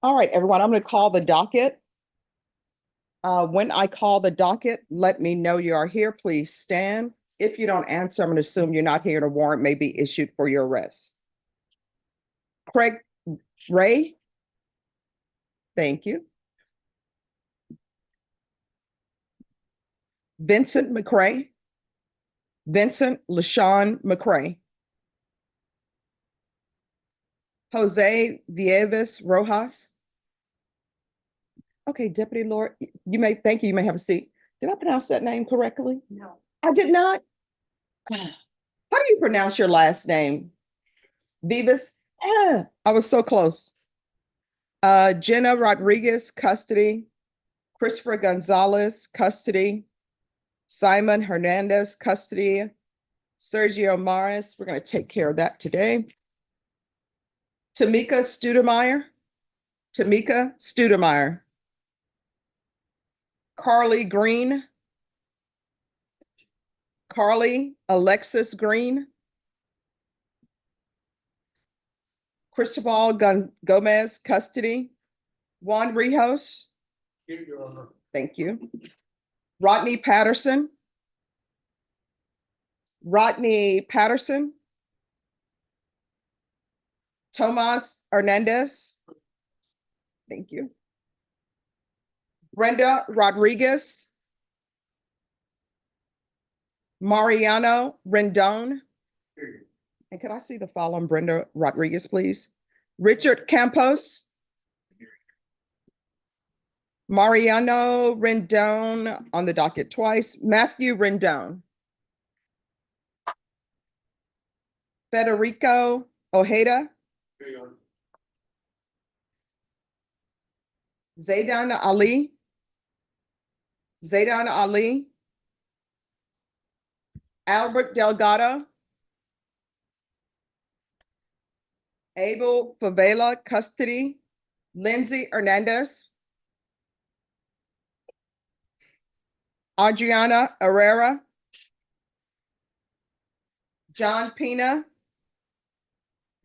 All right, everyone, I'm going to call the docket. When I call the docket, let me know you are here. Please stand. If you don't answer, I'm going to assume you're not here and a warrant may be issued for your arrest. Craig Ray. Thank you. Vincent McCray. Vincent LaShawn McCray. Jose Vieves Rojas. Okay, Deputy Lord, thank you. You may have a seat. Did I pronounce that name correctly? No. I did not. How do you pronounce your last name? Vivas? I was so close. Jenna Rodriguez, custody. Christopher Gonzalez, custody. Simon Hernandez, custody. Sergio Maris, we're going to take care of that today. Tamika Studemeyer. Tamika Studemeyer. Carly Green. Carly Alexis Green. Cristobal Gomez, custody. Juan Rijos. Here, Your Honor. Thank you. Rodney Patterson. Rodney Patterson. Tomas Hernandez. Thank you. Brenda Rodriguez. Mariano Rendon. And could I see the file on Brenda Rodriguez, please? Richard Campos. Mariano Rendon on the docket twice. Matthew Rendon. Federico Ojeda. Here, Your Honor. Zaydan Ali. Zaydan Ali. Albert Delgado. Abel Favela, custody. Lindsay Hernandez. Adriana Herrera. John Pena.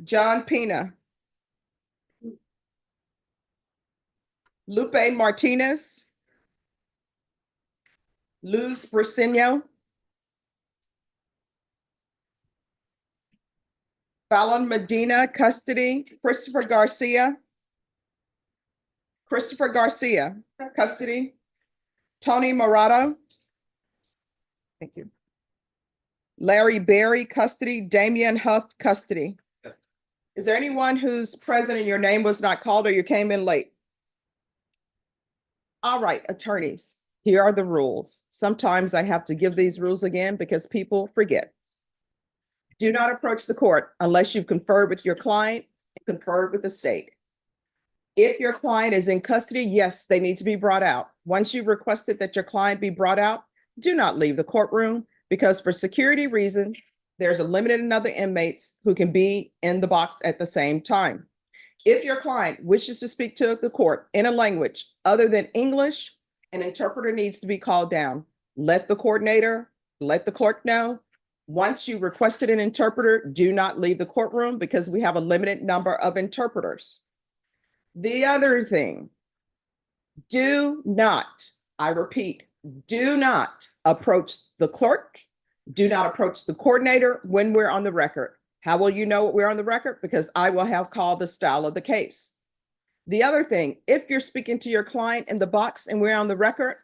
John Pena. Lupe Martinez. Luz Briceño. Fallon Medina, custody. Christopher Garcia. Christopher Garcia, custody. Tony Morato. Thank you. Larry Berry, custody. Damian Huff, custody. Is there anyone who's present and your name was not called or you came in late? All right, attorneys, here are the rules. Sometimes I have to give these rules again because people forget. Do not approach the court unless you've conferred with your client and conferred with the state. If your client is in custody, yes, they need to be brought out. Once you've requested that your client be brought out, do not leave the courtroom because for security reasons, there's a limited number of inmates who can be in the box at the same time. If your client wishes to speak to the court in a language other than English, an interpreter needs to be called down. Let the coordinator, let the clerk know. Once you requested an interpreter, do not leave the courtroom because we have a limited number of interpreters. The other thing, do not, I repeat, do not approach the clerk. Do not approach the coordinator when we're on the record. How will you know what we're on the record? Because I will have called the style of the case. The other thing, if you're speaking to your client in the box and we're on the record,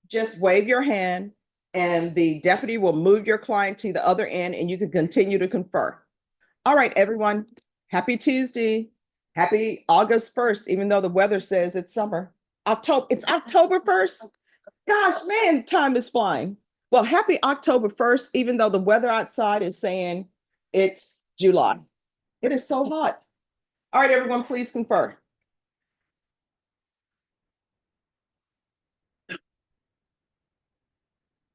just wave your hand and the deputy will move your client to the other end and you can continue to confer. All right, everyone, happy Tuesday. Happy August 1st, even though the weather says it's summer. It's October 1st. Gosh, man, time is flying. Well, happy October 1st, even though the weather outside is saying it's July. It is so hot. All right, everyone, please confer.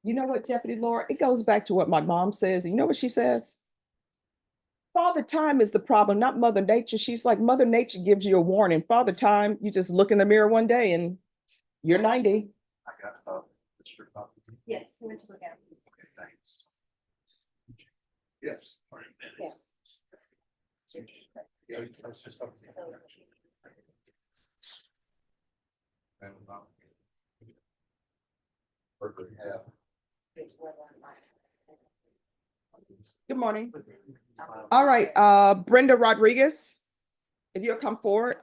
You know what, Deputy Laura? It goes back to what my mom says. You know what she says? Father Time is the problem, not Mother Nature. She's like, Mother Nature gives you a warning. Father Time, you just look in the mirror one day and you're 90. I got Mr. Coffee. Yes, we went to look at it. Okay, thanks. Yes. Yeah. Yeah, that's just. And, Berkeley have. Good morning. All right, Brenda Rodriguez, if you'll come forward.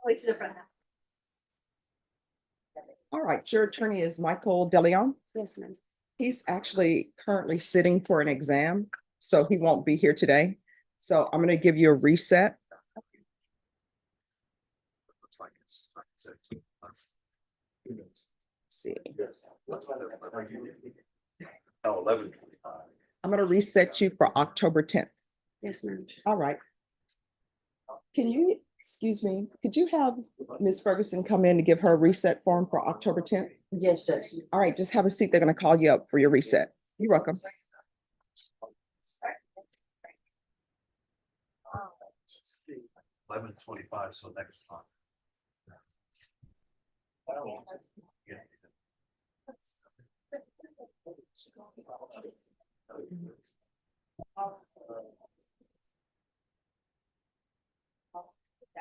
Wait to the front. All right, your attorney is Michael DeLeon. Yes, ma'am. He's actually currently sitting for an exam, so he won't be here today. So I'm going to give you a reset. Looks like it's. See, Oh, 11:25. I'm going to reset you for October 10th. Yes, ma'am. All right. Can you, excuse me, could you have Ms. Ferguson come in to give her a reset form for October 10th? Yes, Judge. All right, just have a seat. They're going to call you up for your reset. You're welcome. 11:25, so next time. Yeah.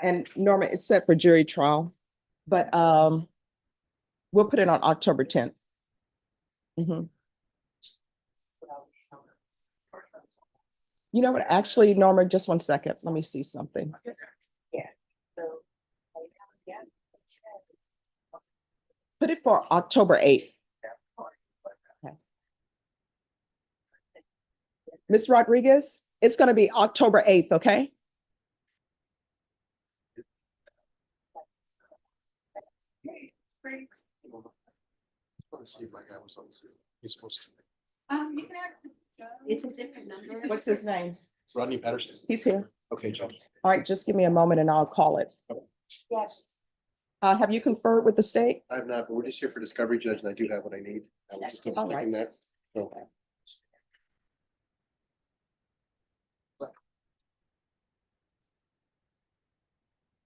And Norma, it's set for jury trial, but we'll put it on October 10th. Mhm. You know what, actually, Norma, just 1 second. Let me see something. Put it for October 8th. Okay. Ms. Rodriguez, it's going to be October 8th, okay? Let's see if my guy was on Zoom. He's supposed to. You can have. It's a different number. What's his name? Rodney Patterson. He's here. Okay, Judge. All right, just give me a moment and I'll call it. Yes. Have you conferred with the state? I have not, but we're just here for discovery, Judge, and I do have what I need. I was just All right. thinking that. So.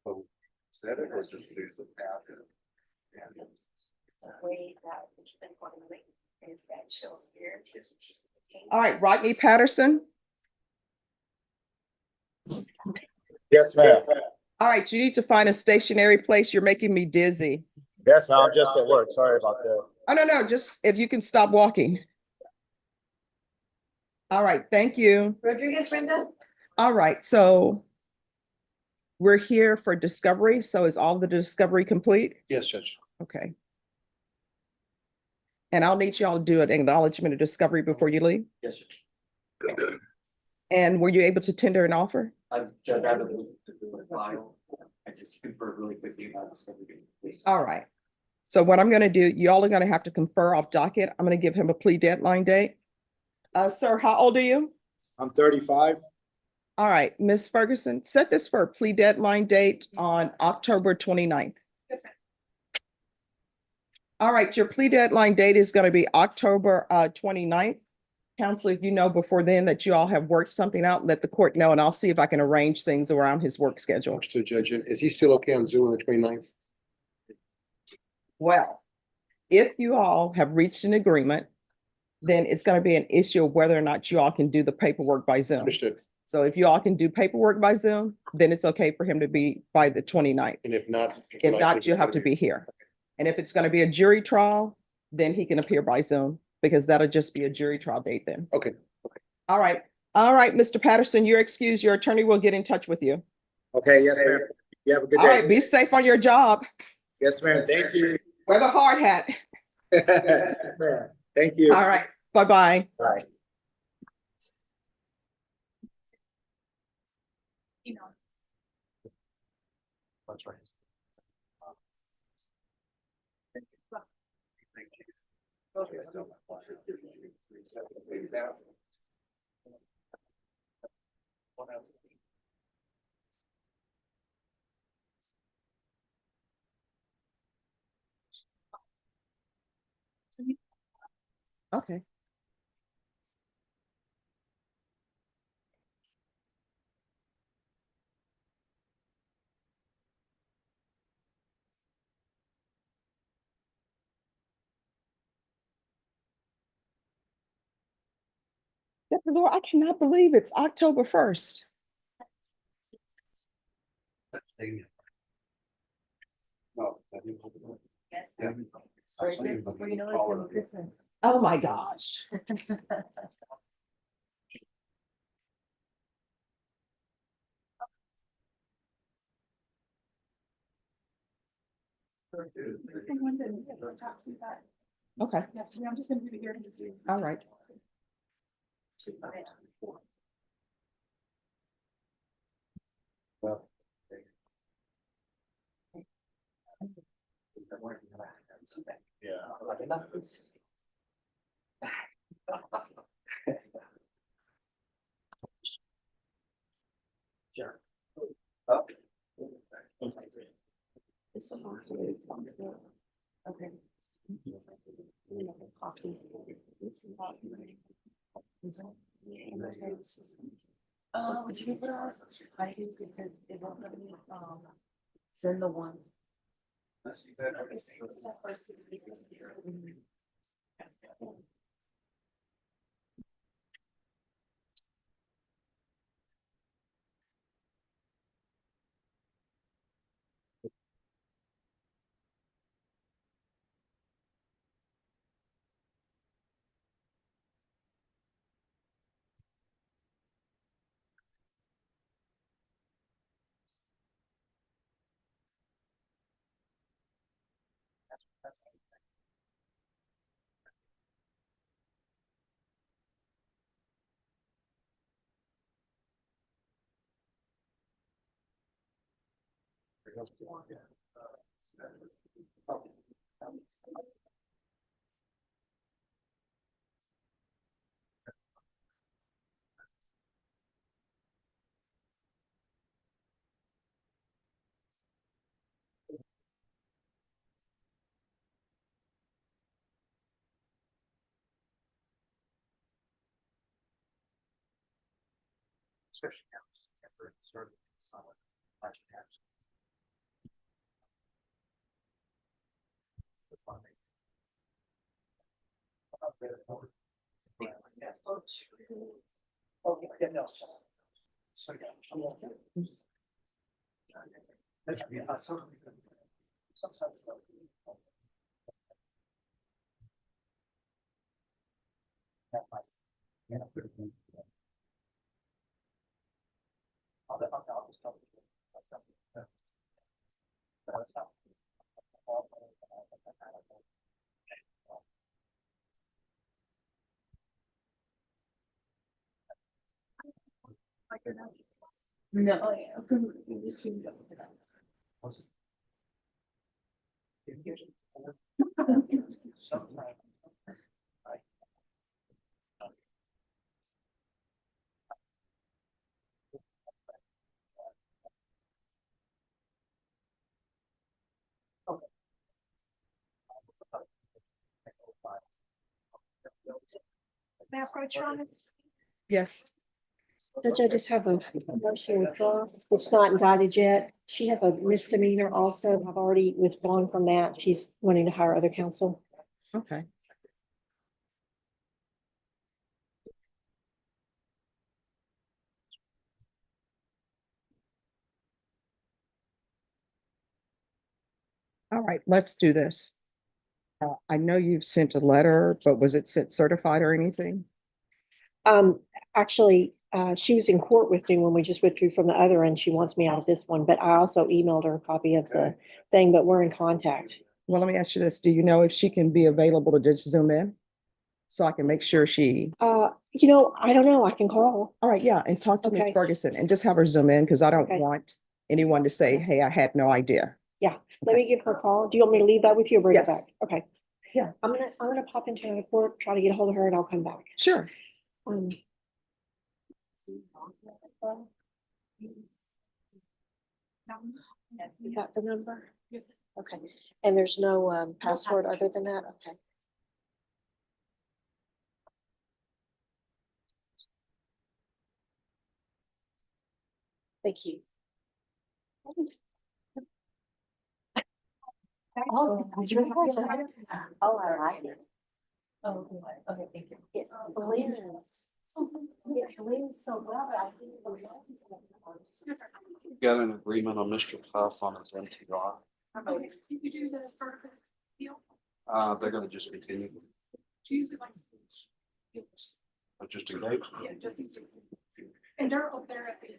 So, said it was just use the path. Way that it's been formulated is that shows here. All right, Rodney Patterson. Yes, ma'am. All right, you need to find a stationary place. You're making me dizzy. Yes, ma'am. I'm just at work. Sorry about that. Oh, no, just if you can stop walking. All right, thank you. Rodriguez, Brenda? All right, so we're here for discovery. So is all the discovery complete? Yes, Judge. Okay. And I'll need y'all to do an acknowledgement of discovery before you leave. Yes, And were you able to tender an offer? I've just added the file. I just conferred really quickly about discovery. All right. So what I'm going to do, y'all are going to have to confer off Docket. I'm going to give him a plea deadline date. Sir, how old are you? I'm 35. All right, Ms. Ferguson, set this for a plea deadline date on October 29th. All right, your plea deadline date is going to be October 29th. Counsel, if you know before then that you all have worked something out, let the court know, and I'll see if I can arrange things around his work schedule. Understood, Judge. And is he still okay on Zoom on the 29th? Well, if you all have reached an agreement, then it's going to be an issue of whether or not you all can do the paperwork by Zoom. Understood. So if you all can do paperwork by Zoom, then it's okay for him to be by the 29th. And if not. If not, you'll have to be here. And if it's going to be a jury trial, then he can appear by Zoom because that'll just be a jury trial date then. Okay. All right. All right, Mr. Patterson, you're excused. Your attorney will get in touch with you. Okay, yes, ma'am. You have a good All right, day. be safe on your job. Yes, ma'am. Thank you. Wear the hard hat. Yes, ma'am. Thank you. All right, bye-bye. Bye. You know. That's right. Okay. Lord, I cannot believe it's October 1st. No. Yes. Yeah. Before you know it, it's gonna be Christmas. Oh, my gosh. Okay, I'm just gonna do the hearing. all right. Sure. This is actually from the, okay. Copy. Would you put us, I use because it won't let me, send the ones. Especially now, it's temporary, sort of, solid, last year. The funding. Okay, yeah, no. So, yeah, I'm okay. Yeah, so- sometimes, that might- yeah, pretty good. I'll just tell you. That's not- No, yeah. You just choose it. Was it? May I approach you on it? Yes, Judge, I just have a motion to withdraw. It's not indicted yet. She has a misdemeanor also. I've already withdrawn from that. She's wanting to hire other counsel. okay. All right, let's do this. I know you've sent a letter, but was it sent certified or anything? Actually, she was in court with me when we just withdrew from the other and she wants me out of this one, but I also emailed her a copy of the thing, but we're in contact. Well, let me ask you this. Do you know if she can be available to just zoom in? So I can make sure she, I don't know. I can call. all right, yeah, and talk to Ms. Okay. Ferguson and just have her zoom in because I don't Okay. want anyone to say, Yes. hey, I had no idea. Yeah, let me give her a call. Do you want me to leave that with you or bring it back? Yes. Okay. Yeah. I'm gonna pop into another court, try to get a hold of her and I'll come back. Sure. Um, Is that the number? Okay, and there's no password other than that? Okay. Thank you. Oh, I like it. Oh, okay, thank you. It blends. Lean's so well, but I think the license. Got an agreement on Mr. Puff on his NTR. You could do the vertical deal, They're gonna just continue, choose the license. just in case. Yeah, just in case. And they're up there at the.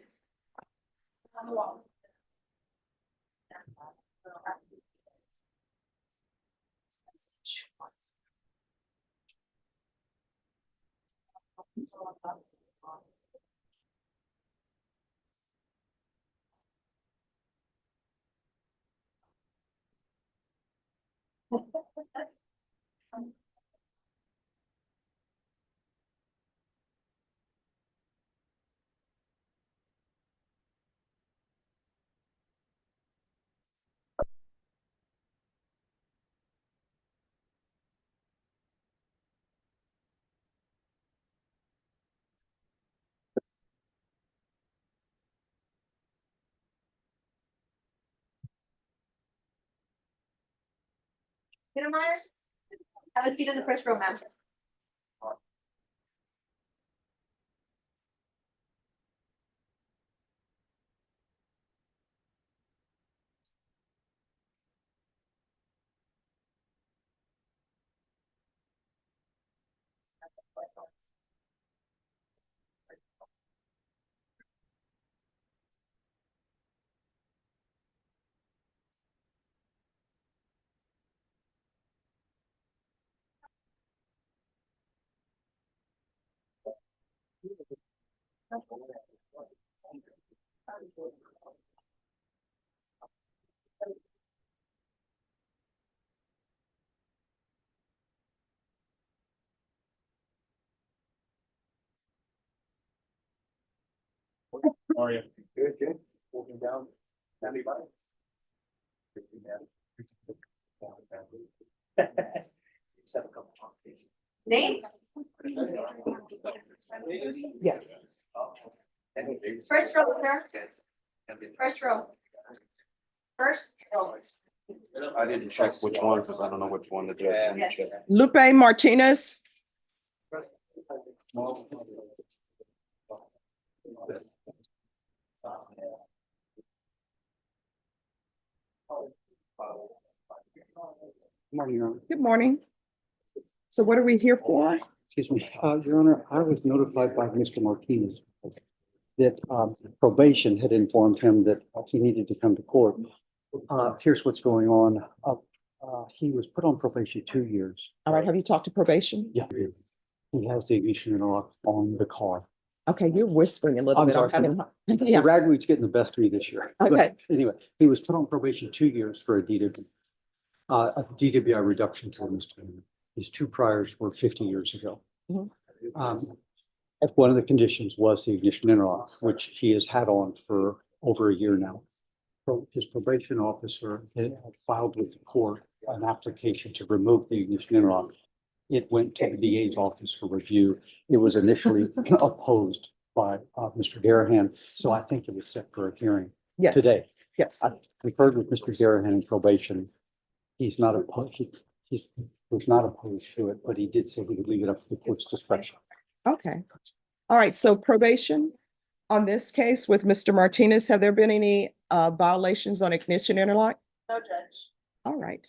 On the wall. Meyer, have a seat in the first row, ma'am. How are you? Good, good. Walking down. Happy bikes. Just have a couple of things. Name? Yes. First row, sir. First row. First row. I didn't check which one, because I don't know which one to do. Yes. Lupe Martinez. Morning, Your Honor. Good morning. So what are we here for? Excuse me, Your Honor, I was notified by Mr. Martinez that probation had informed him that he needed to come to court. Here's what's going on. He was put on probation 2 years. All right, have you talked to probation? Yeah. He has the ignition interlock on the car. Okay, you're whispering a little I'm bit. I'm sorry. having, The yeah, ragweed's getting the best of me this year. But Okay. Anyway, he was put on probation 2 years for a DWI reduction for misdemeanor. His two priors were 50 years ago. Mhm. One of the conditions was the ignition interlock, which he has had on for over a year now. So his probation officer had filed with the court an application to remove the ignition interlock. It went to the DA's office for review. It was initially opposed by Mr. Garahan, so I think it was set for a hearing yes, today. yes. I conferred with Mr. Garahan in probation. He's not opposed, he was not opposed to it, but he did say he would leave it up to the court's discretion. Okay. All right, so probation on this case with Mr. Martinez, have there been any violations on ignition interlock? No, Judge. All right.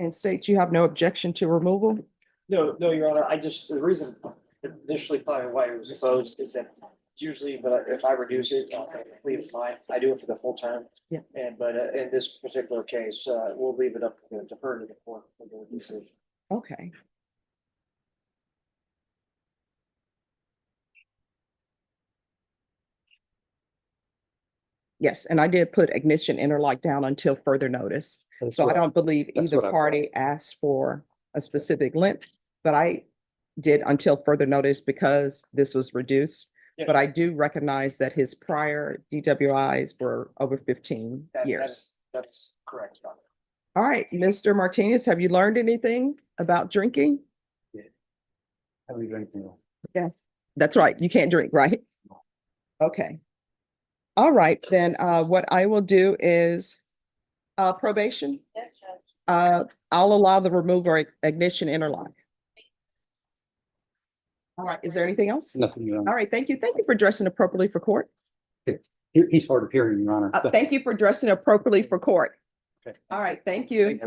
And state you have no objection to removal? No, Your Honor, the reason initially probably why it was opposed is that usually, but if I reduce it, leave it fine. I do it for the full term. Yeah. But in this particular case, we'll leave it up to defer to the court for the decision. Okay. Yes, and I did put ignition interlock down until further notice. That's So I what- don't believe that's either what I thought. party asked for a specific length, but I did until further notice because this was reduced. Yeah. But I do recognize that his prior DWIs were over 15 years. That's correct, Your Honor. All right, Mr. Martinez, have you learned anything about drinking? How are you drinking? That's right, you can't drink, right? Okay. All right, then what I will do is probation. Yes, Judge. I'll allow the removal of ignition interlock. All right, is there anything else? Nothing, Your All Honor. right, thank you. Thank you for dressing appropriately for court. He's hard of hearing, Your Honor. Thank you for dressing appropriately for court. Okay. All right, thank you.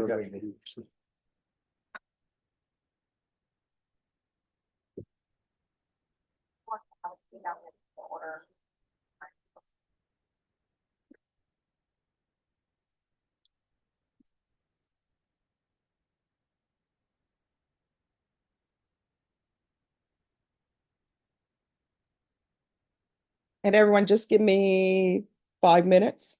And everyone, just give me 5 minutes.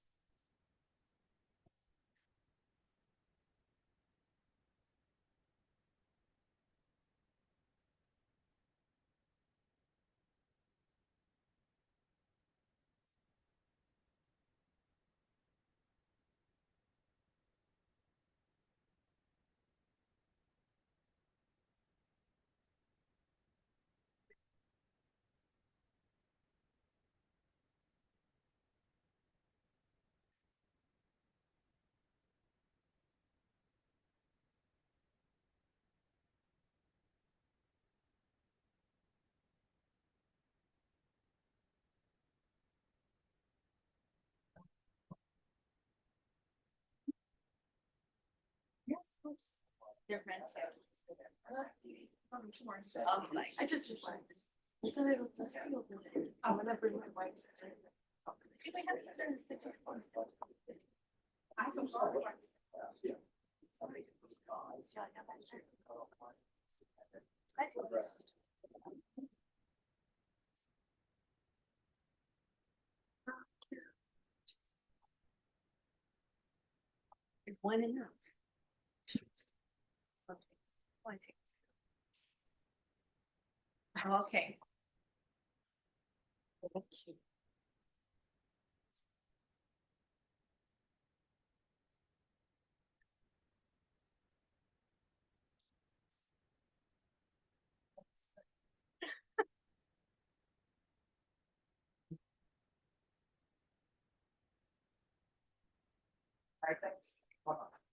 They're meant to. I just. It's a little dusty over there. I'm gonna bring my wife's. We have such a sticker for. I have some flowers. Yeah, I got that shirt. I told this. Is one enough? Okay.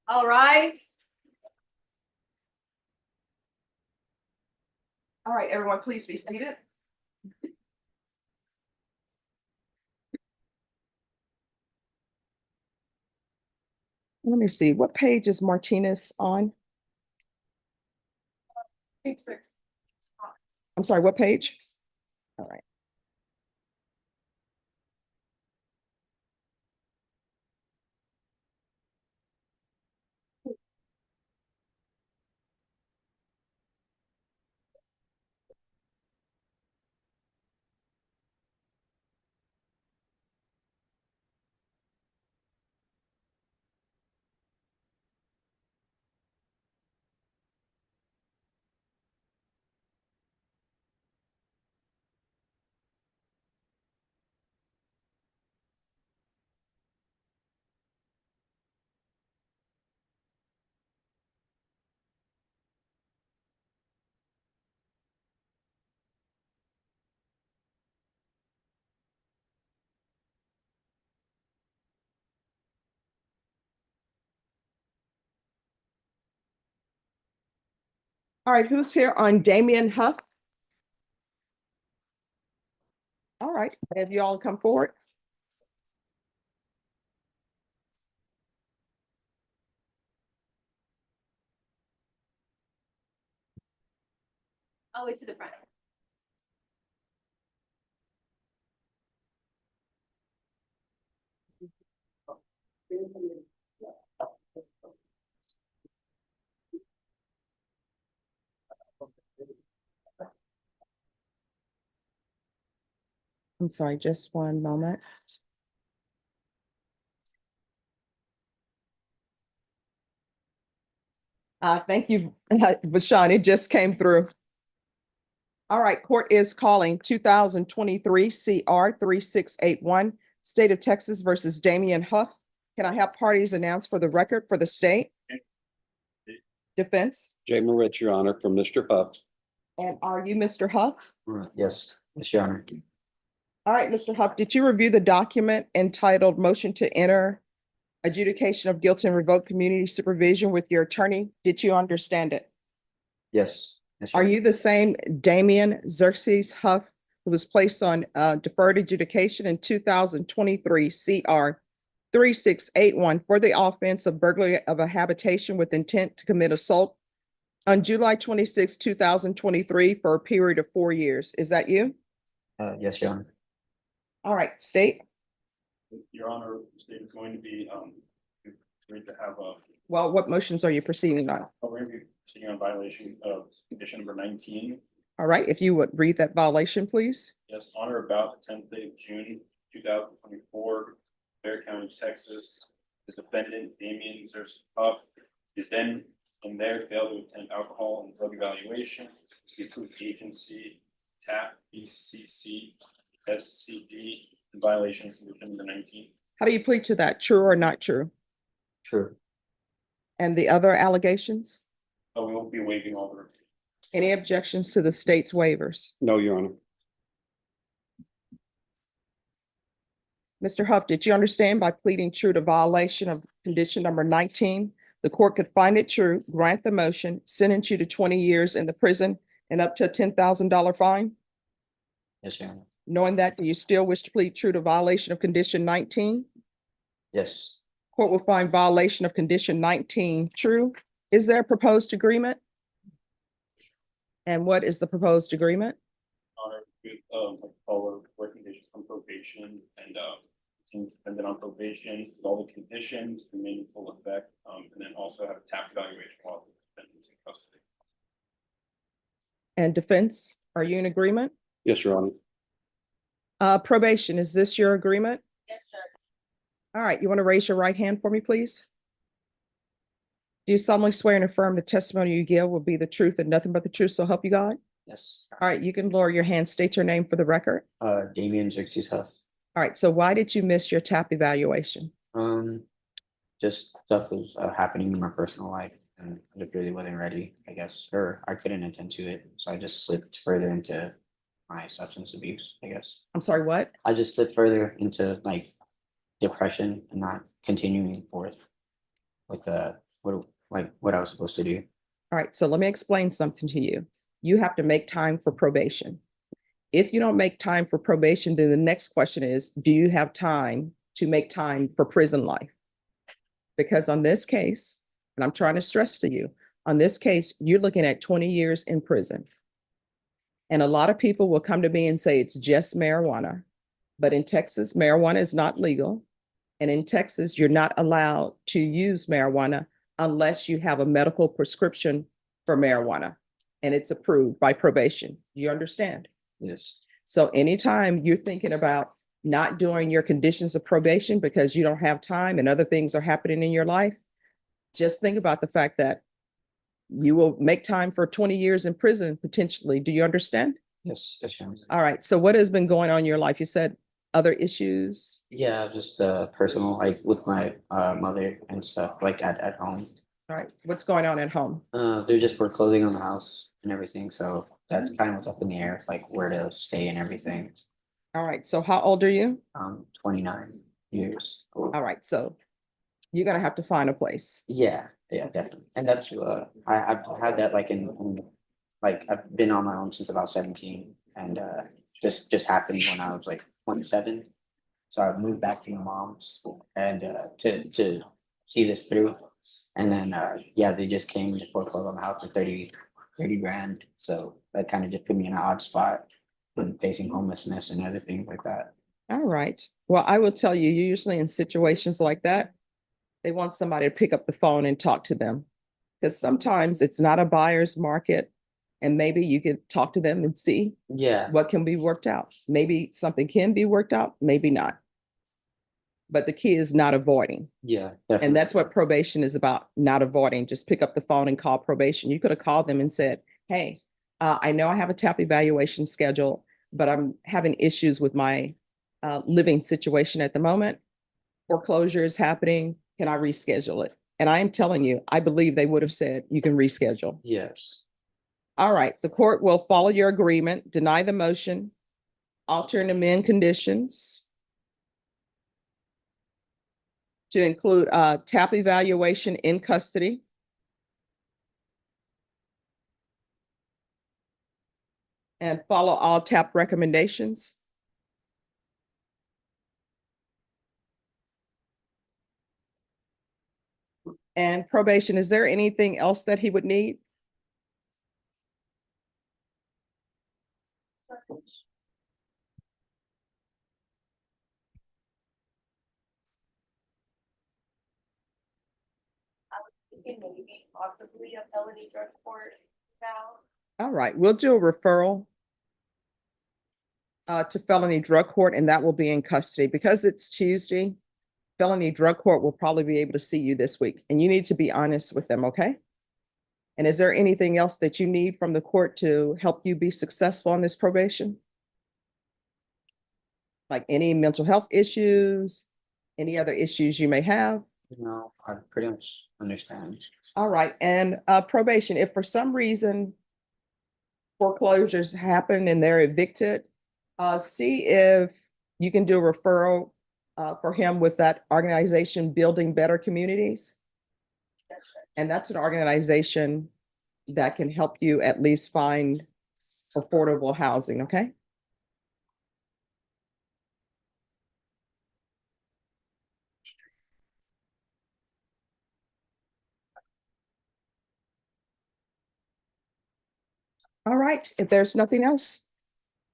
All rise. All right, everyone, please be seated. Let me see, what page is Martinez on? Page 6. I'm sorry, what page? All right. All right, who's here on Damian Huff? All right, have you all come forward? All the way to the front. I'm sorry, just one moment. Thank you, Vashawn, it just came through. All right, court is calling 2023 CR 3681, State of Texas versus Damian Huff. Can I have parties announced for the record for the state? Defense, Jay Moritz, Your Honor, from Mr. Huff. and are you Mr. Huff? Yes, Your Honor. All right, Mr. Huff, did you review the document entitled Motion to Enter Adjudication of Guilt and Revoke Community Supervision with your attorney? Did you understand it? Yes, Yes, Are Your you the same Damian Xerxes Huff who was placed on deferred adjudication in 2023 CR 3681 for the offense of burglary of a habitation with intent to commit assault on July 26, 2023 for a period of 4 years? Is that you? Yes, Your Honor. All right, state. Your Honor, the state is going to be, going to have a, Well, what motions are you proceeding on? we're going to be proceeding on violation of condition number 19. All right, if you would read that violation, please. Yes, on or about the 10th day of June, 2024, Bear County, Texas. The defendant, Damian Xerxes Huff, is then and there failed to attend alcohol and drug evaluation. The approved agency, TAP, BCC, SCD, in violation of condition number 19. How do you plead to that? True or not true? True. And the other allegations? But we will be waiving all the. Any objections to the state's waivers? No, Your Honor. Mr. Huff, did you understand by pleading true to violation of condition number 19, the court could find it true, grant the motion, sentence you to 20 years in the prison and up to a $10,000 fine? Yes, Your Honor. Knowing that, do you still wish to plead true to violation of condition 19? Yes. Court will find violation of condition 19 true. Is there a proposed agreement? And what is the proposed agreement? Honor, with, follow recommendations from probation and then on probation, with all the conditions remain in full effect, and then also have a TAP evaluation while the defendant's in custody. And defense, are you in agreement? Yes, Your Honor. Probation, is this your agreement? Yes, sir. All right, you want to raise your right hand for me, please? Do you solemnly swear and affirm the testimony you give will be the truth and nothing but the truth, so help you God? Yes. All right, you can lower your hand, state your name for the record. Damian Xerxes Huff. All right, so why did you miss your TAP evaluation? Just stuff was happening in my personal life and I really wasn't ready, I guess, or I couldn't attend to it. So I just slipped further into my substance abuse, I guess. I'm sorry, what? I just slipped further into like depression and not continuing forth with what I was supposed to do. All right, so let me explain something to you. You have to make time for probation. If you don't make time for probation, then the next question is, do you have time to make time for prison life? Because on this case, and I'm trying to stress to you, on this case, you're looking at 20 years in prison. And a lot of people will come to me and say it's just marijuana. But in Texas, marijuana is not legal. And in Texas, you're not allowed to use marijuana unless you have a medical prescription for marijuana and it's approved by probation. Do you understand? Yes. So anytime you're thinking about not doing your conditions of probation because you don't have time and other things are happening in your life, just think about the fact that you will make time for 20 years in prison potentially. Do you understand? Yes. Yes. Your Honor. All right. So what has been going on in your life? You said other issues. Yeah, just personal, like with my mother and stuff, like at home. All right. What's going on at home? They're just foreclosing on the house and everything, so that kind of was up in the air, like where to stay and everything. All right. So how old are you? 29 years old. All right. So you're going to have to find a place. Yeah, definitely. And that's I've had that like like I've been on my own since about 17 and just happened when I was like 27. So I moved back to my mom's and to see this through. And then yeah, they just came to foreclose on the house for 30 grand. So that kind of just put me in an odd spot when facing homelessness and other things like that. All right. Well, I will tell you, usually in situations like that, they want somebody to pick up the phone and talk to them. Because sometimes it's not a buyer's market. And maybe you could talk to them and see Yeah. what can be worked out. Maybe something can be worked out, maybe not. But the key is not avoiding. Yeah, definitely. And that's what probation is about, not avoiding. Just pick up the phone and call probation. You could have called them and said, hey, I know I have a TAP evaluation schedule, but I'm having issues with my living situation at the moment. Foreclosure is happening. Can I reschedule it? And I am telling you, I believe they would have said you can reschedule. Yes. All right, the court will follow your agreement, deny the motion, alter and amend conditions to include TAP evaluation in custody, and follow all TAP recommendations. And probation, is there anything else that he would need? Thinking maybe possibly a felony drug court now. All right, we'll do a referral to felony drug court, and that will be in custody. Because it's Tuesday, felony drug court will probably be able to see you this week, and you need to be honest with them, okay? And is there anything else that you need from the court to help you be successful on this probation? Like any mental health issues, any other issues you may have? No, I pretty much understand. All right, and probation, if for some reason foreclosures happen and they're evicted, see if you can do a referral for him with that organization, Building Better Communities. And that's an organization that can help you at least find affordable housing, okay? All right, if there's nothing else,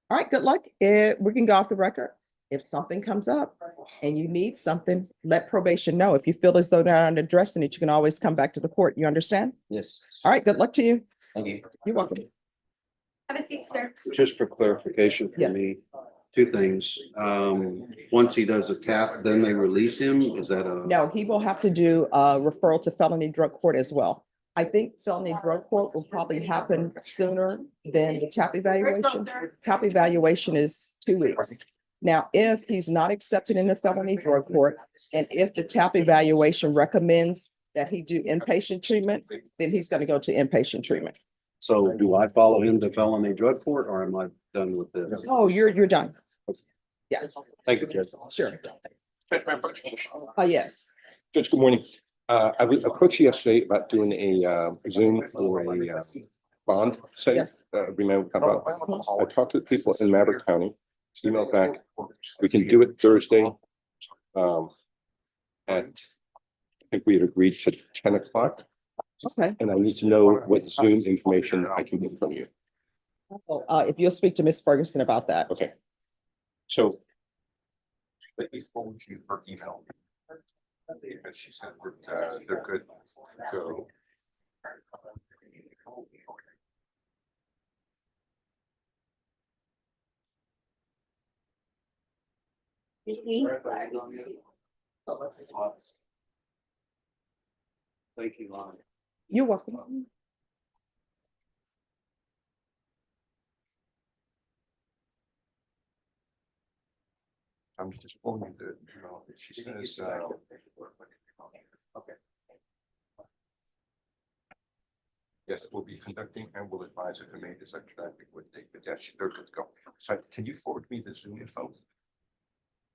all right, good luck. We can go off the record. If something comes up and you need something, let probation know. If you feel as though they're not addressing it, you can always come back to the court. You understand? Yes. All right, good luck to you. Thank you. You're welcome. Have a seat, sir. Just for clarification Yeah. for me, two things. Once he does a tap, then they release him? Is that a? No, he will have to do a referral to felony drug court as well. I think felony drug court will probably happen sooner than the TAP evaluation. TAP evaluation is 2 weeks. Now, if he's not accepted in the felony drug court, and if the TAP evaluation recommends that he do inpatient treatment, then he's going to go to inpatient treatment. So do I follow him to felony drug court or am I done with this? Oh, you're done. Yeah, Thank you, Judge. sure. Yes. Judge, good morning. I was approached yesterday about doing a Zoom or a bond setting. Yes. Agreement. I talked to the people in Maverick County, emailed back. We can do it Thursday. And I think we had agreed to 10 o'clock, Okay. and I need to know what Zoom information I can get from you. If you'll speak to Ms. Ferguson about that. Okay. So They phoned you per email. Because she said that they're good to go. Thank you, Lonnie. You're welcome. I'm just phoning the, you know, she says, Okay. yes, we'll be conducting and will advise if the main is like traffic with the, but yes, they're good to go. So can you forward me the Zoom info?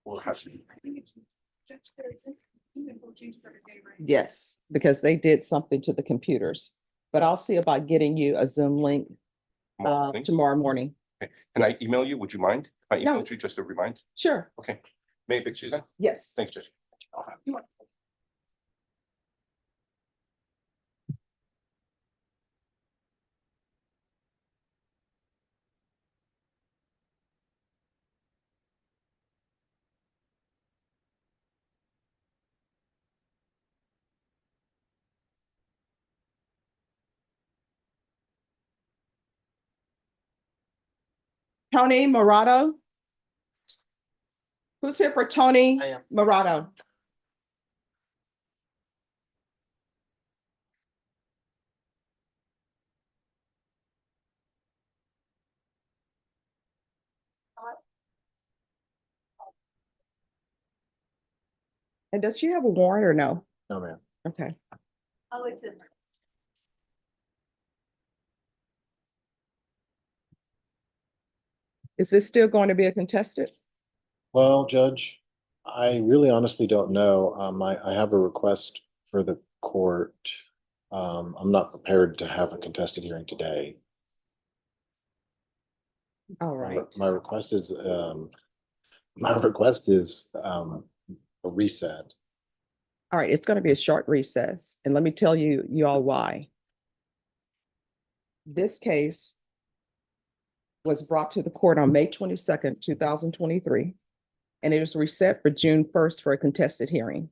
Or has to be? Yes, because they did something to the computers, but I'll see about getting you a Zoom link tomorrow morning. can I email you? Would you mind? If I No. emailed you just to remind? Sure. Okay. May I fix you then? Yes. Thanks, Judge. Tony Morado? Who's here for Tony I am. Morado? And does she have a warrant or no? No, ma'am. Okay. Oh, it's in. Is this still going to be a contested? Well, Judge, I really honestly don't know. I have a request for the court. I'm not prepared to have a contested hearing today. All right. My request is, a reset. All right, it's going to be a short recess, and let me tell you all why. This case was brought to the court on May 22nd, 2023, and it was reset for June 1st for a contested hearing.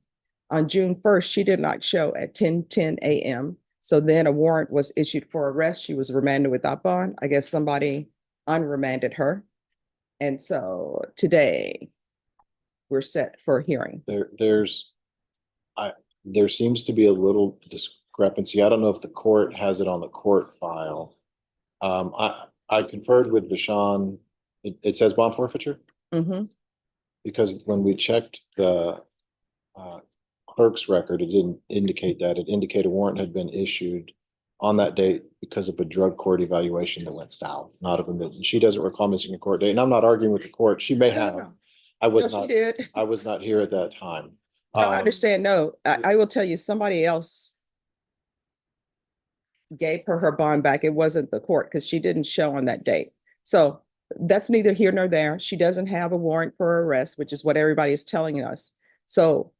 On June 1st, she did not show at 10:10 a.m. So then a warrant was issued for arrest. She was remanded without bond. I guess somebody unremanded her. And so today we're set for a hearing. There seems to be a little discrepancy. I don't know if the court has it on the court file. I conferred with Bashan. It says bond forfeiture Mm-hmm. because when we checked the clerk's record, it didn't indicate that. It indicated a warrant had been issued on that date because of a drug court evaluation that went south, not of a admission. She doesn't recall missing a court date, and I'm not arguing with the court. She may have. I No, was she not. did. I was not here at that time. No, I understand. No, I will tell you, somebody else gave her bond back. It wasn't the court because she didn't show on that date. So that's neither here nor there. She doesn't have a warrant for arrest, which is what everybody is telling us. So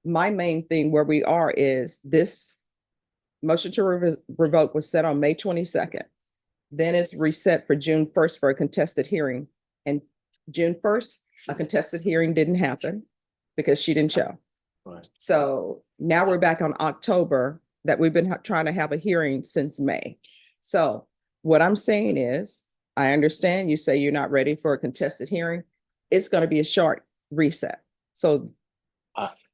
my main thing where we are is this motion to revoke was set on May 22nd. Then it's reset for June 1st for a contested hearing. And June 1st, a contested hearing didn't happen because she didn't show. Right. So now we're back on October that we've been trying to have a hearing since May. So what I'm saying is, I understand you say you're not ready for a contested hearing. It's going to be a short reset. So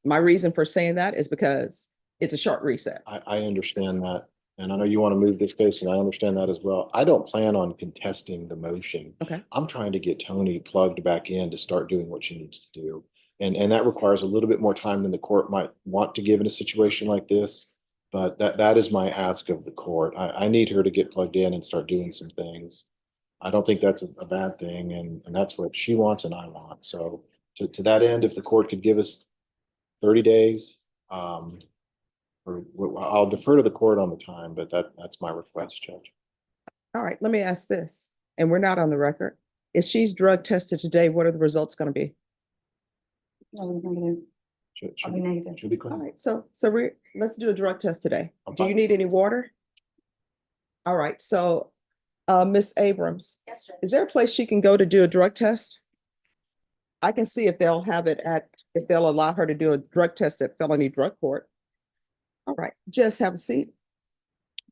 my reason for saying that is because it's a short reset. I understand that. And I know you want to move this case, and I understand that as well. I don't plan on contesting the motion. Okay. I'm trying to get Tony plugged back in to start doing what she needs to do. And that requires a little bit more time than the court might want to give in a situation like this. But that is my ask of the court. I need her to get plugged in and start doing some things. I don't think that's a bad thing, and that's what she wants and I want. So to that end, if the court could give us 30 days, or I'll defer to the court on the time, but that's my request, Judge. All right, let me ask this, and we're not on the record. If she's drug tested today, what are the results going to be? Should be All clear. right, so let's do a drug test today. I'm Do you fine. need any water? All right, so Miss Abrams, Yes, Judge. is there a place she can go to do a drug test? I can see if they'll have it if they'll allow her to do a drug test at felony drug court. All right, just have a seat.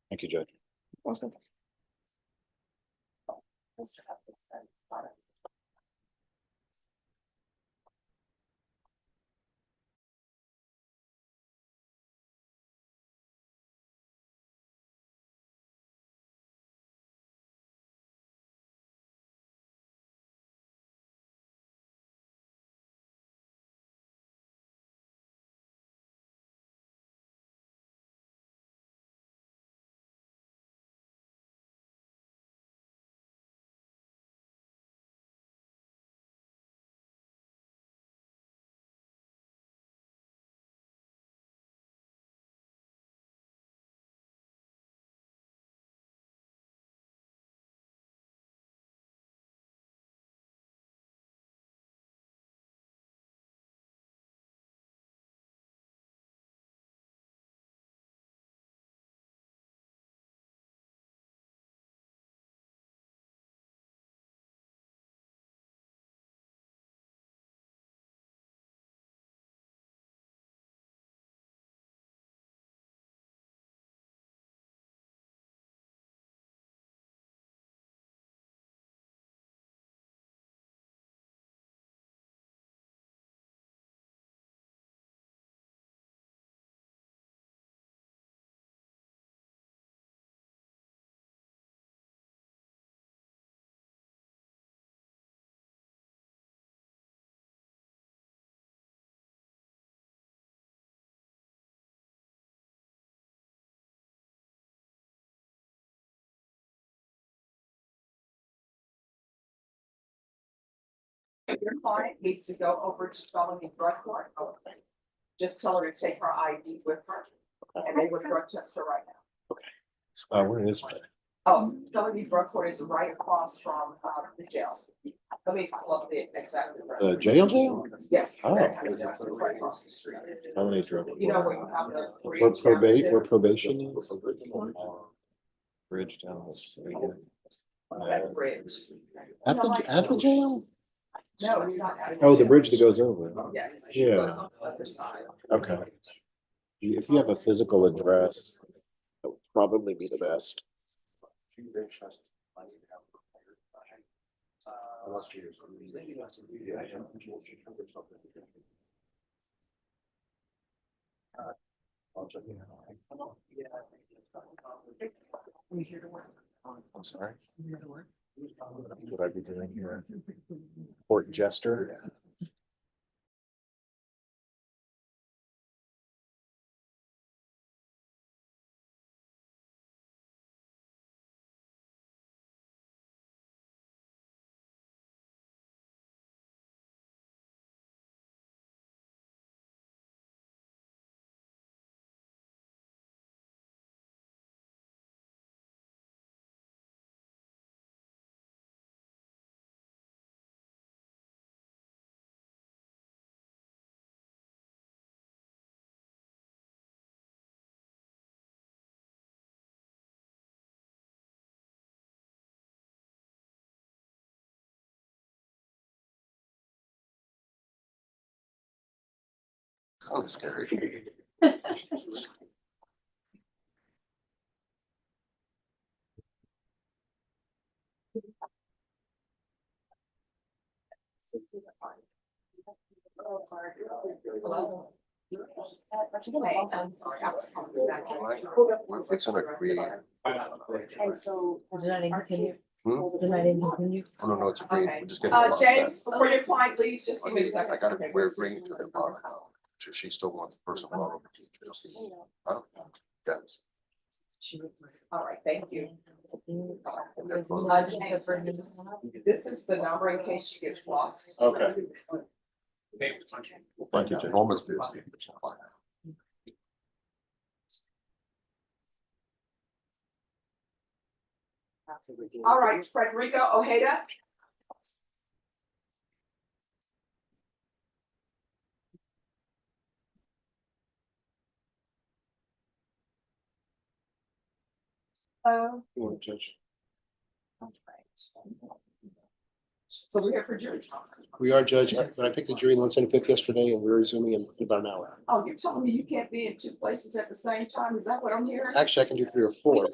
Thank you, Judge. Welcome. Mr. Hutchinson, got it. Your client needs to go over to felony drug court. Just tell her to take her ID with her, and they will drug test her right now. Where is it? Oh, Bellevue Drug Court is right across from, the jail. Let me pull up the exactly. The jail? Yes. Oh. It's right across the street. Felony drug. You know where you have the. Where probate, where probation is? Bridge down the street. That bridge. At the jail? No, it's not. Oh, the bridge that goes over. Yes. Yeah. So it's on the other side. Okay. If you have a physical address, that would probably be the best. I'm sorry. That's what I'd be doing here. Court jester. Oh, scary. It's an agree. And so. Did I continue? Hmm? Did I continue? Oh, no, it's agreed. Okay. We're just getting. along. James, before your client leaves, just I give me a mean, second. I gotta, Okay. we're agreeing to the bottom now. She still wants the person brought over to jail. Huh? Yes. All right, thank you. And then for- James, this is the number in case she gets lost. Okay. Thank you, Jim. Almost busy. All right, Frederico Ojeda. Judge. So we're here for jury trial. We are, Judge, but I picked the jury in 175th yesterday and we're resuming in about an hour. Oh, you're telling me you can't be in two places at the same time? Is that what I'm hearing? Actually, I can do 3 or 4.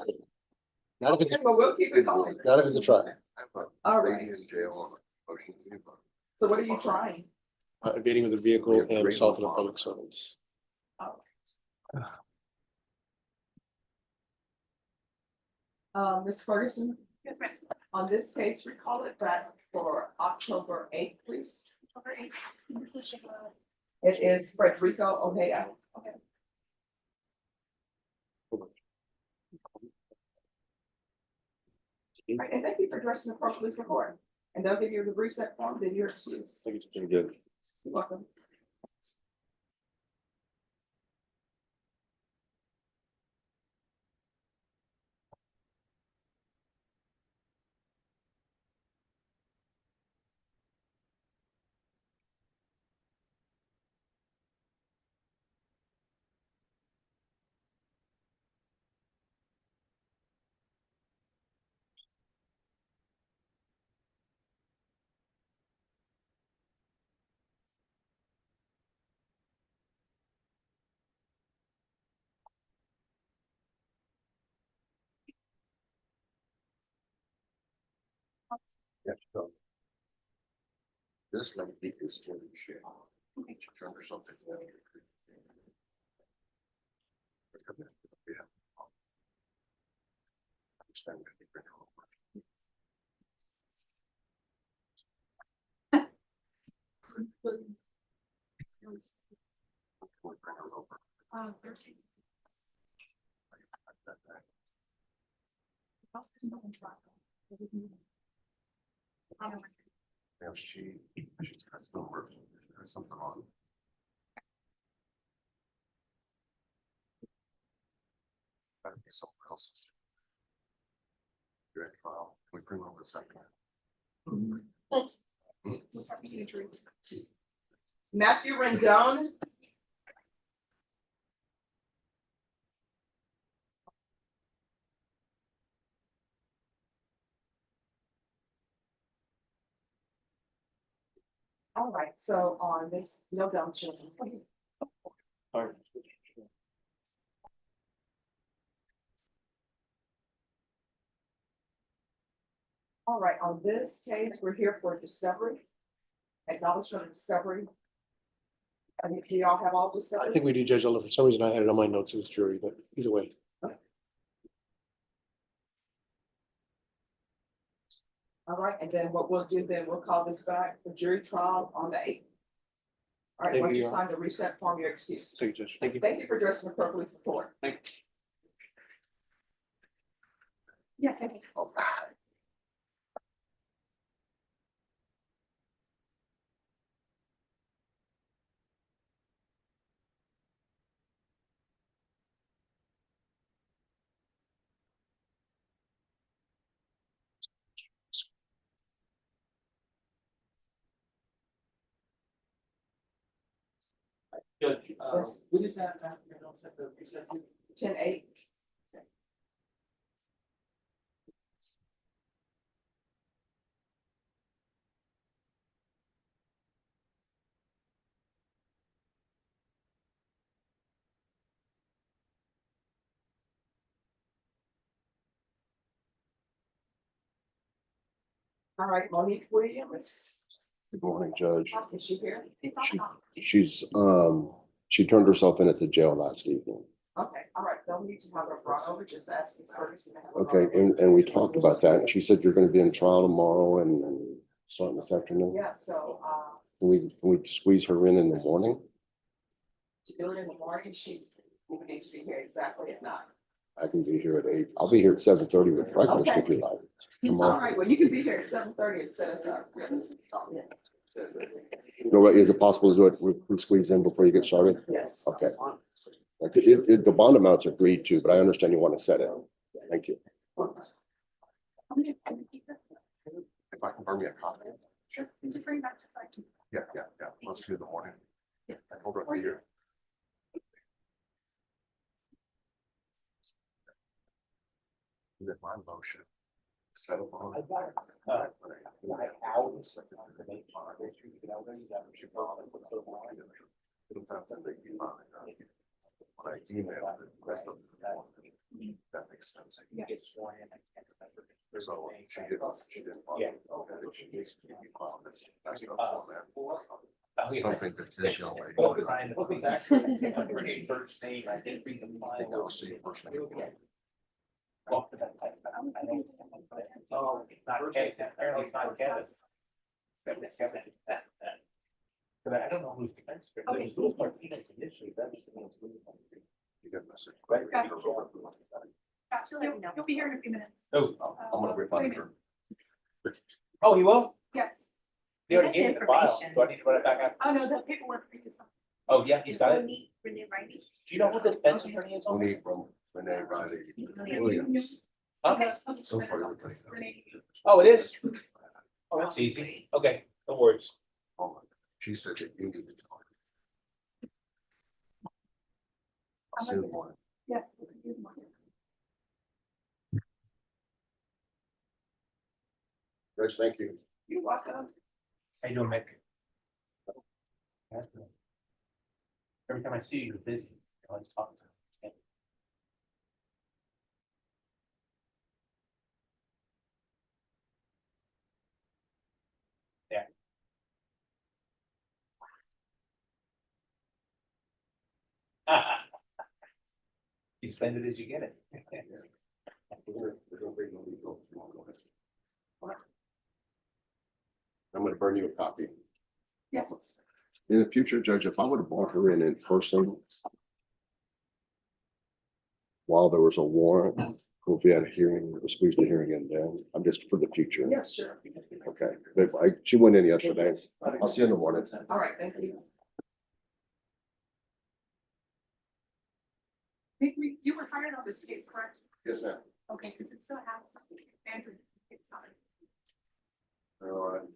Not if it's, Okay, well, we'll keep it going. not if it's a trial. All right. In jail on a motion to leave. So what are you trying? Evading with a vehicle and assaulting a public servant. Ms. Ferguson? Yes, ma'am. On this case, recall it back for October 8th, please. October 8th. This is, It is Frederico Ojeda. Right, and thank you for dressing appropriately for court. And they'll give you the reset form, then you're excused. I think it's been good. You're welcome. This might be his story shit. Or something. Yeah. Understand that. Thursday. Now she's got something on. Gotta be somewhere else. You're at trial. Can we bring over the second? Matthew Rendon. All right, so on this, no dumb children. All right, on this case, we're here for discovery. Acknowledgement of discovery. I mean, do y'all have all I discovery? think we do, Judge, although for some reason I had it on my notes, it was jury, but either way. All right, and then what we'll do then, we'll call this back for jury trial on the 8th. All right, Thank once you, you Your sign the reset form, your excuse. Thank you, Judge. Thank you. Thank you for dressing appropriately for court. Yeah, thank you. Judge, Yes. what is that? You don't set the reset to? 10-8. All right, Monique Williams, Good morning, Judge. is she here? She turned herself in at the jail last evening. Okay, all right, they'll need to have her brought over, just ask this Ferguson to have her brought Okay, over. and we talked about that, and she said you're gonna be in trial tomorrow and starting this afternoon. Yeah, so, Can we squeeze her in the morning? to do it in the morning, she will need to be here exactly at 9. I can be here at 8. I'll be here at 7:30 with breakfast if you like. All Tomorrow. right, well, you can be here at 7:30 and set us up. No, is it possible to do it, we squeeze in before you get started? Yes. Okay. Like, the bond amounts are agreed to, but I understand you want to set it. Thank you. If I can burn me a copy. Sure. Just bring it back to site. Yeah. Let's do the morning. I told her I'd be here. That my motion. Settle on. When I email the rest of that makes sense. So she didn't. Yeah. That's no format. Something that this young lady. First name, I didn't read the file. I'll see you first name. Oh, not okay, apparently it's not Kevin. But I don't know who's defense. It was Luis Martinez initially, that was the most. You got a message. Gotcha, you'll be here in a few minutes. Oh, I'm gonna remind her. oh, you will? Yes. They already gave me the file. Do I need to run it back up? Oh, no, the paperwork for you. Oh, yeah, he's got it. Do Renee Riley. you know who the defense attorney is on Only this? from Renee Riley Williams. Okay. So far, everybody. Oh, it is? Oh, that's easy. Okay, no worries. She said that you need to talk. I'll see you in the morning. Yes. Rich, thank you. You're welcome. How you doing, Mick? Every time I see you, you're busy. I always talk to you. Yeah. You spend it as you get it. I'm gonna burn you a copy. Yes. In the future, Judge, if I would have brought her in person while there was a warrant, if we had a hearing, or squeezed the hearing in then, I'm just for the future. Yes, sure. Okay, but she went in yesterday. I'll see you in the morning. All right, thank you. You were hired on this case, correct? Yes, ma'am. Okay, because it still has Andrew, it's signed. Can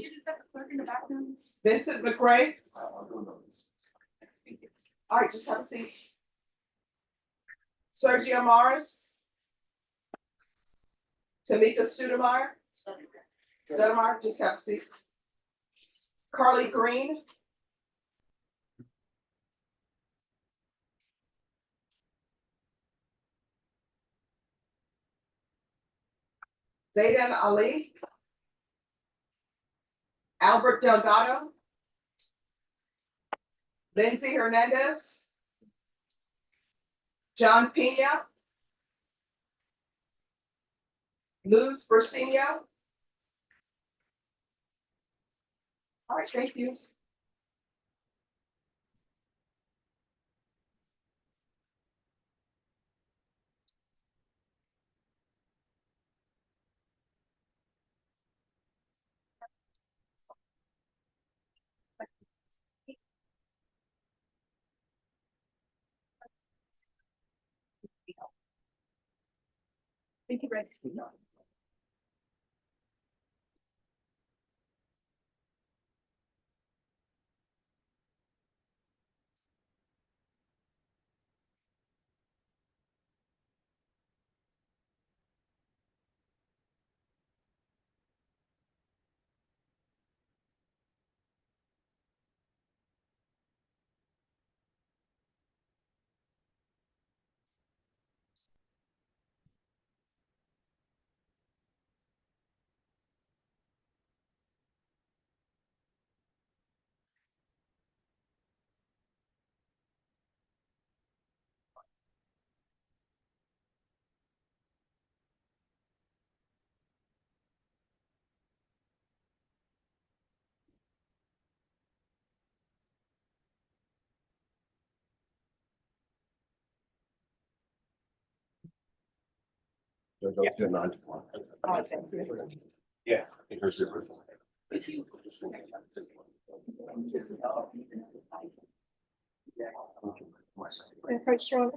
you just have the clerk in the back room? Vincent McRae. All right, just have a seat. Sergio Morris. Tamika Stoudemire. Stoudemire, just have a seat. Carly Green. Zaydan Ali. Albert Delgado. Lindsay Hernandez. John Pena. Luz Bursinio. All right, thank you. Thank you, Greg. Yeah. Here's the original. Coach Strong,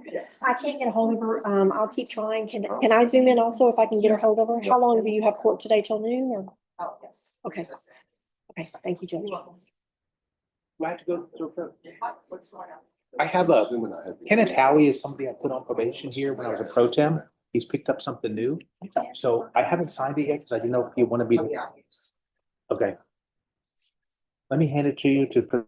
I can't get a hold of her. I'll keep trying. Can I zoom in also if I can get her hold of her? How long do you have court today till noon or? Oh, yes. Okay. Okay, thank you, Judge. Do I have to go through? What's going on? I have Kenneth Howie is somebody I put on probation here when I was a pro tem. He's picked up something new. So I haven't signed it yet because I didn't know if you want to be. Oh, yeah. Okay. Let me hand it to you to.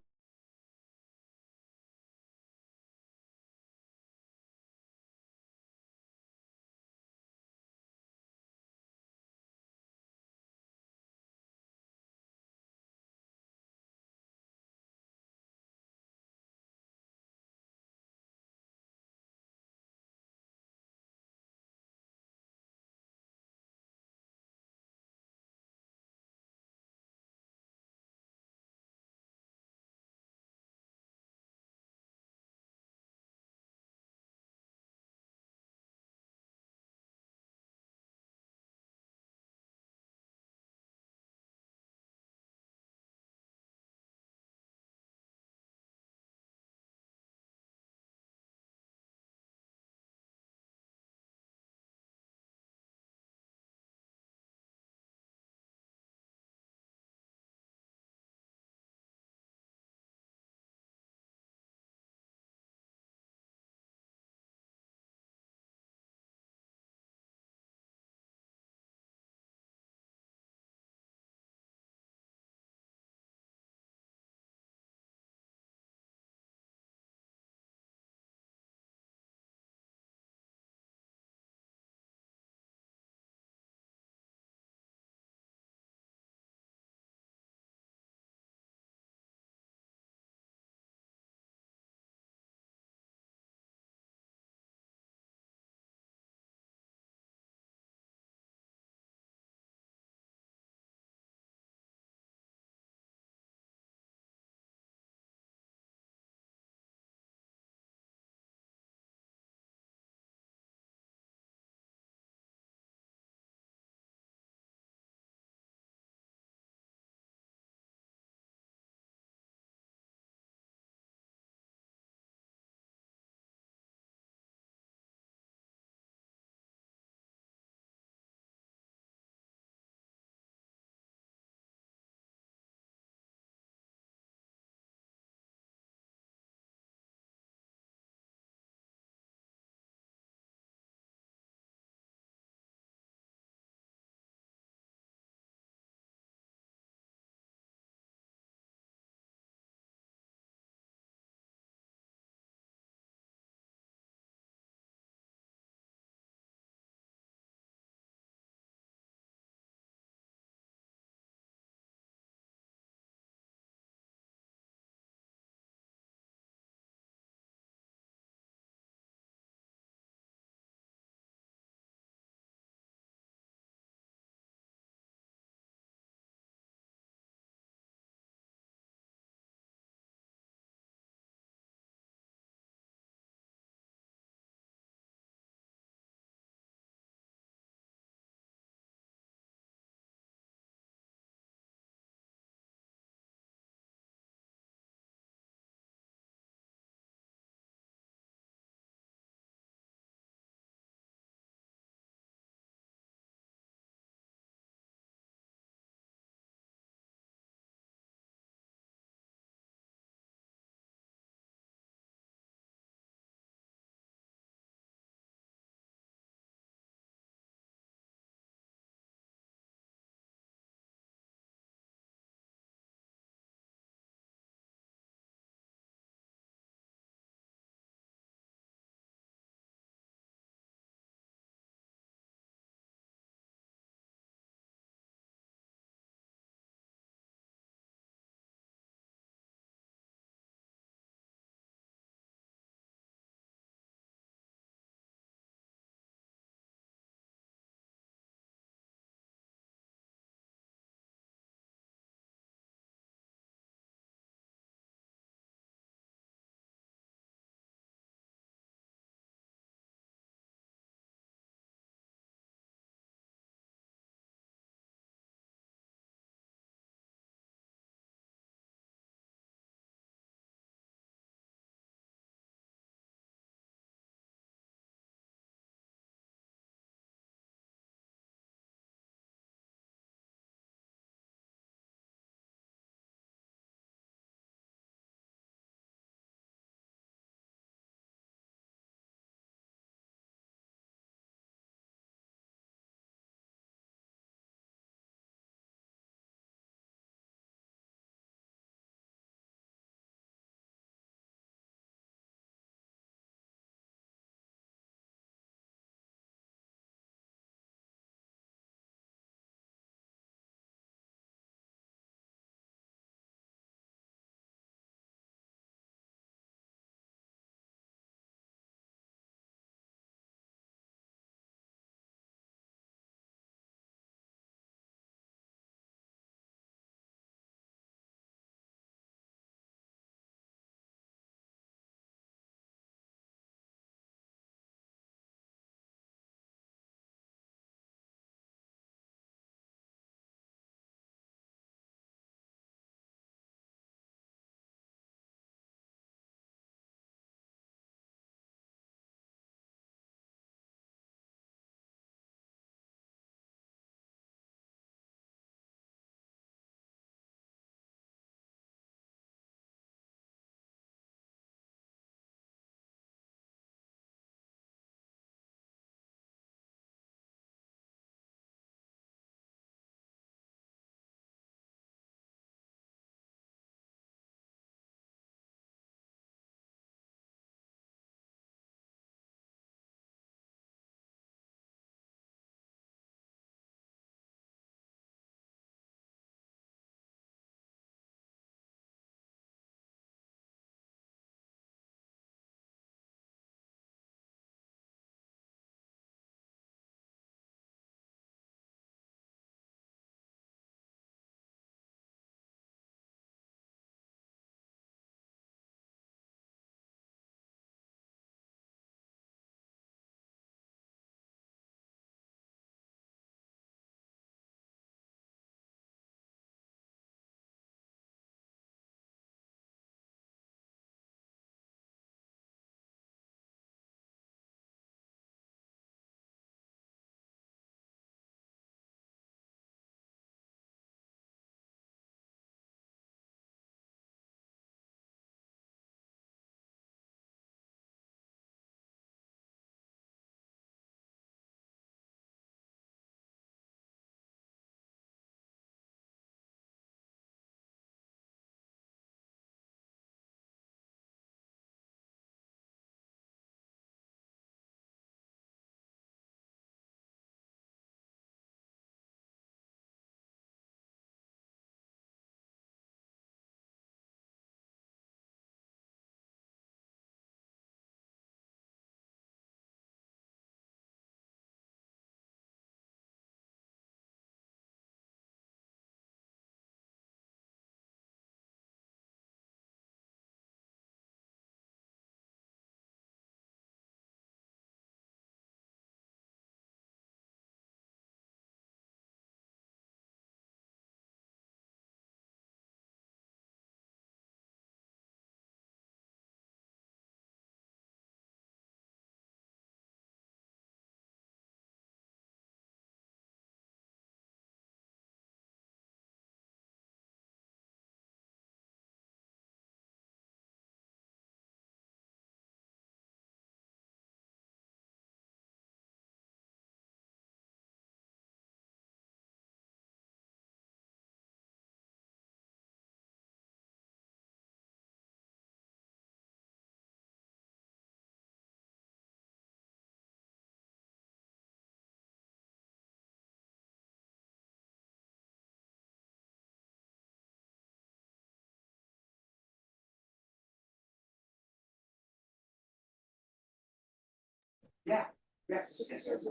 Yeah, yes, yes, yes.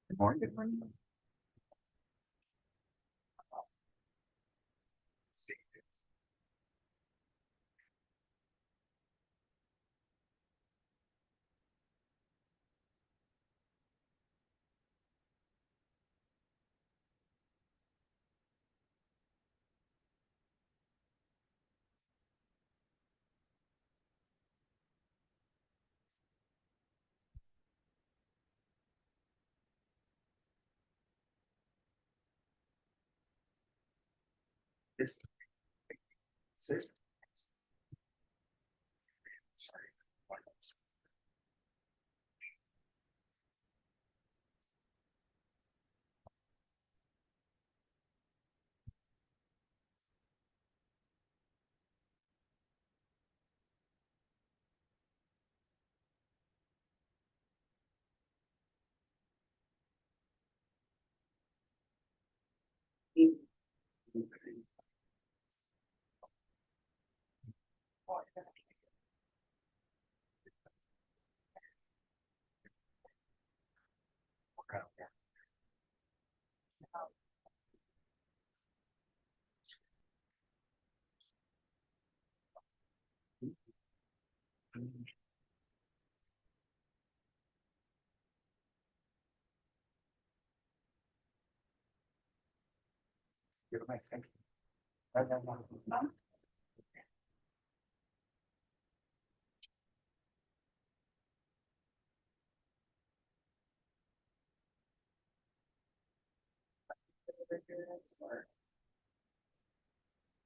Good morning.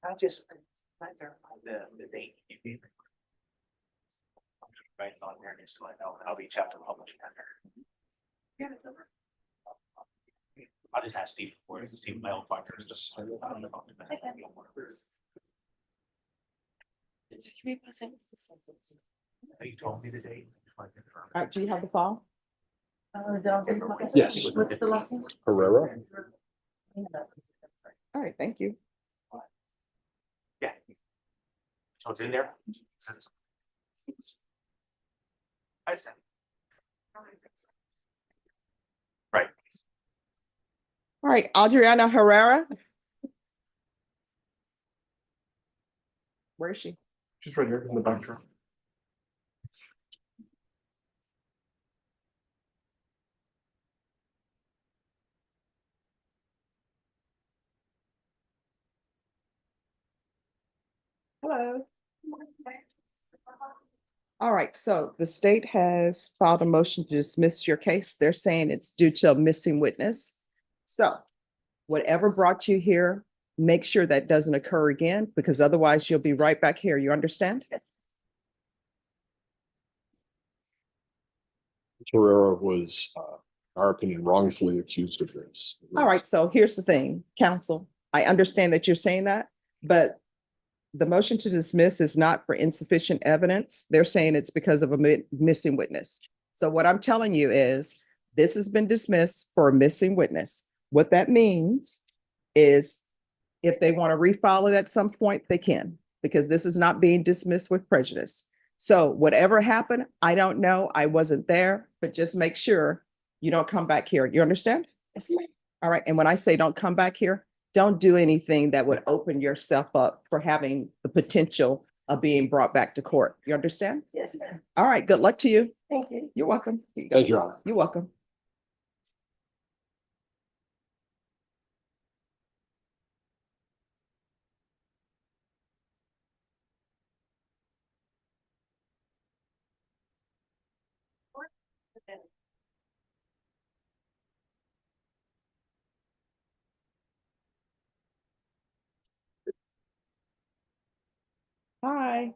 I just, the date you gave me. Right on there, just so I know, I'll reach out to the public defender. I'll just ask people for it, see my own partners, just. You told me the date. All right, do you have the file? Is it on Facebook? Yes. What's the last name? Herrera? All right, thank you. Yeah. So it's in there? Right. All right, Adriana Herrera. Where is she? She's right here in the back row. Hello. All right, so the state has filed a motion to dismiss your case. They're saying it's due to a missing witness. So whatever brought you here, make sure that doesn't occur again, because otherwise you'll be right back here. You understand? Herrera was, in our opinion, wrongfully accused of this. All right, so here's the thing, counsel. I understand that you're saying that, but the motion to dismiss is not for insufficient evidence. They're saying it's because of a missing witness. So what I'm telling you is this has been dismissed for a missing witness. What that means is if they want to refile it at some point, they can, because this is not being dismissed with prejudice. So whatever happened, I don't know. I wasn't there, but just make sure you don't come back here. You understand? Yes, ma'am. All right. And when I say don't come back here, don't do anything that would open yourself up for having the potential of being brought back to court. You understand? Yes, ma'am. All right. Good luck to you. Thank you. You're welcome. Here you go. Thank you, Your Honor. You're welcome. Hi.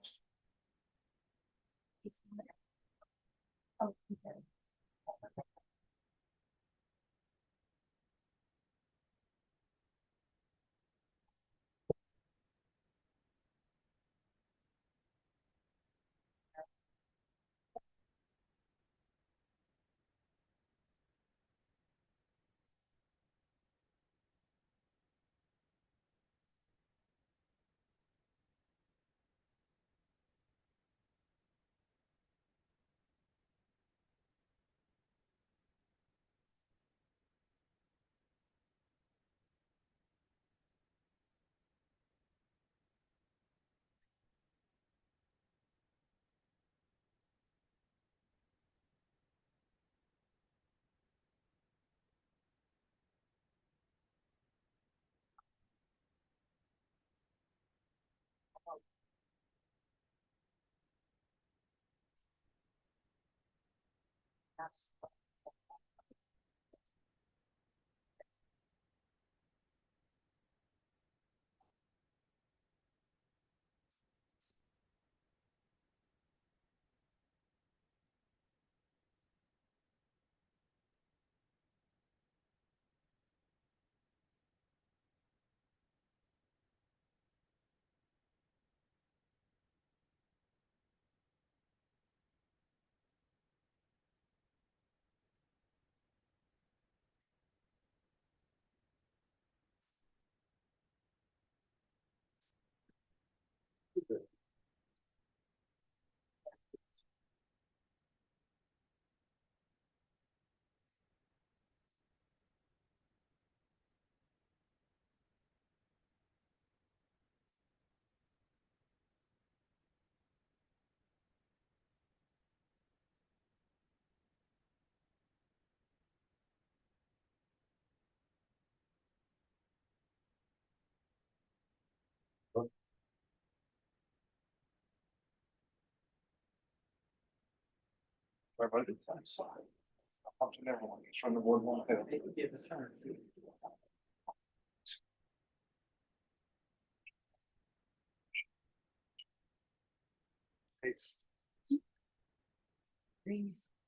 From the board one.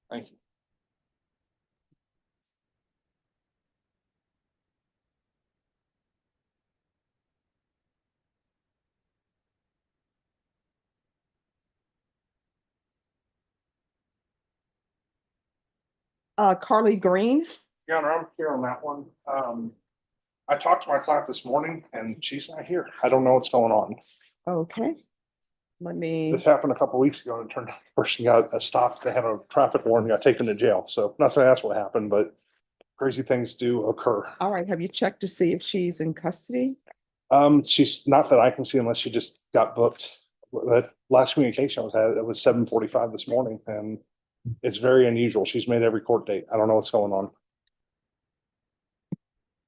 Thank you. Carly Green. Your Honor, I'm here on that one. I talked to my client this morning and she's not here. I don't know what's going on. Okay. Let me, This happened a couple weeks ago and it turned out the person got stopped. They had a traffic warning, got taken to jail. So not saying that's what happened, but crazy things do occur. all right, have you checked to see if she's in custody? She's not that I can see unless she just got booked. That last communication I was had, it was 7:45 this morning and it's very unusual. She's made every court date. I don't know what's going on.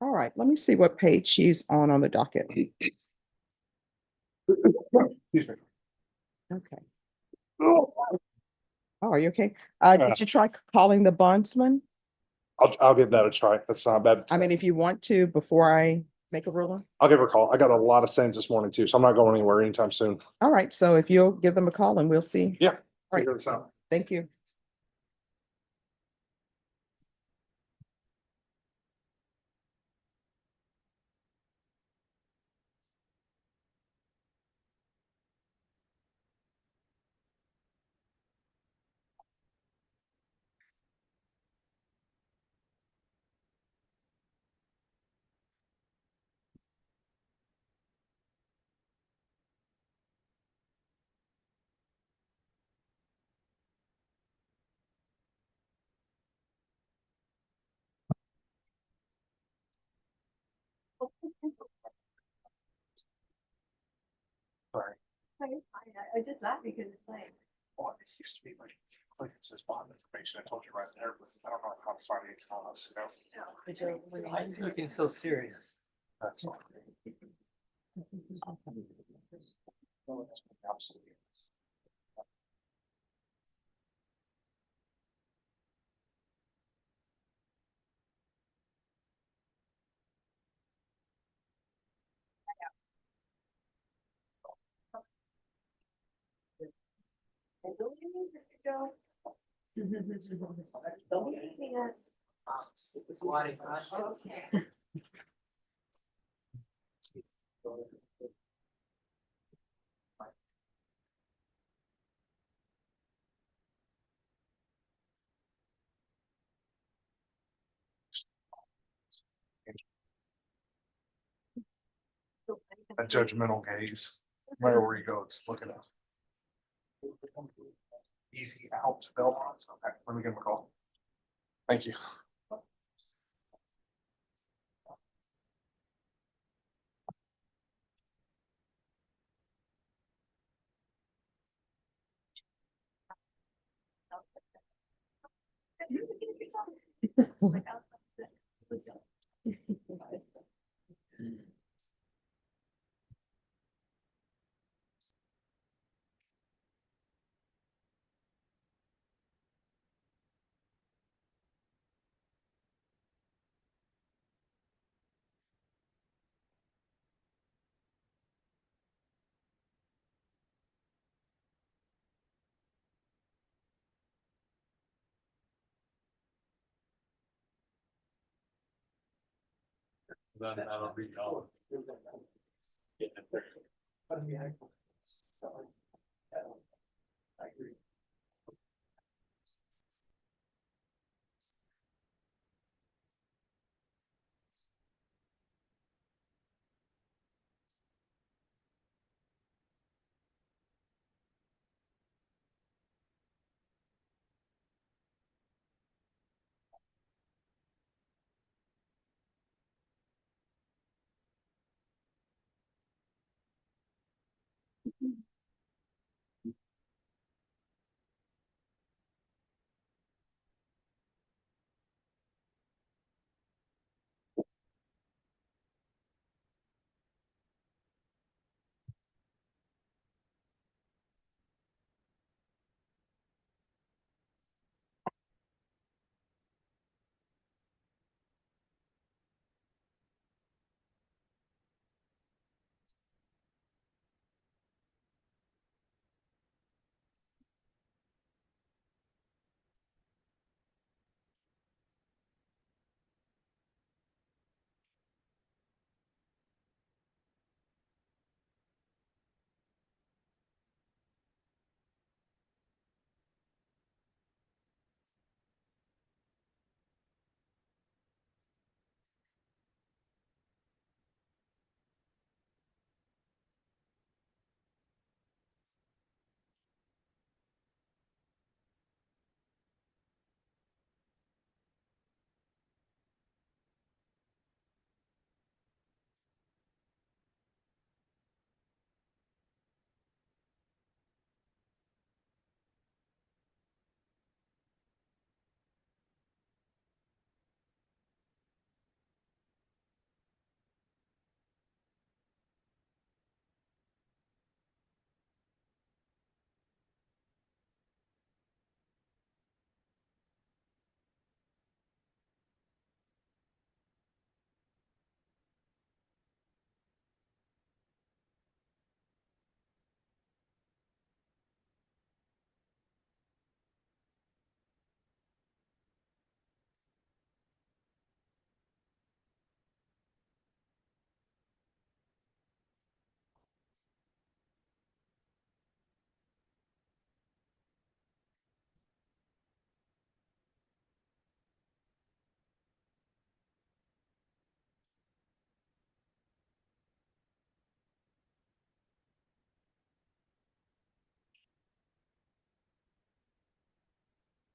All right, let me see what page she's on the docket. Excuse me. Okay. Oh, are you okay? Did you try calling the bondsman? I'll give that a try. That's not bad. I mean, if you want to, before I make a ruling. I'll give her a call. I got a lot of sends this morning too, so I'm not going anywhere anytime soon. All right, so if you'll give them a call and we'll see. Yeah. Right. Figure this out. Thank you. Sorry. I just laugh because it's like. Well, it used to be like it says bond information. I told you right there, but I don't know how to find it on us. Why is he looking so serious? That's all. Absolutely. A judgmental gaze. No matter where you go, it's looking up. Easy out, Belmont. Okay, let me give him a call. Thank you.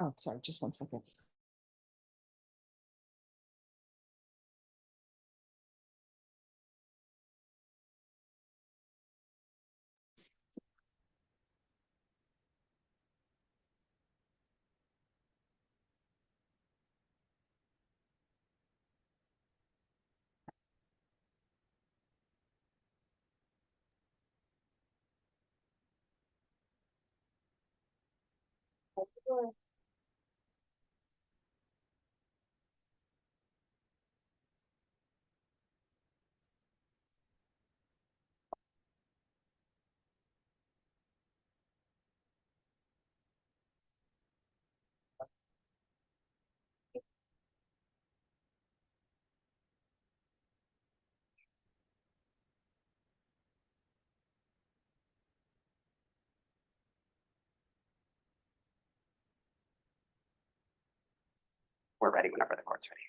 Oh, sorry, just 1 second. We're ready whenever the court's ready.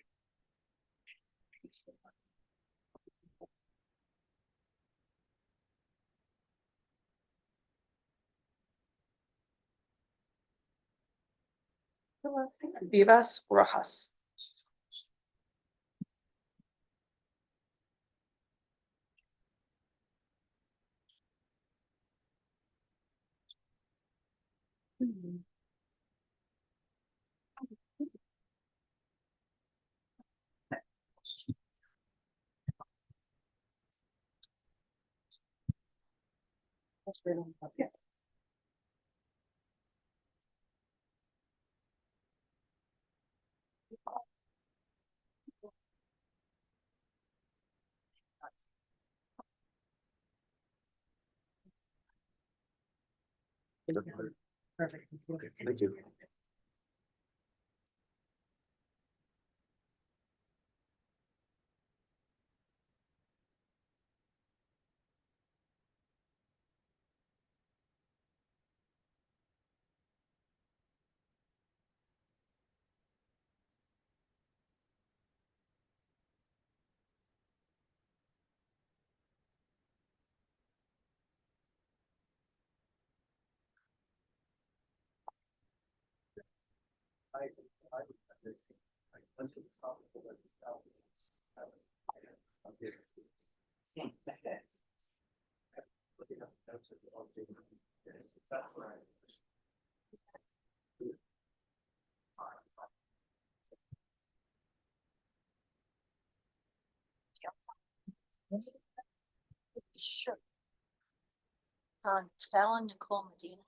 Vivas Rojas. Perfect. Thank you. Sure. It's Fallon Nicole Medina.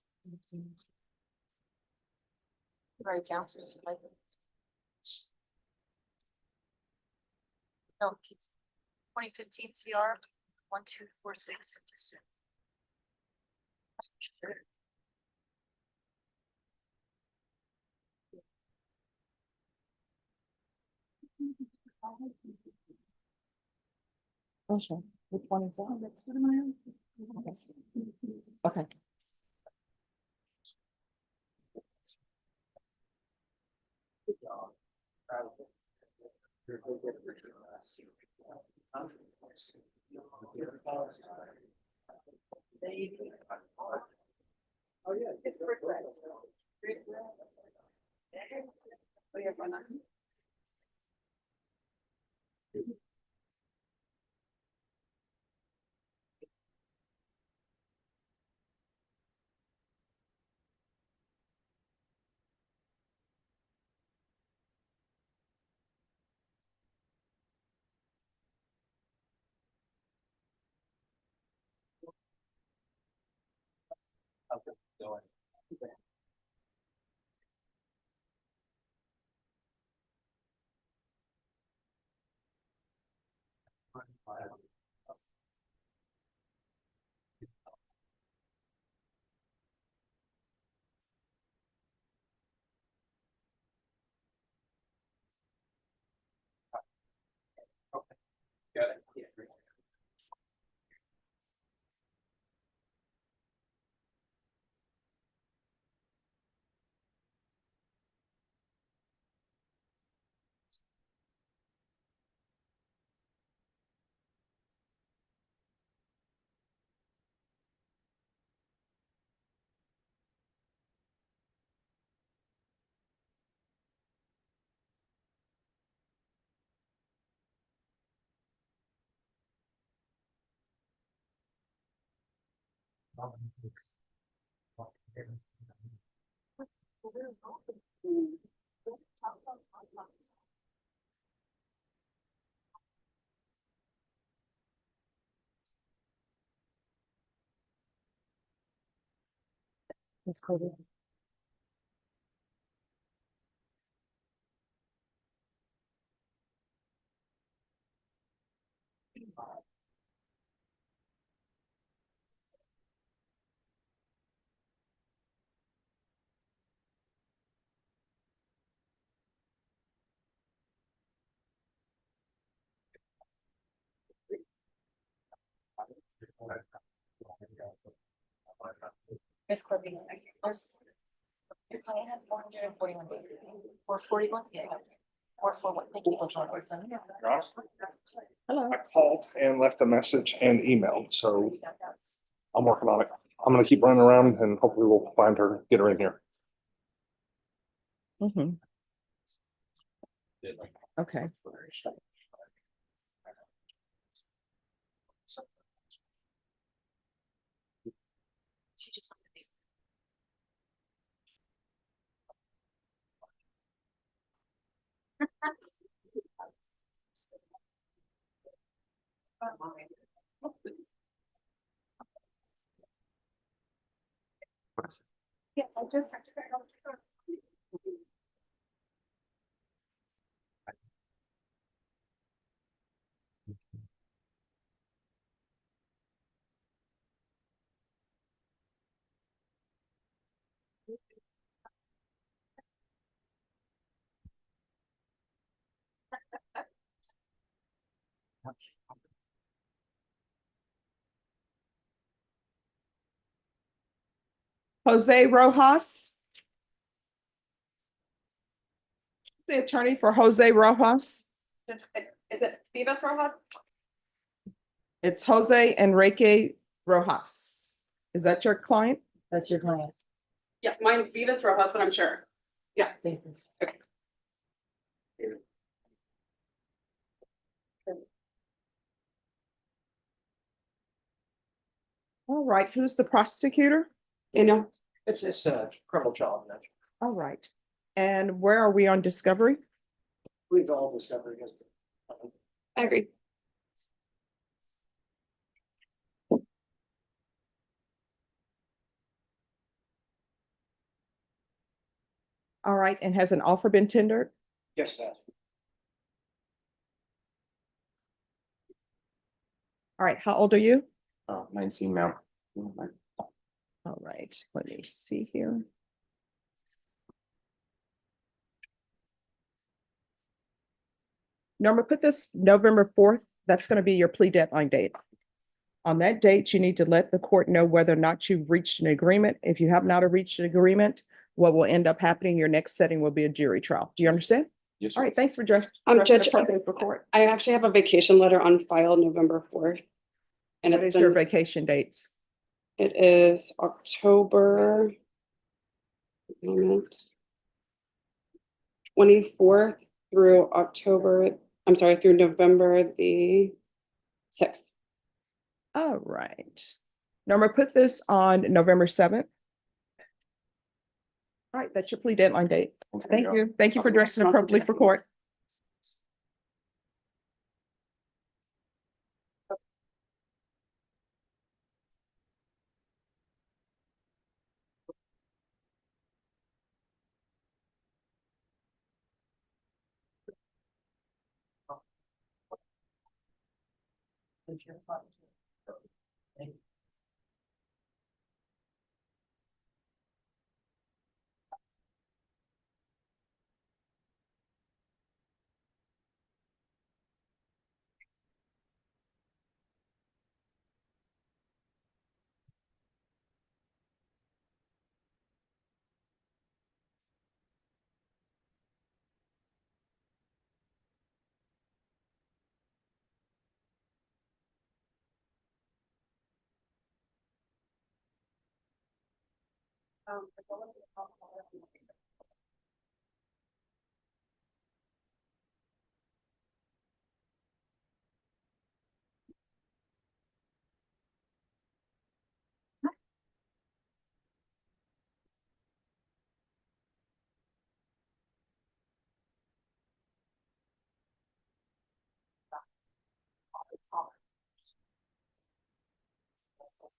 Right down through like. No, it's 2015 CR 1246. Okay, which one is that? That's what I'm on. Okay. Oh, yeah. It's brick red. Brick red. Oh, yeah, why not? It's Corbin. Your client has 441 days. 441? Yeah. 441. Thank you. Hello. I called and left a message and emailed, so I'm working on it. I'm gonna keep running around and hopefully we'll find her, get her in here. Mhm. Okay. She just. Yes, I just. Jose Rojas. The attorney for Jose Rojas. Is it Vivas Rojas? It's Jose Enrique Rojas. Is that your client? That's your client. Yeah, mine's Vivas Rojas, but I'm sure. Yeah, thank you. Okay. All right, who's the prosecutor? You know, It's criminal trial, I All right. And where are we on discovery? believe the whole discovery has been. I agree. All right, and has an offer been tendered? Yes, that's. All right, how old are you? 19 now. All right, let me see here. Norma, put this November 4th, that's going to be your plea deadline date. On that date, you need to let the court know whether or not you've reached an agreement. If you have not reached an agreement, what will end up happening, your next setting will be a jury trial. Do you understand? Yes. All right, thanks for dressing Judge, appropriate for court. I actually have a vacation letter on file November 4th. And What is your vacation dates? it is October. Moment. 24th through October, I'm sorry, through November the 6th. All right. Norma, put this on November 7th. All right, that's your plea deadline date. Thank you. Thank you for dressing appropriately for court.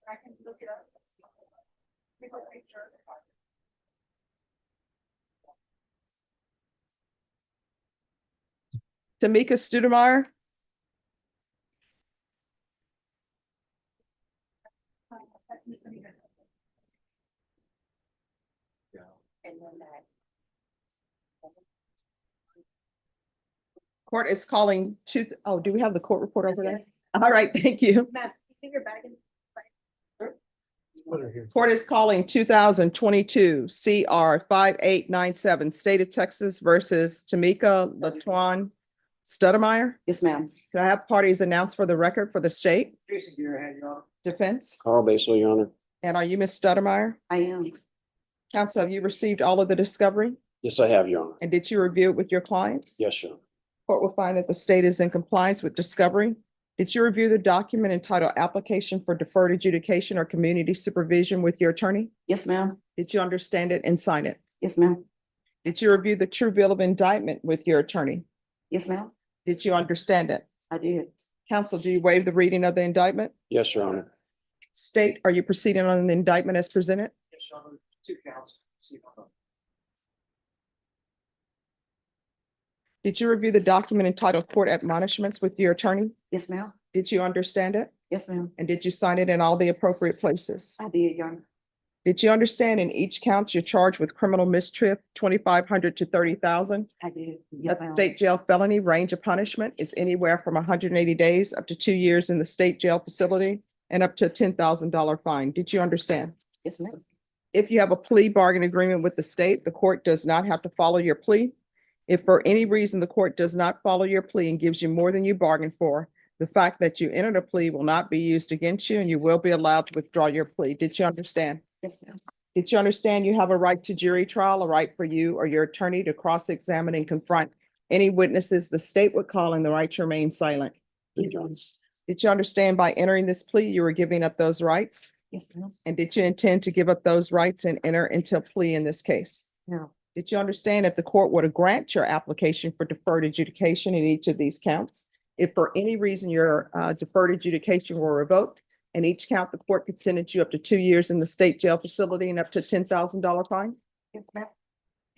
I can look it up. Tamika Studemeyer. Court is calling oh, do we have the court report over there? All right, thank you. Matt, leave your bag in. Court is calling 2022 CR 5897, State of Texas versus Tamika Latuan Studemeyer. Yes, ma'am. Can I have parties announced for the record for the state Jason, you're ahead, Your Honor. defense? Carl Basil, Your Honor. And are you Ms. Studemeyer? I am. Counsel, have you received all of the discovery? Yes, I have, Your Honor. And did you review it with your client? Yes, Your Honor. Court will find that the state is in compliance with discovery. Did you review the document entitled Application for Deferred Adjudication or Community Supervision with your attorney? Yes, ma'am. Did you understand it and sign it? Yes, ma'am. Did you review the true bill of indictment with your attorney? Yes, ma'am. Did you understand it? I did. Counsel, do you waive the reading of the indictment? Yes, Your Honor. State, are you proceeding on the indictment as presented? Yes, Your Honor. 2 counts. Did you review the document entitled Court Admonishments with your attorney? Yes, ma'am. Did you understand it? Yes, ma'am. And did you sign it in all the appropriate places? I did, Your Honor. Did you understand in each count you're charged with criminal mistrip, 2,500 to 30,000? I did. Yes, A ma'am. state jail felony range of punishment is anywhere from 180 days up to 2 years in the state jail facility and up to a $10,000 fine. Did you understand? Yes, ma'am. If you have a plea bargain agreement with the state, the court does not have to follow your plea. If for any reason the court does not follow your plea and gives you more than you bargained for, the fact that you entered a plea will not be used against you and you will be allowed to withdraw your plea. Did you understand? Yes, ma'am. Did you understand you have a right to jury trial, a right for you or your attorney to cross-examine and confront any witnesses the state would call in the right to remain silent? Did you understand by entering this plea, you were giving up those rights? Yes, ma'am. And did you intend to give up those rights and enter into a plea in this case? No. Did you understand if the court were to grant your application for deferred adjudication in each of these counts, if for any reason your deferred adjudication were revoked, and each count, the court could sentence you up to 2 years in the state jail facility and up to $10,000 fine? Yes, ma'am.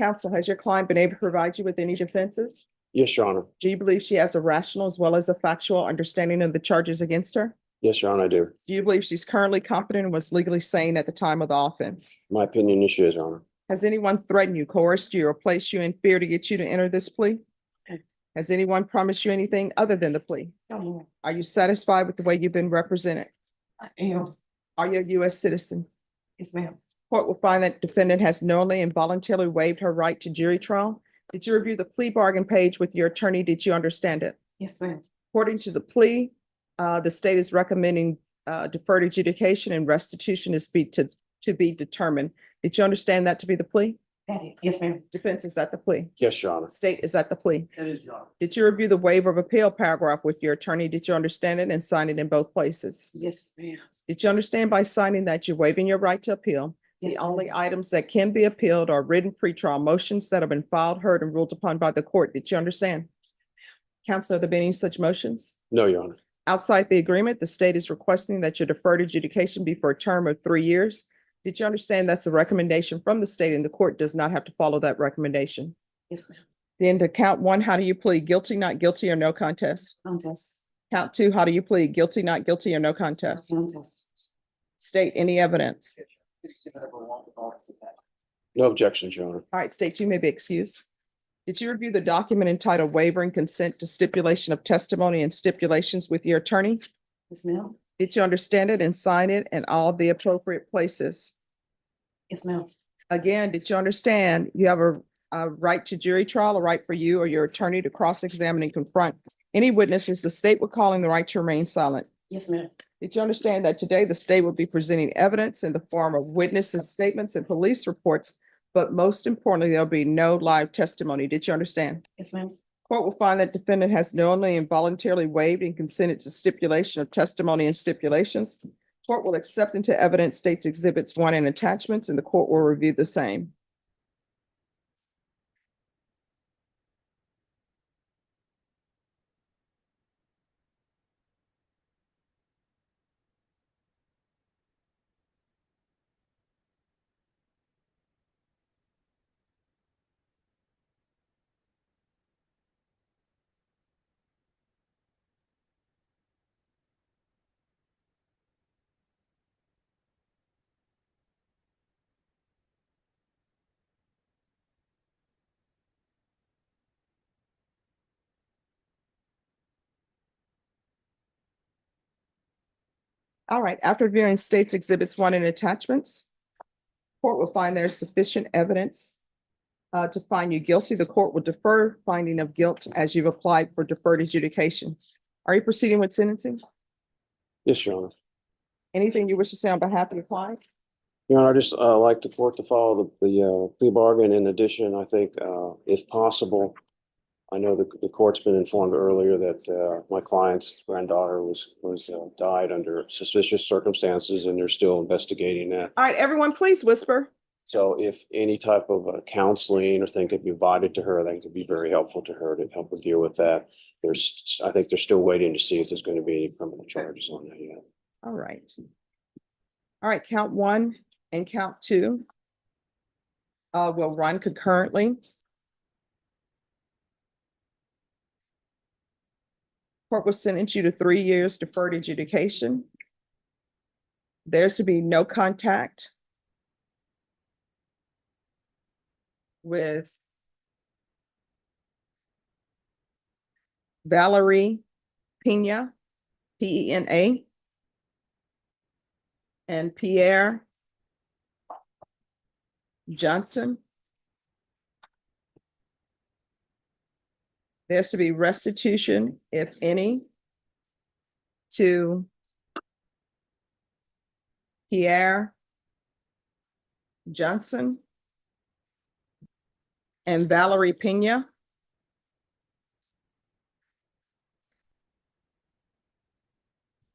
Counsel, has your client been able to provide you with any defenses? Yes, Your Honor. Do you believe she has a rational as well as a factual understanding of the charges against her? Yes, Your Honor, I do. Do you believe she's currently competent and was legally sane at the time of the offense? My opinion is she is, Your Honor. Has anyone threatened you, coerced you, or placed you in fear to get you to enter this plea? Has anyone promised you anything other than the plea? No, ma'am. Are you satisfied with the way you've been represented? I am. Are you a U.S. citizen? Yes, ma'am. Court will find that defendant has knowingly and voluntarily waived her right to jury trial. Did you review the plea bargain page with your attorney? Did you understand it? Yes, ma'am. According to the plea, the state is recommending deferred adjudication and restitution to be determined. Did you understand that to be the plea? That is, yes, ma'am. Defense, is that the plea? Yes, Your Honor. State, is that the plea? That is, Your Honor. Did you review the waiver of appeal paragraph with your attorney? Did you understand it and sign it in both places? Yes, ma'am. Did you understand by signing that you're waiving your right to appeal? Yes, The ma'am. only items that can be appealed are written pretrial motions that have been filed, heard, and ruled upon by the court. Did you understand? Counsel, have there been any such motions? No, Your Honor. Outside the agreement, the state is requesting that your deferred adjudication be for a term of 3 years. Did you understand that's a recommendation from the state and the court does not have to follow that recommendation? Yes, ma'am. Then to count one, how do you plead? Guilty, not guilty, or no contest? Contest. Count two, how do you plead? Guilty, not guilty, or no contest? Contest. State any evidence. No objections, Your Honor. All right, state, you may be excused. Did you review the document entitled waiver and consent to stipulation of testimony and stipulations with your attorney? Yes, ma'am. Did you understand it and sign it in all the appropriate places? Yes, ma'am. Again, did you understand you have a right to jury trial, a right for you or your attorney to cross-examine and confront any witnesses the state would call in the right to remain silent? Yes, ma'am. Did you understand that today the state will be presenting evidence in the form of witnesses' statements and police reports, but most importantly, there'll be no live testimony? Did you understand? Yes, ma'am. Court will find that defendant has knowingly and voluntarily waived and consented to stipulation of testimony and stipulations. Court will accept into evidence states exhibits 1 and attachments, and the court will review the same. All right, after reviewing states exhibits 1 and attachments, court will find there's sufficient evidence to find you guilty. The court will defer finding of guilt as you've applied for deferred adjudication. Are you proceeding with sentencing? Yes, Your Honor. Anything you wish to say on behalf of your client? Your Honor, I just like the court to follow the plea bargain. In addition, I think if possible, I know the court's been informed earlier that my client's granddaughter was died under suspicious circumstances, and they're still investigating that. All right, everyone, please whisper. So if any type of counseling or thing could be provided to her, I think it would be very helpful to her to help her deal with that. I think they're still waiting to see if there's going to be any criminal charges on that yet. All right. All right, count 1 and count 2 will run concurrently. Court will sentence you to 3 years deferred adjudication. There's to be no contact with Valerie Pena, Pena, and Pierre Johnson. There's to be restitution, if any, to Pierre Johnson, and Valerie Pena.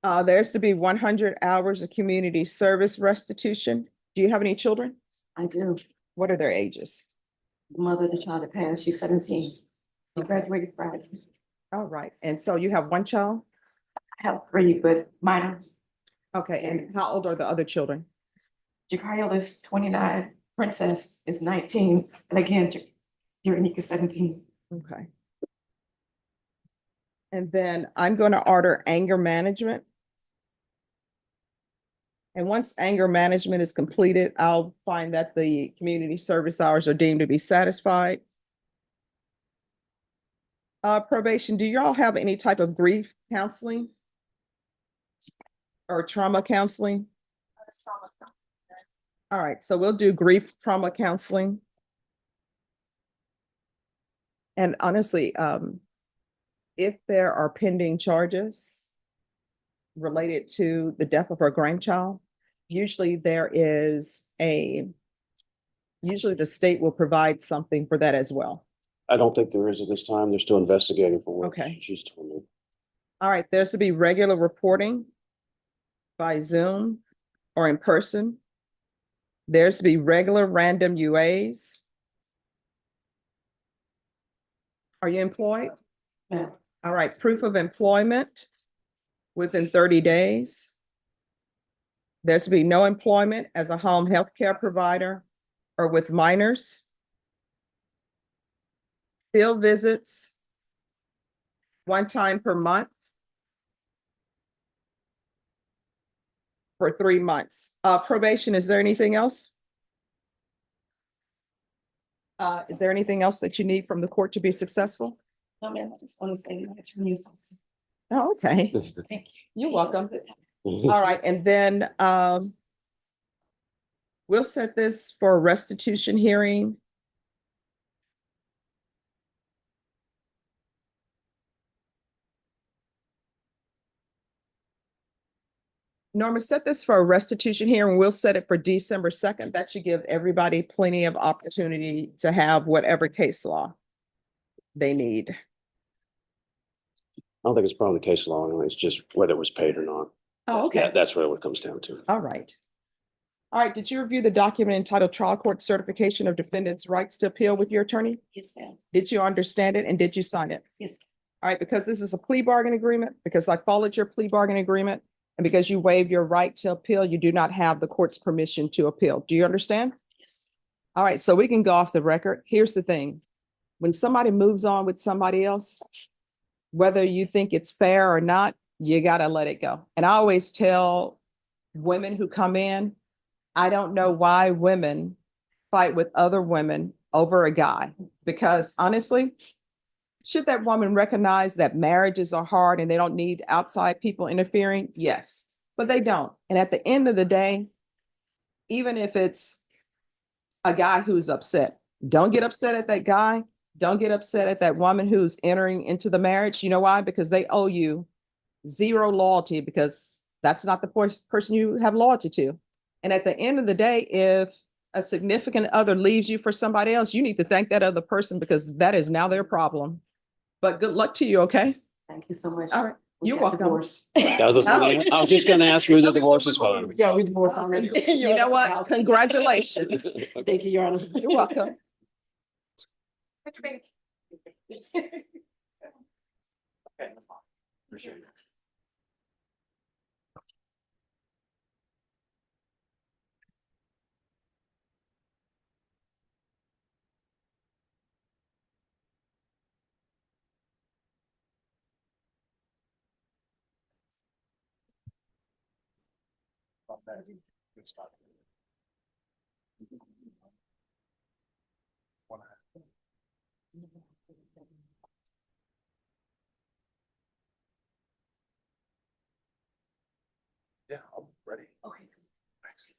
There's to be 100 hours of community service restitution. Do you have any children? I do. What are their ages? The mother of the child that passed, she's 17. She graduated Friday. All right, and so you have one child? I have 3, but minor. Okay, and how old are the other children? Jakiel is 29, Princess is 19, and again, Unique is 17. Okay. And then I'm going to order anger management. And once anger management is completed, I'll find that the community service hours are deemed to be satisfied. Probation, do y'all have any type of grief counseling? Or trauma counseling? All right, so we'll do grief trauma counseling. And honestly, if there are pending charges related to the death of our grandchild, usually usually the state will provide something for that as well. I don't think there is at this time. They're still investigating for what Okay. she's told me. All right, there's to be regular reporting by Zoom or in person. There's to be regular random UAs. Are you employed? Yeah. All right, proof of employment within 30 days. There's to be no employment as a home health care provider or with minors. Field visits 1 time per month for 3 months. Probation, is there anything else? Is there anything else that you need from the court to be successful? No, ma'am, I just want to say my attorney is awesome. Oh, okay. Thank you. You're welcome. All right, and then we'll set this for a restitution hearing. Norma, set this for a restitution hearing. We'll set it for December 2nd. That should give everybody plenty of opportunity to have whatever case law they need. I don't think it's probably the case law anyway. It's just whether it was paid or not. Oh, okay. That's what it comes down to. All right. All right, did you review the document entitled Trial Court Certification of Defendant's Rights to Appeal with your attorney? Yes, ma'am. Did you understand it and did you sign it? Yes. All right, because this is a plea bargain agreement, because I followed your plea bargain agreement, and because you waived your right to appeal, you do not have the court's permission to appeal. Do you understand? Yes. All right, so we can go off the record. Here's the thing. When somebody moves on with somebody else, whether you think it's fair or not, you gotta let it go. And I always tell women who come in, I don't know why women fight with other women over a guy, because honestly, should that woman recognize that marriages are hard and they don't need outside people interfering? Yes, but they don't. And at the end of the day, even if it's a guy who's upset, don't get upset at that guy. Don't get upset at that woman who's entering into the marriage. You know why? Because they owe you zero loyalty, because that's not the person you have loyalty to. And at the end of the day, if a significant other leaves you for somebody else, you need to thank that other person, because that is now their problem. But good luck to you, okay? Thank you so much. All right. We You're got welcome. divorced. I was just gonna ask who the divorce is for. Yeah, we divorced already. You know what? Congratulations. Thank you, Your Honor. You're welcome. Okay. Appreciate it. Good spot. Yeah, I'm ready. Okay. Thanks.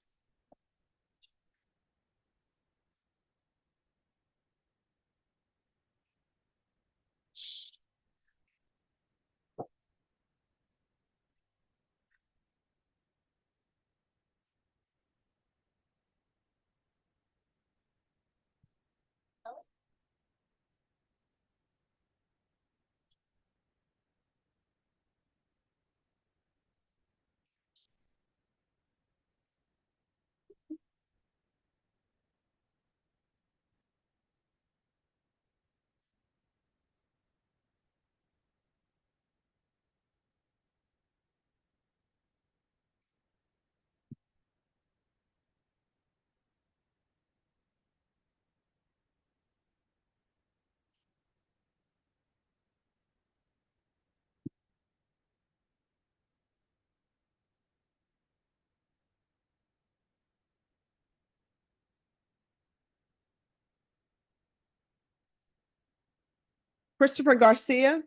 Christopher Garcia.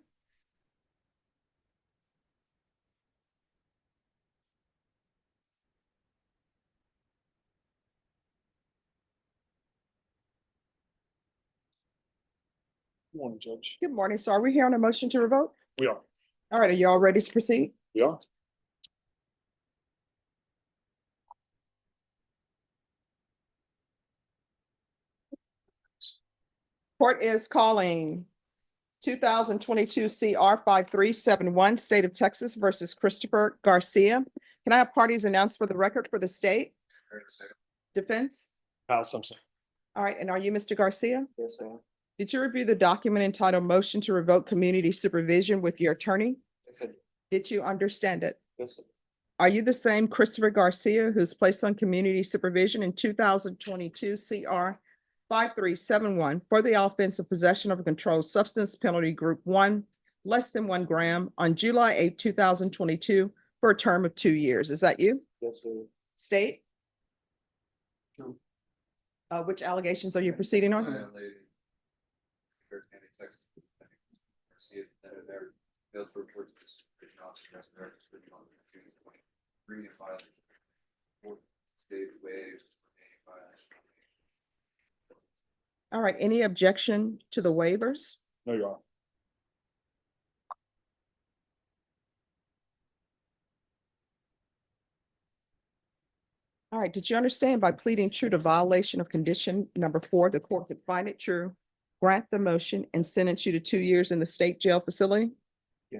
Morning, Judge. Good morning. So are we here on a motion to revoke? We are. All right, are you all ready to proceed? We are. Court is calling 2022 CR 5371, State of Texas versus Christopher Garcia. Can I have parties announced for the record for the state? Defense? Kyle Simpson. All right, and are you Mr. Garcia? Yes, sir. Did you review the document entitled Motion to Revoke Community Supervision with your attorney? Yes, sir. Did you understand it? Yes, sir. Are you the same Christopher Garcia who's placed on community supervision in 2022 CR 5371 for the offense of possession of a controlled substance penalty group 1, less than 1 gram on July 8, 2022 for a term of 2 years? Is that you? Yes, sir. State? True. Which allegations are you proceeding on? County, Texas. See if they're failed to report to the supervision officer as directed to the June 23 and violation. State waived any violation. All right, any objection to the waivers? No, you are. All right, did you understand by pleading true to violation of condition number 4, the court could find it true, grant the motion, and sentence you to 2 years in the state jail facility? Yeah.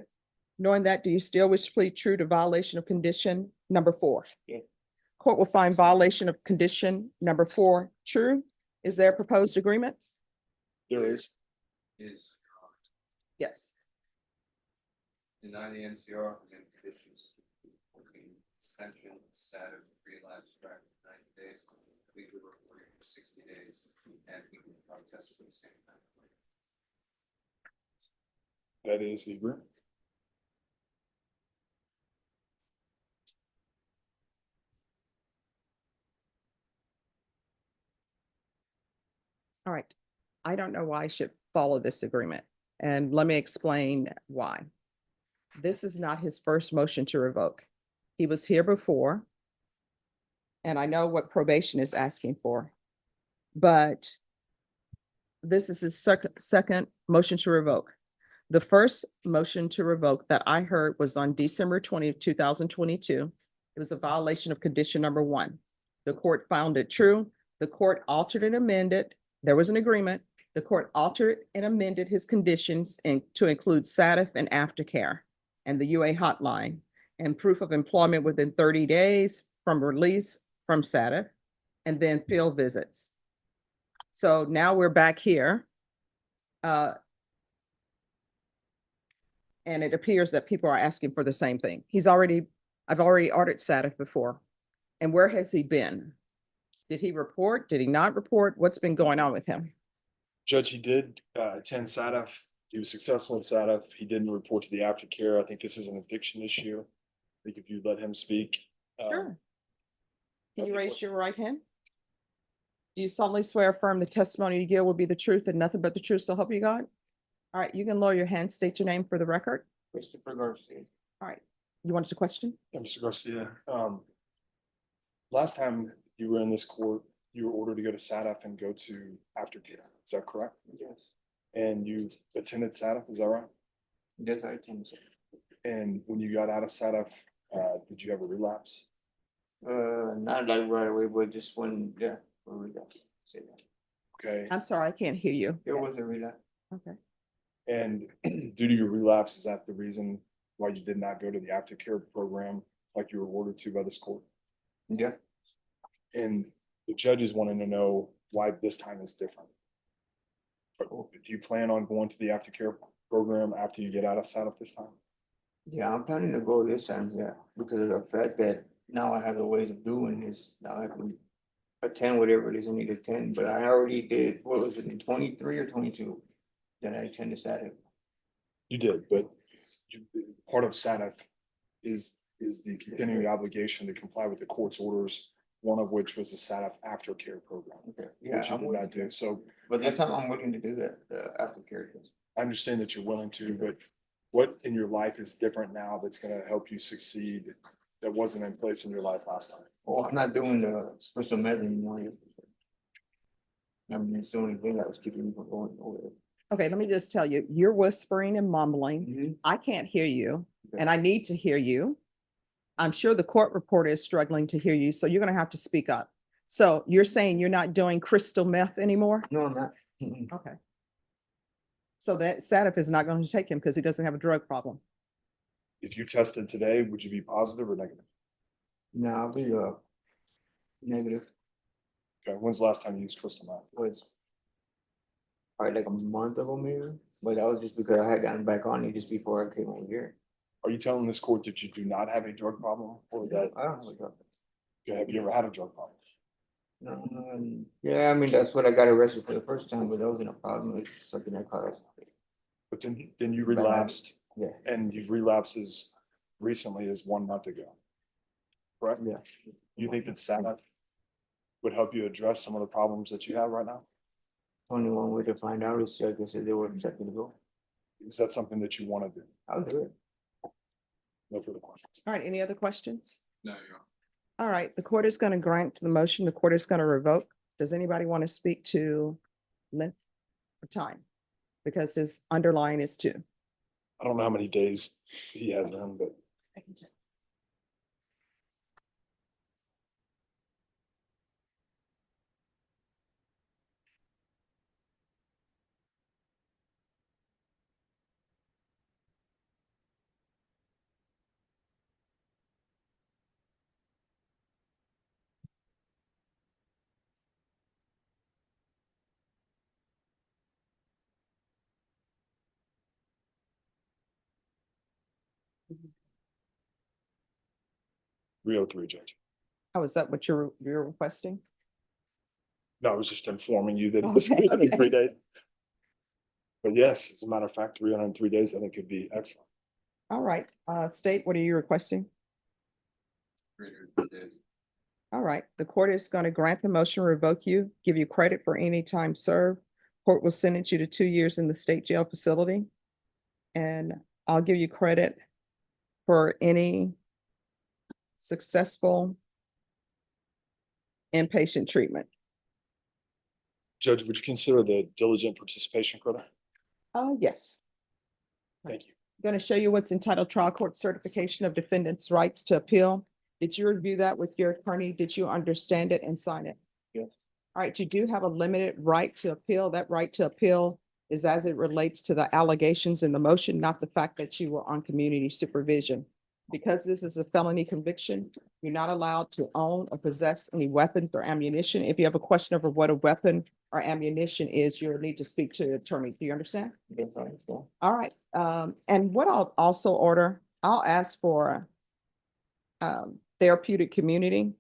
Knowing that, do you still wish to plead true to violation of condition number 4? Yeah. Court will find violation of condition number 4 true. Is there a proposed agreement? There is. Is Yes. deny the NCR and conditions between suspension, status, relapse, track 90 days, legal reporting for 60 days, and we can protest for the same time. That is the agreement. All right. I don't know why I should follow this agreement, and let me explain why. This is not his first motion to revoke. He was here before, and I know what probation is asking for, but this is his second motion to revoke. The first motion to revoke that I heard was on December 20th, 2022. It was a violation of condition number 1. The court found it true. The court altered and amended. There was an agreement. The court altered and amended his conditions to include SATF and aftercare and the UA hotline and proof of employment within 30 days from release from SATF, and then field visits. So now we're back here. And it appears that people are asking for the same thing. I've already ordered SATF before. And where has he been? Did he report? Did he not report? What's been going on with him? Judge, he did attend SATF. He was successful in SATF. He didn't report to the aftercare. I think this is an addiction issue. I think if you let him speak. Sure. Can you raise your right hand? Do you solemnly swear affirm the testimony you give will be the truth and nothing but the truth, so help you God? All right, you can lower your hand, state your name for the record. Christopher Garcia. All right, you wanted to question? Yeah, Mr. Garcia, last time you were in this court, you were ordered to go to SATF and go to aftercare. Is that correct? Yes. And you attended SATF, is that right? Yes, I attend. And when you got out of SATF, did you have a relapse? Not like right away, but just when, yeah, when we got. Say that. Okay, I'm sorry, I can't hear you. It was a relapse. Okay. and due to your relapse, is that the reason why you did not go to the aftercare program like you were ordered to by this court? Yeah. And the judges wanting to know why this time is different. Do you plan on going to the aftercare program after you get out of SATF this time? Yeah, I'm planning to go this time, yeah, because of the fact that now I have the ways of doing this. Now I can attend whatever it is I need to attend, but I already did, what was it, in 23 or 22? That I attended SATF. You did, but part of SATF is the continuing obligation to comply with the court's orders, one of which was the SATF aftercare program. Okay, yeah, Which you I'm did willing not to, do, so. but this time I'm willing to do that, aftercare. I understand that you're willing to, but what in your life is different now that's gonna help you succeed that wasn't in place in your life last time? Oh, I'm not doing the crystal meth anymore. I mean, it's the only thing that was keeping me from going over there. Okay, let me just tell you, you're whispering and mumbling. Mhm. I can't hear you Okay. and I need to hear you. I'm sure the court reporter is struggling to hear you, so you're gonna have to speak up. So you're saying you're not doing crystal meth anymore? No, I'm not. Mm-mm. Okay. So that Sadaf is not going to take him because he doesn't have a drug problem. If you tested today, would you be positive or negative? No, I'll be negative. Okay, when's the last time you used crystal meth? Was probably like a month ago maybe, but that was just because I had gotten back on it just before I came over here. Are you telling this court that you do not have a drug problem or that, I don't have a drug. have you ever had a drug problem? No, yeah, I mean, that's what I got arrested for the first time, but that wasn't a problem. It's something I caught. But then you relapsed Yeah, and you've relapsed as recently as 1 month ago. Correct? yeah. You think that SANF would help you address some of the problems that you have right now? Only one way to find out is like I said, they were accepting to go. Is that something that you want to do? I'll do it. No further questions. All right, any other questions? No. All right, the court is going to grant the motion. The court is going to revoke. Does anybody want to speak to length of time? Because his underlying is 2. I don't know how many days he has in, but I can check. Rio 3, Judge. Oh, is that what you're requesting? No, I was just informing you that it's Okay, 303 okay. days. But yes, as a matter of fact, 303 days, I think could be excellent. All right, state, what are you requesting? 303 days. All right, the court is going to grant the motion, revoke you, give you credit for any time served. Court will sentence you to 2 years in the state jail facility. And I'll give you credit for any successful inpatient treatment. Judge, would you consider the diligent participation credit? Oh, yes. Thank you. Going to show you what's entitled trial court certification of defendant's rights to appeal. Did you review that with your attorney? Did you understand it and sign it? Yes. All right, you do have a limited right to appeal. That right to appeal is as it relates to the allegations in the motion, not the fact that you were on community supervision. Because this is a felony conviction, you're not allowed to own or possess any weapons or ammunition. If you have a question over what a weapon or ammunition is, you'll need to speak to the attorney. Do you understand? Yes, I understand. All right, and what I'll also order, I'll ask for therapeutic community.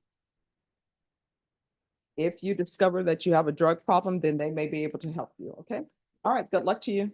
If you discover that you have a drug problem, then they may be able to help you, okay? All right, good luck to you.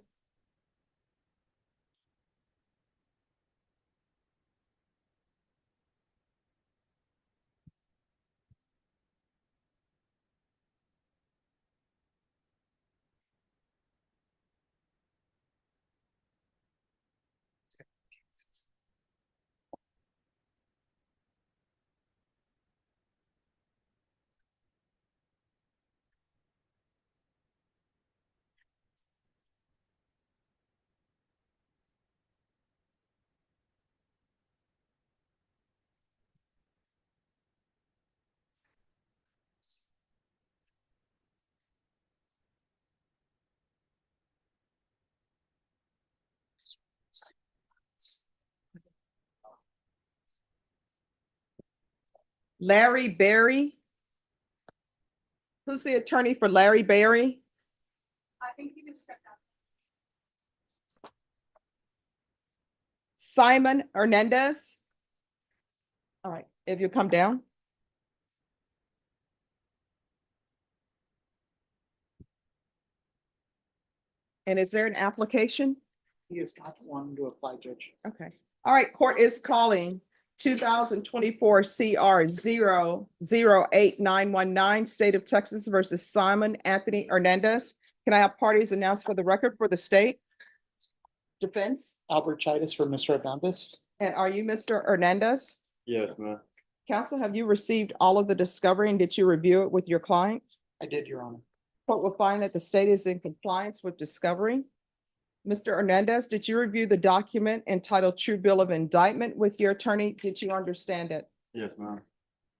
Larry Berry. Who's the attorney for Larry Berry? I think you can step out. Simon Hernandez. All right, if you come down. And is there an application? He is not wanting to apply, Judge. Okay. All right, court is calling 2024 CR 008919, State of Texas versus Simon Anthony Hernandez. Can I have parties announced for the record for the state? Defense, Albert Chidas for Mr. Hernandez. and are you Mr. Hernandez? Yes, ma'am. Counsel, have you received all of the discovery and did you review it with your client? I did, Your Honor. Court will find that the state is in compliance with discovery. Mr. Hernandez, did you review the document entitled True Bill of Indictment with your attorney? Did you understand it? Yes, ma'am.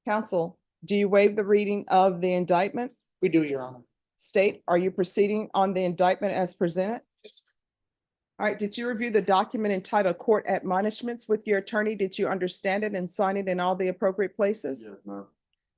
Counsel, do you waive the reading of the indictment? We do, Your Honor. State, are you proceeding on the indictment as presented? All right, did you review the document entitled Court Admonishments with your attorney? Did you understand it and sign it in all the appropriate places? Yes, ma'am.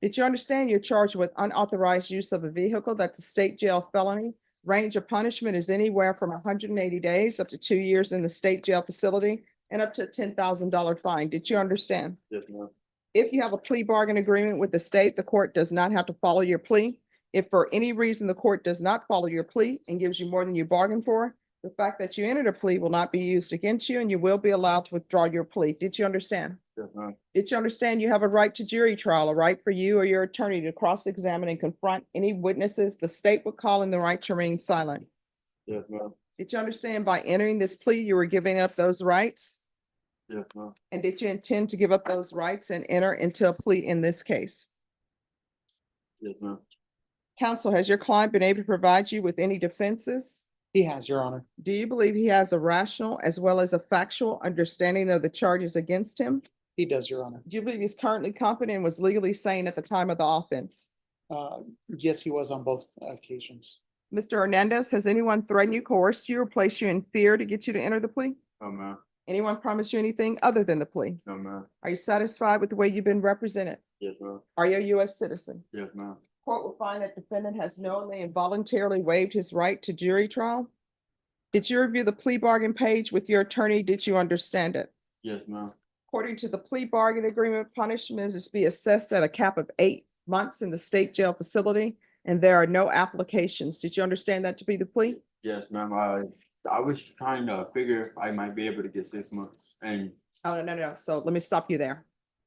Did you understand you're charged with unauthorized use of a vehicle? That's a state jail felony. Range of punishment is anywhere from 180 days up to 2 years in the state jail facility and up to a $10,000 fine. Did you understand? Yes, ma'am. If you have a plea bargain agreement with the state, the court does not have to follow your plea. If for any reason the court does not follow your plea and gives you more than you bargained for, the fact that you entered a plea will not be used against you and you will be allowed to withdraw your plea. Did you understand? Yes, ma'am. Did you understand you have a right to jury trial, a right for you or your attorney to cross-examine and confront any witnesses the state would call in the right to remain silent? Yes, ma'am. Did you understand by entering this plea, you were giving up those rights? Yes, ma'am. And did you intend to give up those rights and enter into a plea in this case? Yes, ma'am. Counsel, has your client been able to provide you with any defenses? He has, Your Honor. Do you believe he has a rational as well as a factual understanding of the charges against him? He does, Your Honor. Do you believe he's currently competent and was legally sane at the time of the offense? Yes, he was on both occasions. Mr. Hernandez, has anyone threatened you, coerced you, or placed you in fear to get you to enter the plea? No, ma'am. Anyone promised you anything other than the plea? No, ma'am. Are you satisfied with the way you've been represented? Yes, ma'am. Are you a U.S. citizen? Yes, ma'am. Court will find that defendant has knowingly and voluntarily waived his right to jury trial. Did you review the plea bargain page with your attorney? Did you understand it? Yes, ma'am. According to the plea bargain agreement, punishment is to be assessed at a cap of 8 months in the state jail facility, and there are no applications. Did you understand that to be the plea? Yes, ma'am. I was trying to figure if I might be able to get 6 months and Oh, no. So let me stop you there.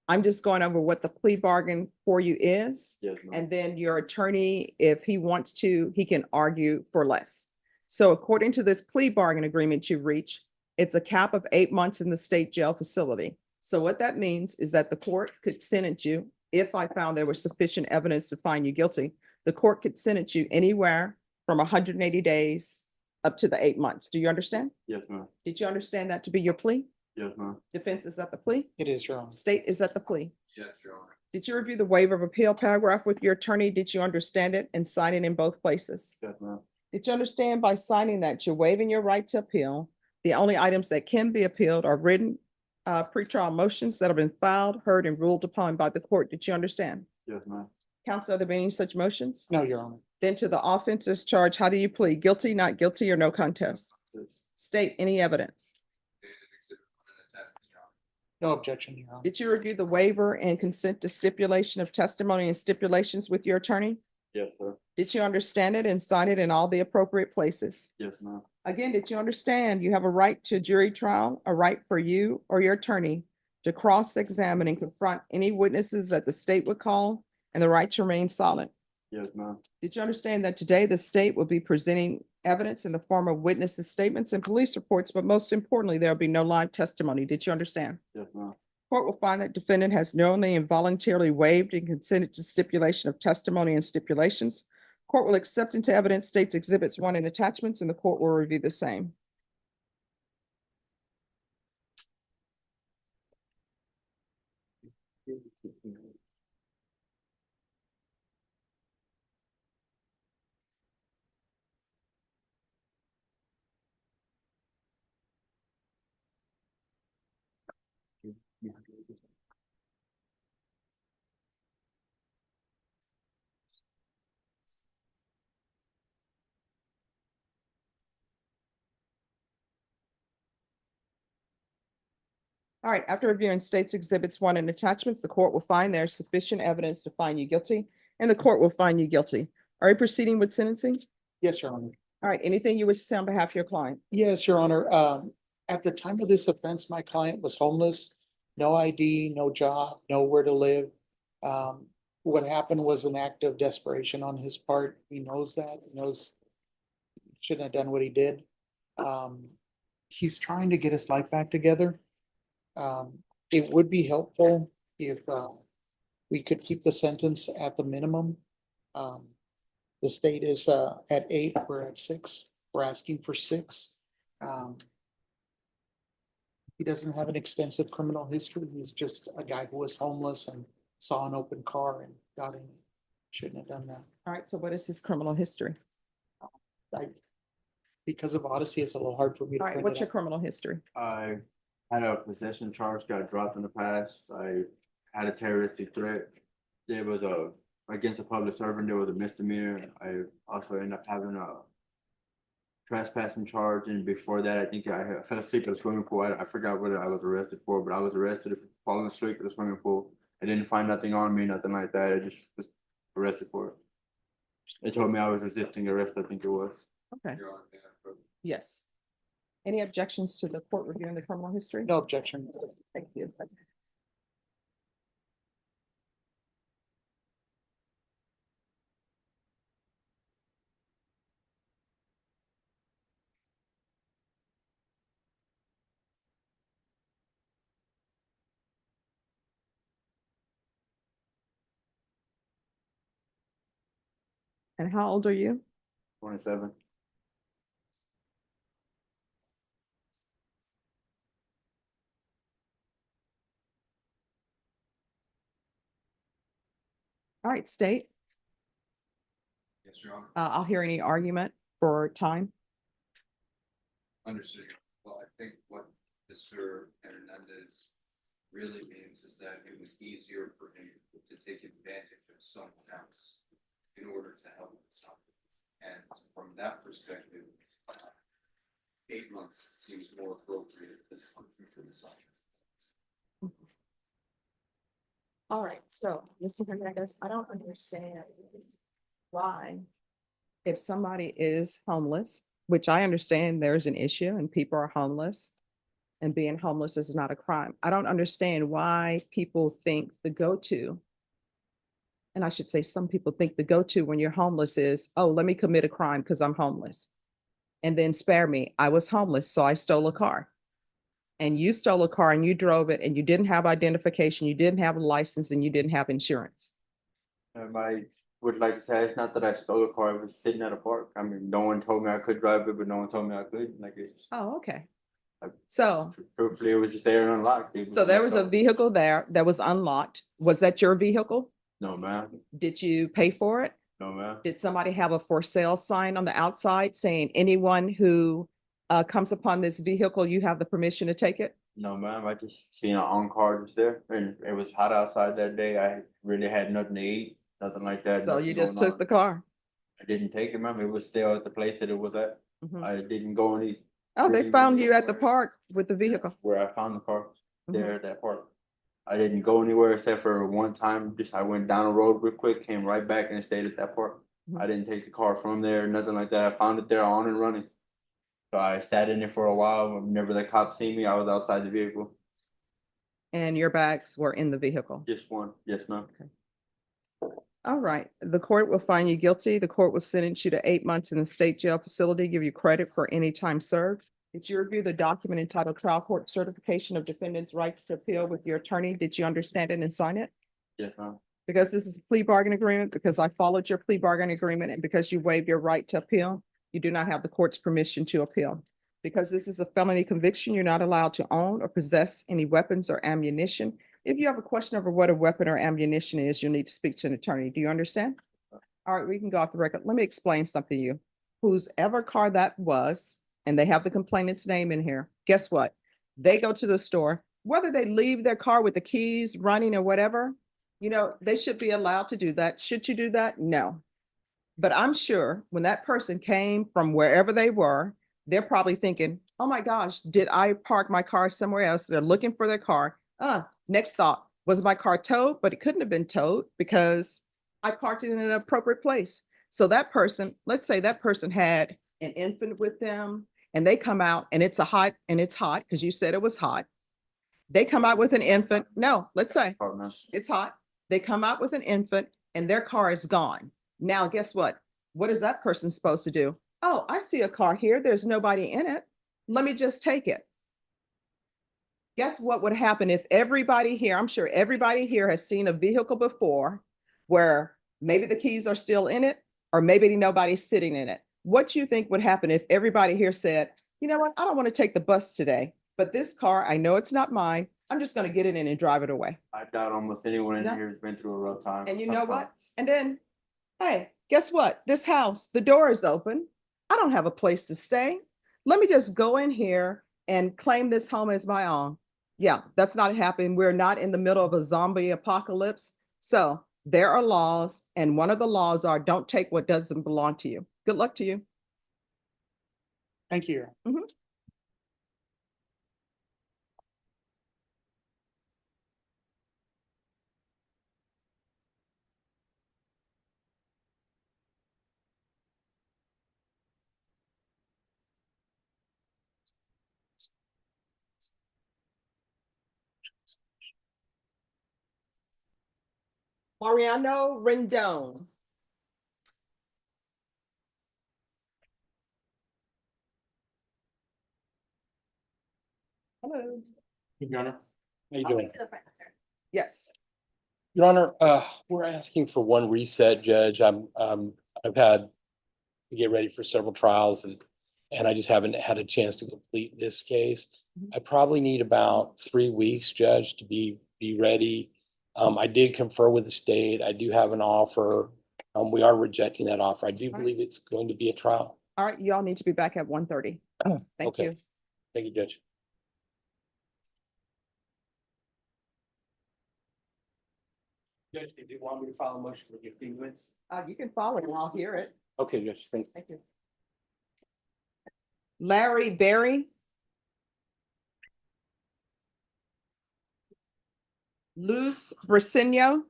I'm just going over what the plea bargain for you is. yes, ma'am. And then your attorney, if he wants to, he can argue for less. So according to this plea bargain agreement you reach, it's a cap of 8 months in the state jail facility. So what that means is that the court could sentence you, if I found there was sufficient evidence to find you guilty, the court could sentence you anywhere from 180 days up to the 8 months. Do you understand? Yes, ma'am. Did you understand that to be your plea? Yes, ma'am. Defense is at the plea? It is, Your Honor. State is at the plea? Yes, Your Honor. Did you review the waiver of appeal paragraph with your attorney? Did you understand it and sign it in both places? Yes, ma'am. Did you understand by signing that you're waiving your right to appeal? The only items that can be appealed are written pretrial motions that have been filed, heard, and ruled upon by the court. Did you understand? Yes, ma'am. Counsel, are there been any such motions? No, Your Honor. Then to the offenses charge, how do you plead? Guilty, not guilty, or no contest? Yes. State any evidence. No objection, Your Honor. Did you review the waiver and consent to stipulation of testimony and stipulations with your attorney? Yes, sir. Did you understand it and sign it in all the appropriate places? Yes, ma'am. Again, did you understand you have a right to jury trial, a right for you or your attorney to cross-examine and confront any witnesses that the state would call, and the right to remain silent? Yes, ma'am. Did you understand that today the state will be presenting evidence in the form of witnesses' statements and police reports, but most importantly, there will be no live testimony? Did you understand? Yes, ma'am. Court will find that defendant has knowingly and voluntarily waived and consented to stipulation of testimony and stipulations. Court will accept into evidence states exhibits 1 and attachments, and the court will review the same. All right, after reviewing states exhibits 1 and attachments, the court will find there is sufficient evidence to find you guilty, and the court will find you guilty. Are you proceeding with sentencing? Yes, Your Honor. All right, anything you wish to say on behalf of your client? Yes, Your Honor. At the time of this offense, my client was homeless, no ID, no job, nowhere to live. What happened was an act of desperation on his part. He knows that. He knows he shouldn't have done what he did. he's trying to get his life back together. It would be helpful if, we could keep the sentence at the minimum. The state is, at 8, we're at 6, we're asking for 6. He doesn't have an extensive criminal history. He's just a guy who was homeless and saw an open car and got in. Shouldn't have done that. All right, so what is his criminal history? Because of Odyssey, it's a little hard for me to All right, print what's it your out. criminal history? I had a possession charge, got dropped in the past. I had a terroristic threat. There was against a public servant, there was a misdemeanor. I also ended up having a trespassing charge, and before that, I think I fell asleep at a swimming pool. I forgot what I was arrested for, but I was arrested for falling asleep at the swimming pool. I didn't find nothing on me, nothing like that. I just was arrested for it. They told me I was resisting arrest, I think it was. Okay. Yes. Any objections to the court reviewing the criminal history? No objection. Thank you. And how old are you? 27. All right, state. Yes, Your Honor. I'll hear any argument for time. Understood. Well, I think what Mr. Hernandez really means is that it was easier for him to take advantage of someone else in order to help himself. And from that perspective, 8 months seems more appropriate as punishment for this offense. All right, so Mr. Hernandez, I don't understand why, if somebody is homeless, which I understand there's an issue and people are homeless, and being homeless is not a crime. I don't understand why people think the go-to, and I should say some people think the go-to when you're homeless is, oh, let me commit a crime because I'm homeless. And then spare me, I was homeless, so I stole a car. And you stole a car and you drove it and you didn't have identification, you didn't have a license, and you didn't have insurance. I would like to say it's not that I stole a car, I was sitting at a park. I mean, no one told me I could drive it, but no one told me I could. Like it's, Oh, okay. So, truthfully, it was just there and unlocked. so there was a vehicle there that was unlocked. Was that your vehicle? No, ma'am. Did you pay for it? No, ma'am. Did somebody have a for sale sign on the outside saying anyone who comes upon this vehicle, you have the permission to take it? No, ma'am. I just seen an on car just there, and it was hot outside that day. I really had nothing to eat, nothing like that. So nothing you just going took on. the car? I didn't take it, ma'am. It was still at the place that it was at. Mhm. I didn't go any. Oh, they really found go you at the where- park with the vehicle. Where I found the car, Mhm. there at that park. I didn't go anywhere except for one time. Just I went down the road real quick, came right back and stayed at that park. Mhm. I didn't take the car from there, nothing like that. I found it there on and running. So I sat in it for a while. Whenever the cops see me, I was outside the vehicle. And your bags were in the vehicle? Just one, yes, ma'am. All right, the court will find you guilty. The court will sentence you to 8 months in the state jail facility, give you credit for any time served. Did you review the document entitled Trial Court Certification of Defendant's Rights to Appeal with your attorney? Did you understand it and sign it? Yes, ma'am. Because this is a plea bargain agreement, because I followed your plea bargain agreement, and because you waived your right to appeal, you do not have the court's permission to appeal. Because this is a felony conviction, you're not allowed to own or possess any weapons or ammunition. If you have a question over what a weapon or ammunition is, you'll need to speak to an attorney. Do you understand? All right, we can go off the record. Let me explain something to you. Whose ever car that was, and they have the complainant's name in here, guess what? They go to the store, whether they leave their car with the keys running or whatever, you know, they should be allowed to do that. Should you do that? No. But I'm sure when that person came from wherever they were, they're probably thinking, oh my gosh, did I park my car somewhere else? They're looking for their car. Next thought, was my car towed? But it couldn't have been towed because I parked it in an appropriate place. So that person, let's say that person had an infant with them and they come out and it's hot because you said it was hot. They come out with an infant. No, let's say it's hot. They come out with an infant and their car is gone. Now, guess what? What is that person supposed to do? Oh, I see a car here. There's nobody in it. let me just take it. Guess what would happen if everybody here, I'm sure everybody here has seen a vehicle before where maybe the keys are still in it or maybe nobody's sitting in it. What do you think would happen if everybody here said, you know what, I don't want to take the bus today, but this car, I know it's not mine. I'm just going to get it in and drive it away. I doubt almost anyone in No. here has been through a rough time. And you know what? And then, hey, guess what? This house, the door is open. I don't have a place to stay. Let me just go in here and claim this home as my own. Yeah, that's not happening. We're not in the middle of a zombie apocalypse. So there are laws, and one of the laws are don't take what doesn't belong to you. Good luck to you. Thank you. Mhm. Mariano Rendon. Hello. Your Honor, how you doing? To the front, sir. Yes. Your Honor, we're asking for one reset, Judge. I've had to get ready for several trials and I just haven't had a chance to complete this case. I probably need about 3 weeks, Judge, to be ready. I did confer with the state. I do have an offer. We are rejecting that offer. I do believe it's going to be a trial. All right, y'all need to be back at 1:30. Thank Okay. you. Thank you, Judge. Judge, did you want me to file a motion with your continuance? You can follow and I'll hear it. Okay, Judge, thank you. Thank you. Larry Berry. Luz Briceño.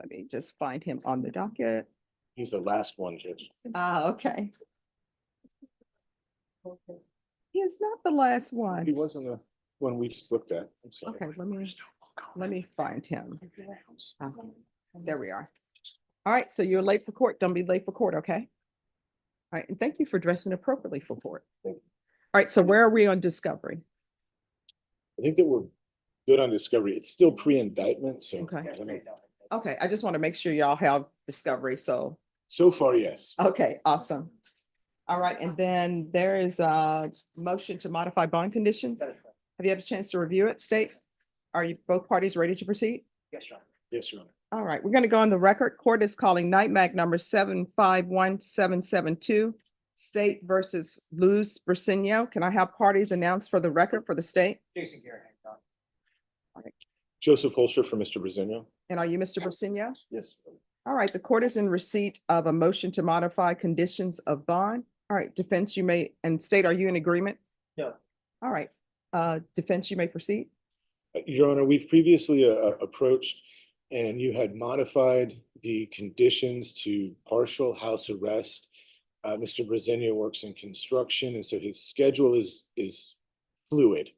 Let me just find him on the docket. He's the last one, Judge. Okay. He is not the last He one. wasn't the one we just looked at. I'm sorry. Okay, let me find him. There we are. All right, so you're late for court. Don't be late for court, okay? All right, and thank you for dressing appropriately for court. All right, so where are we on discovery? I think that we're good on discovery. It's still pre-indictment, so. Okay. I don't know. Okay, I just want to make sure y'all have discovery, so. So far, yes. Okay, awesome. All right, and then there is a motion to modify bond conditions. Have you had a chance to review it, State? Are you both parties ready to proceed? Yes, Your Honor. Yes, Your Honor. All right, we're going to go on the record. Court is calling NIGHTMAC number 751772, State versus Luz Briceño. Can I have parties announced for the record for the state? Jason Garrett. Joseph Holster for Mr. Briceño. And are you Mr. Briceño? Yes. All right, the court is in receipt of a motion to modify conditions of bond. All right, defense, you may, and state, are you in agreement? No. All right, defense, you may proceed. Your Honor, we've previously approached and you had modified the conditions to partial house arrest. Mr. Briceño works in construction, and so his schedule is fluid.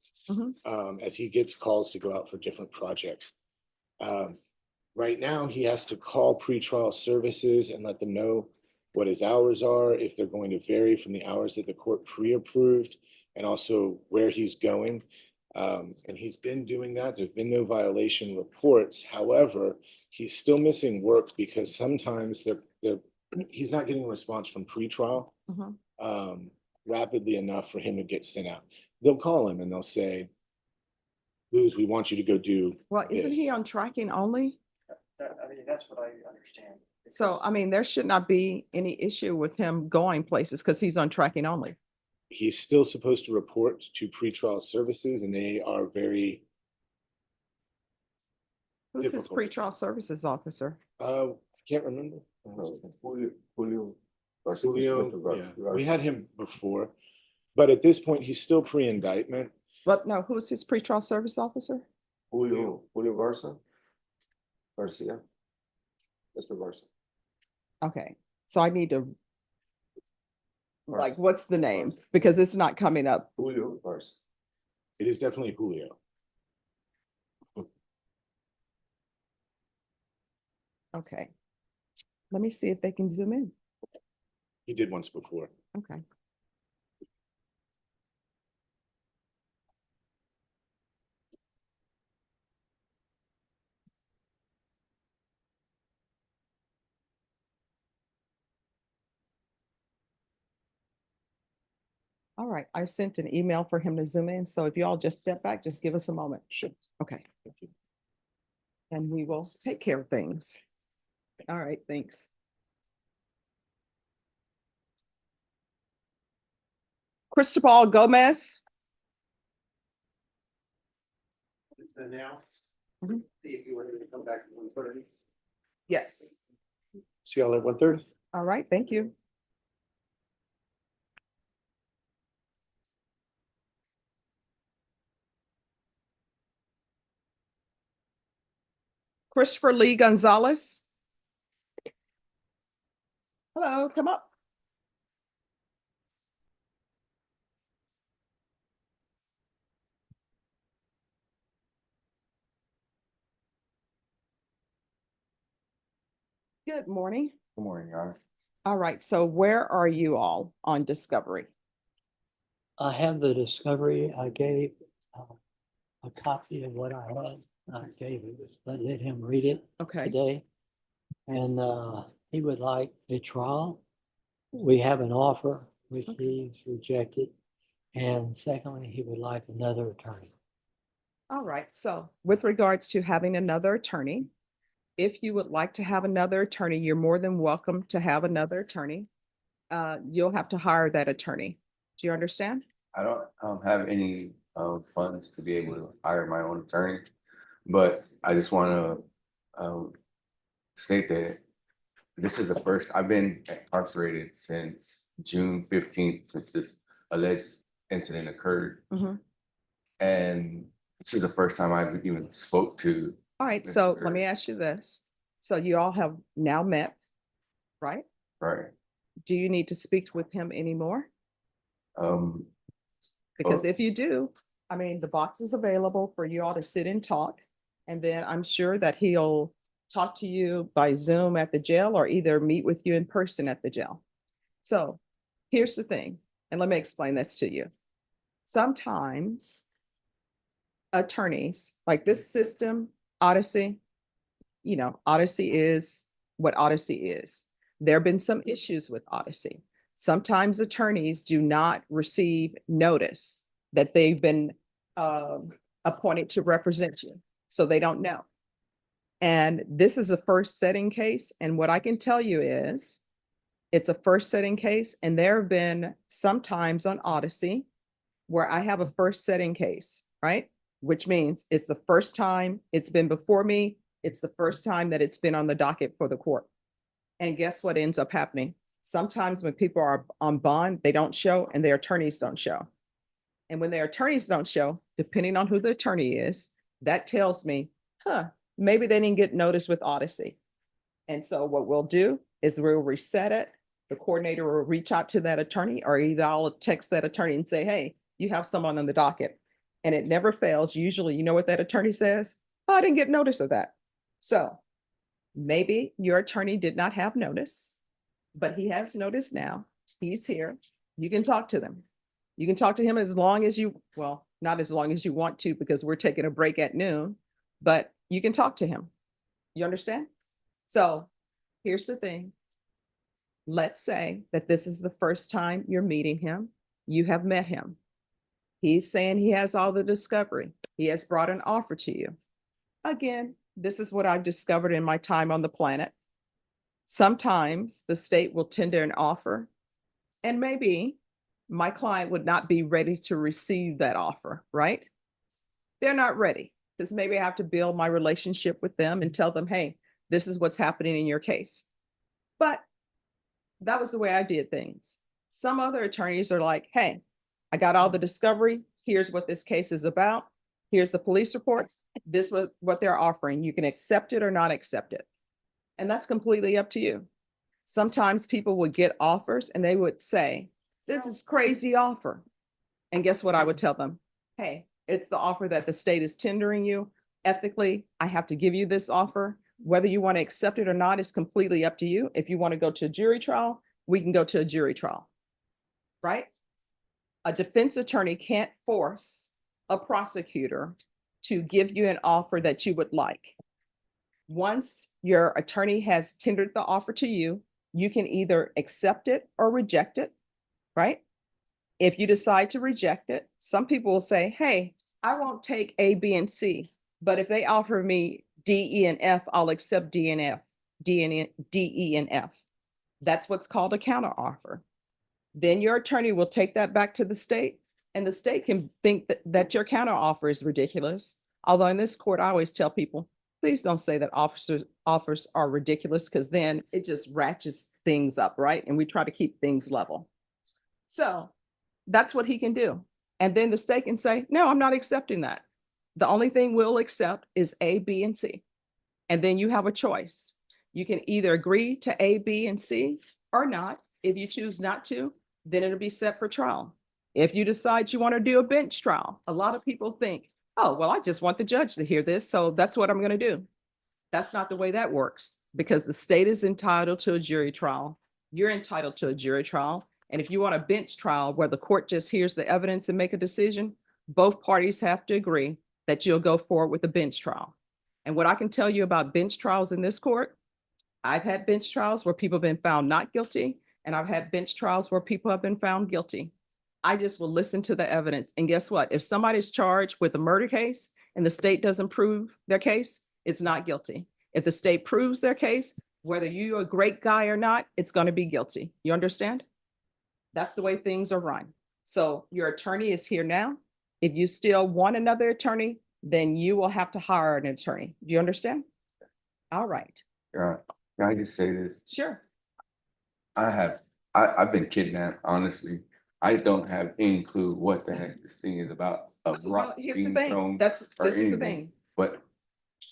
As he gets calls to go out for different projects. Right now, he has to call pretrial services and let them know what his hours are, if they're going to vary from the hours that the court pre-approved, and also where he's going. And he's been doing that. There's been no violation reports. However, he's still missing work because sometimes he's not getting a response from pretrial rapidly enough for him to get sent out. They'll call him and they'll say, Luz, we want you to go do. Well, isn't this. he on tracking only? I mean, that's what I understand. So, I mean, there should not be any issue with him going places because he's on tracking only. He's still supposed to report to pretrial services, and they are very. Who's his difficult. pretrial services officer? I can't remember. Julio. Julio, yeah, we had him before, but at this point, he's still pre-indictment. But no, who's his pretrial service officer? Julio Garcia. Mr. Garcia. Okay, so I need to, like, what's the name? Because it's not coming up. Julio Garcia. It is definitely Julio. Okay. Let me see if they can zoom in. He did once before. Okay. All right, I sent an email for him to zoom in, so if you all just step back, just give us a moment. Sure. Okay. And we will take care of things. All right, thanks. Cristobal Gomez. Now, Mhm. see if you wanted to come back to 1:30. Yes. See y'all at 1:30. All right, thank you. Christopher Lee Gonzalez. Hello, come up. Good morning. Good morning, Your Honor. All right, so where are you all on discovery? I have the discovery. I gave a copy of what I had. I gave it, let him read it Okay. today. And he would like a trial. We have an offer, which he's rejected. And secondly, he would like another attorney. All right, so with regards to having another attorney, if you would like to have another attorney, you're more than welcome to have another attorney. You'll have to hire that attorney. Do you understand? I don't have any funds to be able to hire my own attorney, but I just want to state that this is the first, I've been incarcerated since June 15th, since this alleged incident occurred. Mhm. And this is the first time I've even spoke to. All right, so let me ask you this. So you all have now met, right? Right. Do you need to speak with him anymore? Because well- if you do, I mean, the box is available for you all to sit and talk. And then I'm sure that he'll talk to you by Zoom at the jail or either meet with you in person at the jail. So here's the thing, and let me explain this to you. Sometimes attorneys, like this system, Odyssey, you know, Odyssey is what Odyssey is. There have been some issues with Odyssey. Sometimes attorneys do not receive notice that they've been appointed to represent you, so they don't know. And this is a first setting case. And what I can tell you is it's a first setting case. And there have been some times on Odyssey where I have a first setting case, right? Which means it's the first time it's been before me. It's the first time that it's been on the docket for the court. And guess what ends up happening? Sometimes when people are on bond, they don't show and their attorneys don't show. And when their attorneys don't show, depending on who the attorney is, that tells me, maybe they didn't get notice with Odyssey. And so what we'll do is we'll reset it. The coordinator will reach out to that attorney, or either I'll text that attorney and say, hey, you have someone on the docket. And it never fails. Usually, you know what that attorney says? Oh, I didn't get notice of that. So maybe your attorney did not have notice, but he has notice now. He's here. You can talk to them. You can talk to him as long as you, well, not as long as you want to, because we're taking a break at noon, but you can talk to him. You understand? So here's the thing. Let's say that this is the first time you're meeting him. You have met him. He's saying he has all the discovery. He has brought an offer to you. Again, this is what I've discovered in my time on the planet. Sometimes the state will tender an offer, and maybe my client would not be ready to receive that offer, right? They're not ready because maybe I have to build my relationship with them and tell them, hey, this is what's happening in your case. But that was the way I did things. Some other attorneys are like, hey, I got all the discovery. Here's what this case is about. Here's the police reports. This is what they're offering. You can accept it or not accept it. And that's completely up to you. Sometimes people would get offers and they would say, this is crazy offer. And guess what I would tell them? Hey, it's the offer that the state is tendering you. Ethically, I have to give you this offer, Whether you want to accept it or not is completely up to you. If you want to go to a jury trial, we can go to a jury trial. Right? A defense attorney can't force a prosecutor to give you an offer that you would like. Once your attorney has tendered the offer to you, you can either accept it or reject it, right? If you decide to reject it, some people will say, hey, I won't take A, B, and C, but if they offer me D, E, and F, I'll accept D and F, D, E, and F. That's what's called a counteroffer. Then your attorney will take that back to the state, and the state can think that your counteroffer is ridiculous. Although in this court, I always tell people, please don't say that offers are ridiculous, because then it just ratchets things up, right? And we try to keep things level. So that's what he can do. And then the state can say, no, I'm not accepting that. The only thing we'll accept is A, B, and C. And then you have a choice. You can either agree to A, B, and C or not. If you choose not to, then it'll be set for trial. If you decide you want to do a bench trial, a lot of people think, oh, well, I just want the judge to hear this, so that's what I'm going to do. That's not the way that works, because the state is entitled to a jury trial. You're entitled to a jury trial. And if you want a bench trial where the court just hears the evidence and make a decision, both parties have to agree that you'll go forward with a bench trial. And what I can tell you about bench trials in this court, I've had bench trials where people have been found not guilty, and I've had bench trials where people have been found guilty. I just will listen to the evidence. And guess what? If somebody's charged with a murder case and the state doesn't prove their case, it's not guilty. If the state proves their case, whether you're a great guy or not, it's going to be guilty. You understand? That's the way things are run. So your attorney is here now. If you still want another attorney, then you will have to hire an attorney. Do you understand? All right. Can I just say this? Sure. I've been kidnapped, honestly. I don't have any clue what the heck this thing is about. A Well, rock here's the being thing. thrown This or is the anything. thing. But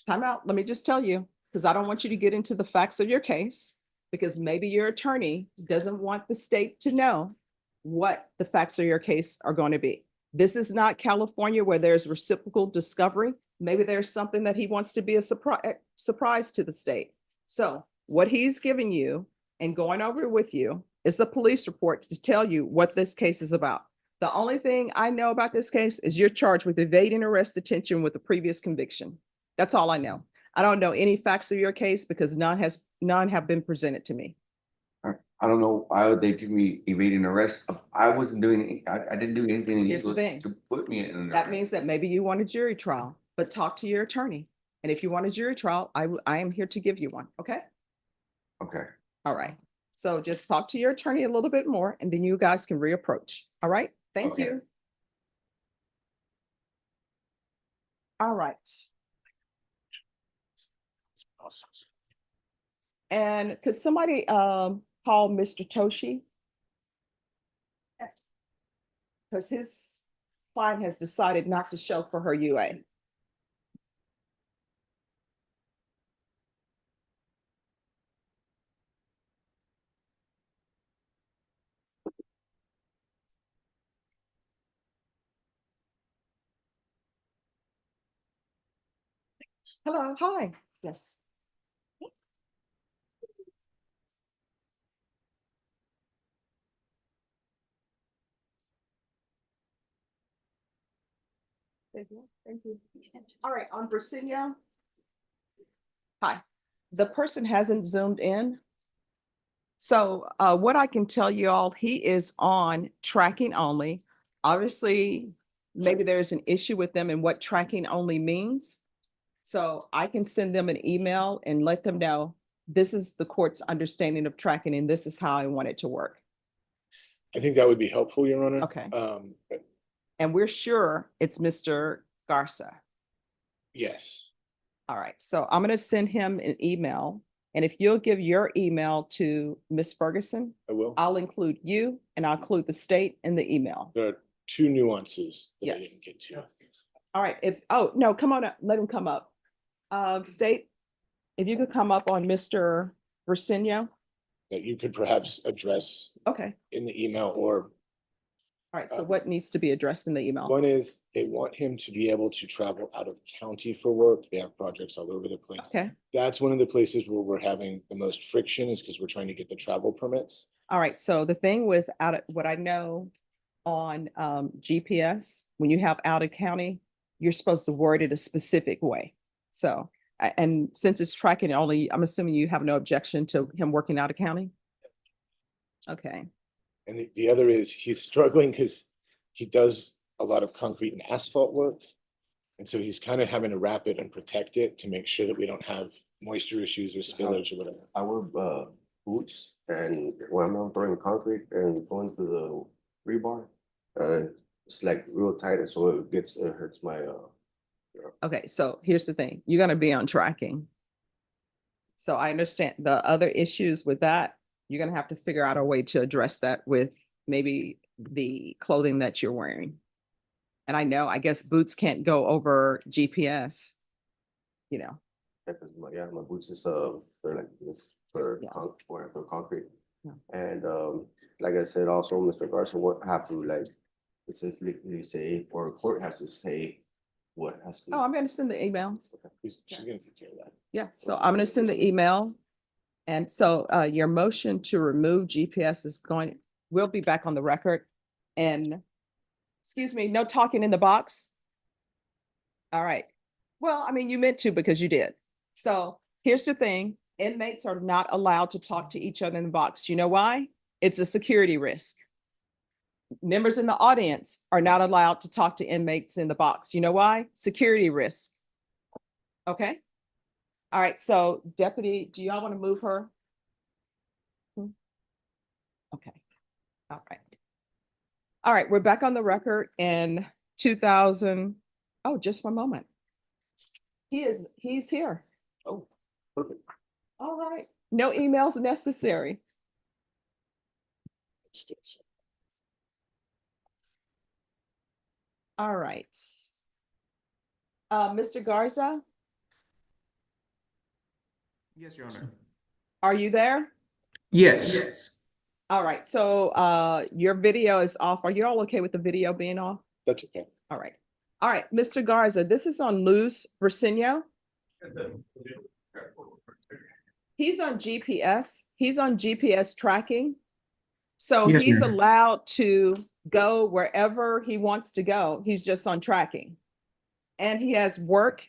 Time out. Let me just tell you, because I don't want you to get into the facts of your case, because maybe your attorney doesn't want the state to know what the facts of your case are going to be. This is not California where there's reciprocal discovery. Maybe there's something that he wants to be a surprise to the state. So what he's giving you and going over with you is the police report to tell you what this case is about. The only thing I know about this case is you're charged with evading arrest detention with a previous conviction. That's all I know. I don't know any facts of your case because none have been presented to me. I don't know why they give me evading arrest. I wasn't doing, I didn't do anything Here's the illegal thing. to put me in. That means that maybe you want a jury trial, but talk to your attorney. And if you want a jury trial, I am here to give you one. Okay. Okay. All right. So just talk to your attorney a little bit more, and then you guys can reapproach. All right. Thank Okay. you. All right. And could somebody call Mr. Toshi? Because his client has decided not to show for her UA. Hello, hi. Yes. Thank you. Thank you. All right, on Brasilio. Hi. The person hasn't zoomed in. So what I can tell you all, he is on tracking only. Obviously, maybe there's an issue with them and what tracking only means. So I can send them an email and let them know this is the court's understanding of tracking and this is how I want it to work. I think that would be helpful, Your Honor. Okay. And we're sure it's Mr. Garza. Yes. All right. So I'm going to send him an email. And if you'll give your email to Ms. Ferguson, I will. I'll include you and I'll include the state in the email. There are two nuances that I Yes. didn't get to. All right. Oh, no, come on up. Let him come up. State, if you could come up on Mr. Brasilio. That you could perhaps address Okay. in the email or All right, so what needs to be addressed in the email? One is they want him to be able to travel out of county for work. They have projects all over the place. Okay, That's one of the places where we're having the most friction is because we're trying to get the travel permits. all right, so the thing with what I know on GPS, when you have out of county, you're supposed to word it a specific way. So, and since it's tracking only, I'm assuming you have no objection to him working out of county? Okay, And the other is he's struggling because he does a lot of concrete and asphalt work. And so he's kind of having to wrap it and protect it to make sure that we don't have moisture issues or spillage or whatever. I wear boots and when I'm not throwing concrete and going through the rebar, it's like real tight and so it hurts my okay, so here's the thing, you're gonna be on tracking. So I understand the other issues with that, you're gonna have to figure out a way to address that with maybe the clothing that you're wearing. And I guess boots can't go over GPS, you know. because my boots is they're like this for for concrete. Yeah. And like I said, also Mr. Garza would have to like specifically say, or a court has to say what has to. Oh, I'm gonna send the email. She's gonna take care of that. Yeah, so I'm gonna send the email. And so your motion to remove GPS is we'll be back on the record. And excuse me, no talking in the box. All right. Well, I mean, you meant to because you did. So here's the thing, inmates are not allowed to talk to each other in the box. You know why? It's a security risk. Members in the audience are not allowed to talk to inmates in the box. You know why? Security risk. Okay. All right. So Deputy, do y'all want to move her? Okay. All right. All right. We're back on the record in 2000. Oh, just one moment. He's here. Oh, perfect. All right. No emails necessary. All right. Mr. Garza, Yes, Your Honor. are you there? Yes. All right. So your video is off. Are you all okay with the video being off? That's okay. All right. All right, Mr. Garza, this is on Luz Briseño. He's on GPS. He's on GPS tracking. So Yes, he's ma'am. allowed to go wherever he wants to go. He's just on tracking. And he has work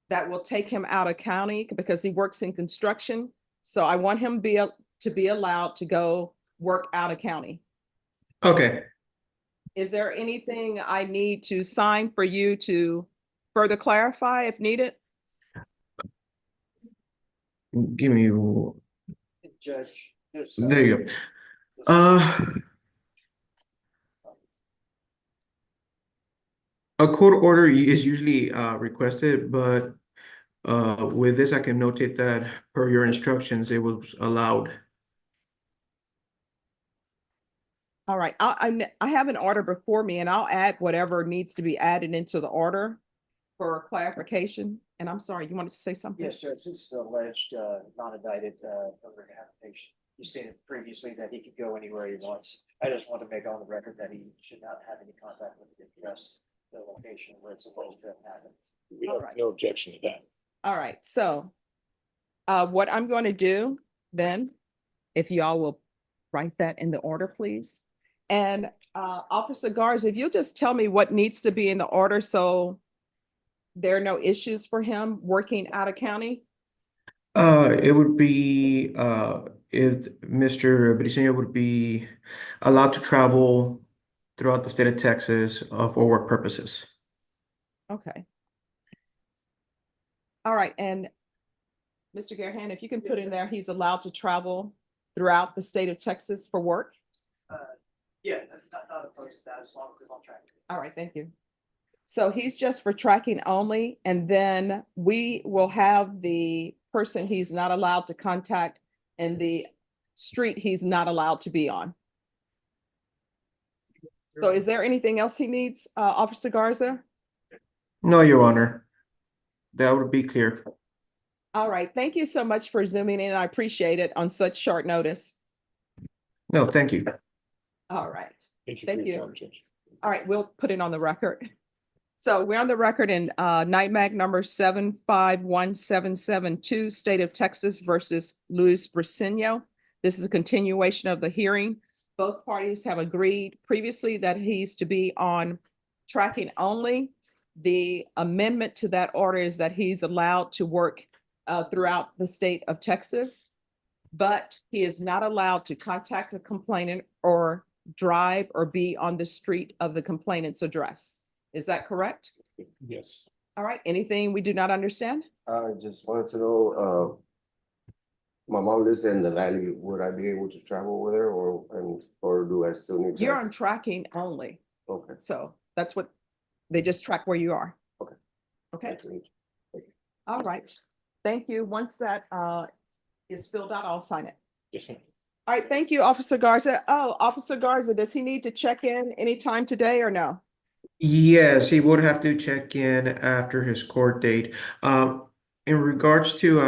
that will take him out of county because he works in construction. So I want him to be allowed to go work out of county. Okay. Is there anything I need to sign for you to further clarify if needed? Give me. Judge. There you go. A court order is usually requested, but with this, I can notate that per your instructions, it was allowed. All right, I have an order before me and I'll add whatever needs to be added into the order for clarification. And I'm sorry, you wanted to say something? Yes, Judge, this is alleged, non-indicted, application. You stated previously that he could go anywhere he wants. I just want to make on the record that he should not have any contact with the address, the location where it's supposed to have happened. We have no objection to that. All right, so what I'm going to do then, if y'all will write that in the order, please. And Officer Garza, if you'll just tell me what needs to be in the order so there are no issues for him working out of county. It would be if Mr. Briseño would be allowed to travel throughout the state of Texas for work purposes. Okay. All right, and Mr. Garhan, if you can put in there, he's allowed to travel throughout the state of Texas for work. Yeah, not opposed to that as long as it's on track. All right, thank you. So he's just for tracking only, and then we will have the person he's not allowed to contact and the street he's not allowed to be on. So is there anything else he needs, Officer Garza? No, Your Honor. That would be clear. All right, thank you so much for zooming in. I appreciate it on such short notice. No, thank you. All right. Thank you. Thank for your you. time, Judge. All right, we'll put it on the record. So we're on the record in NIMAC number 751772, State of Texas versus Luis Briceño. This is a continuation of the hearing. Both parties have agreed previously that he's to be on tracking only. The amendment to that order is that he's allowed to work throughout the state of Texas, but he is not allowed to contact a complainant or drive or be on the street of the complainant's address. Is that correct? Yes. All right, anything we do not understand? I just wanted to know, my mom lives in the valley, would I be able to travel with her or do I still need to? You're on tracking only, Okay. so that's what, they just track where you are. Okay. Okay, Thank you. all right. Thank you. Once that is filled out, I'll sign it. Yes, ma'am. All right, thank you, Officer Garza. Oh, Officer Garza, does he need to check in anytime today or no? Yes, he would have to check in after his court date. In regards to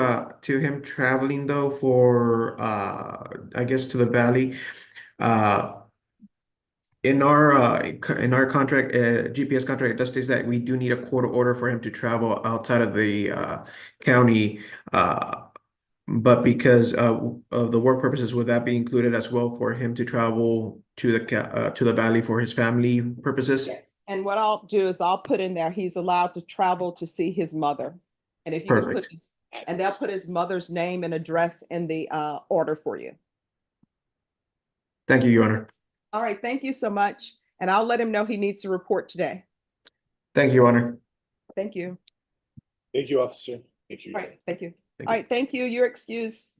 him traveling though for I guess to the valley, uh in our contract, GPS contract, it does state that we do need a court order for him to travel outside of the county. But because of the work purposes, would that be included as well for him to travel to the valley for his family purposes? Yes. And what I'll do is I'll put in there, he's allowed to travel to see his mother. And if you can put Perfect. his, and they'll put his mother's name and address in the order for you. Thank you, Your Honor. All right, thank you so much. And I'll let him know he needs to report today. Thank you, Your Honor. Thank you. Thank you, officer. Thank you. All right, thank you. Thank All you. right, thank you. You're excused.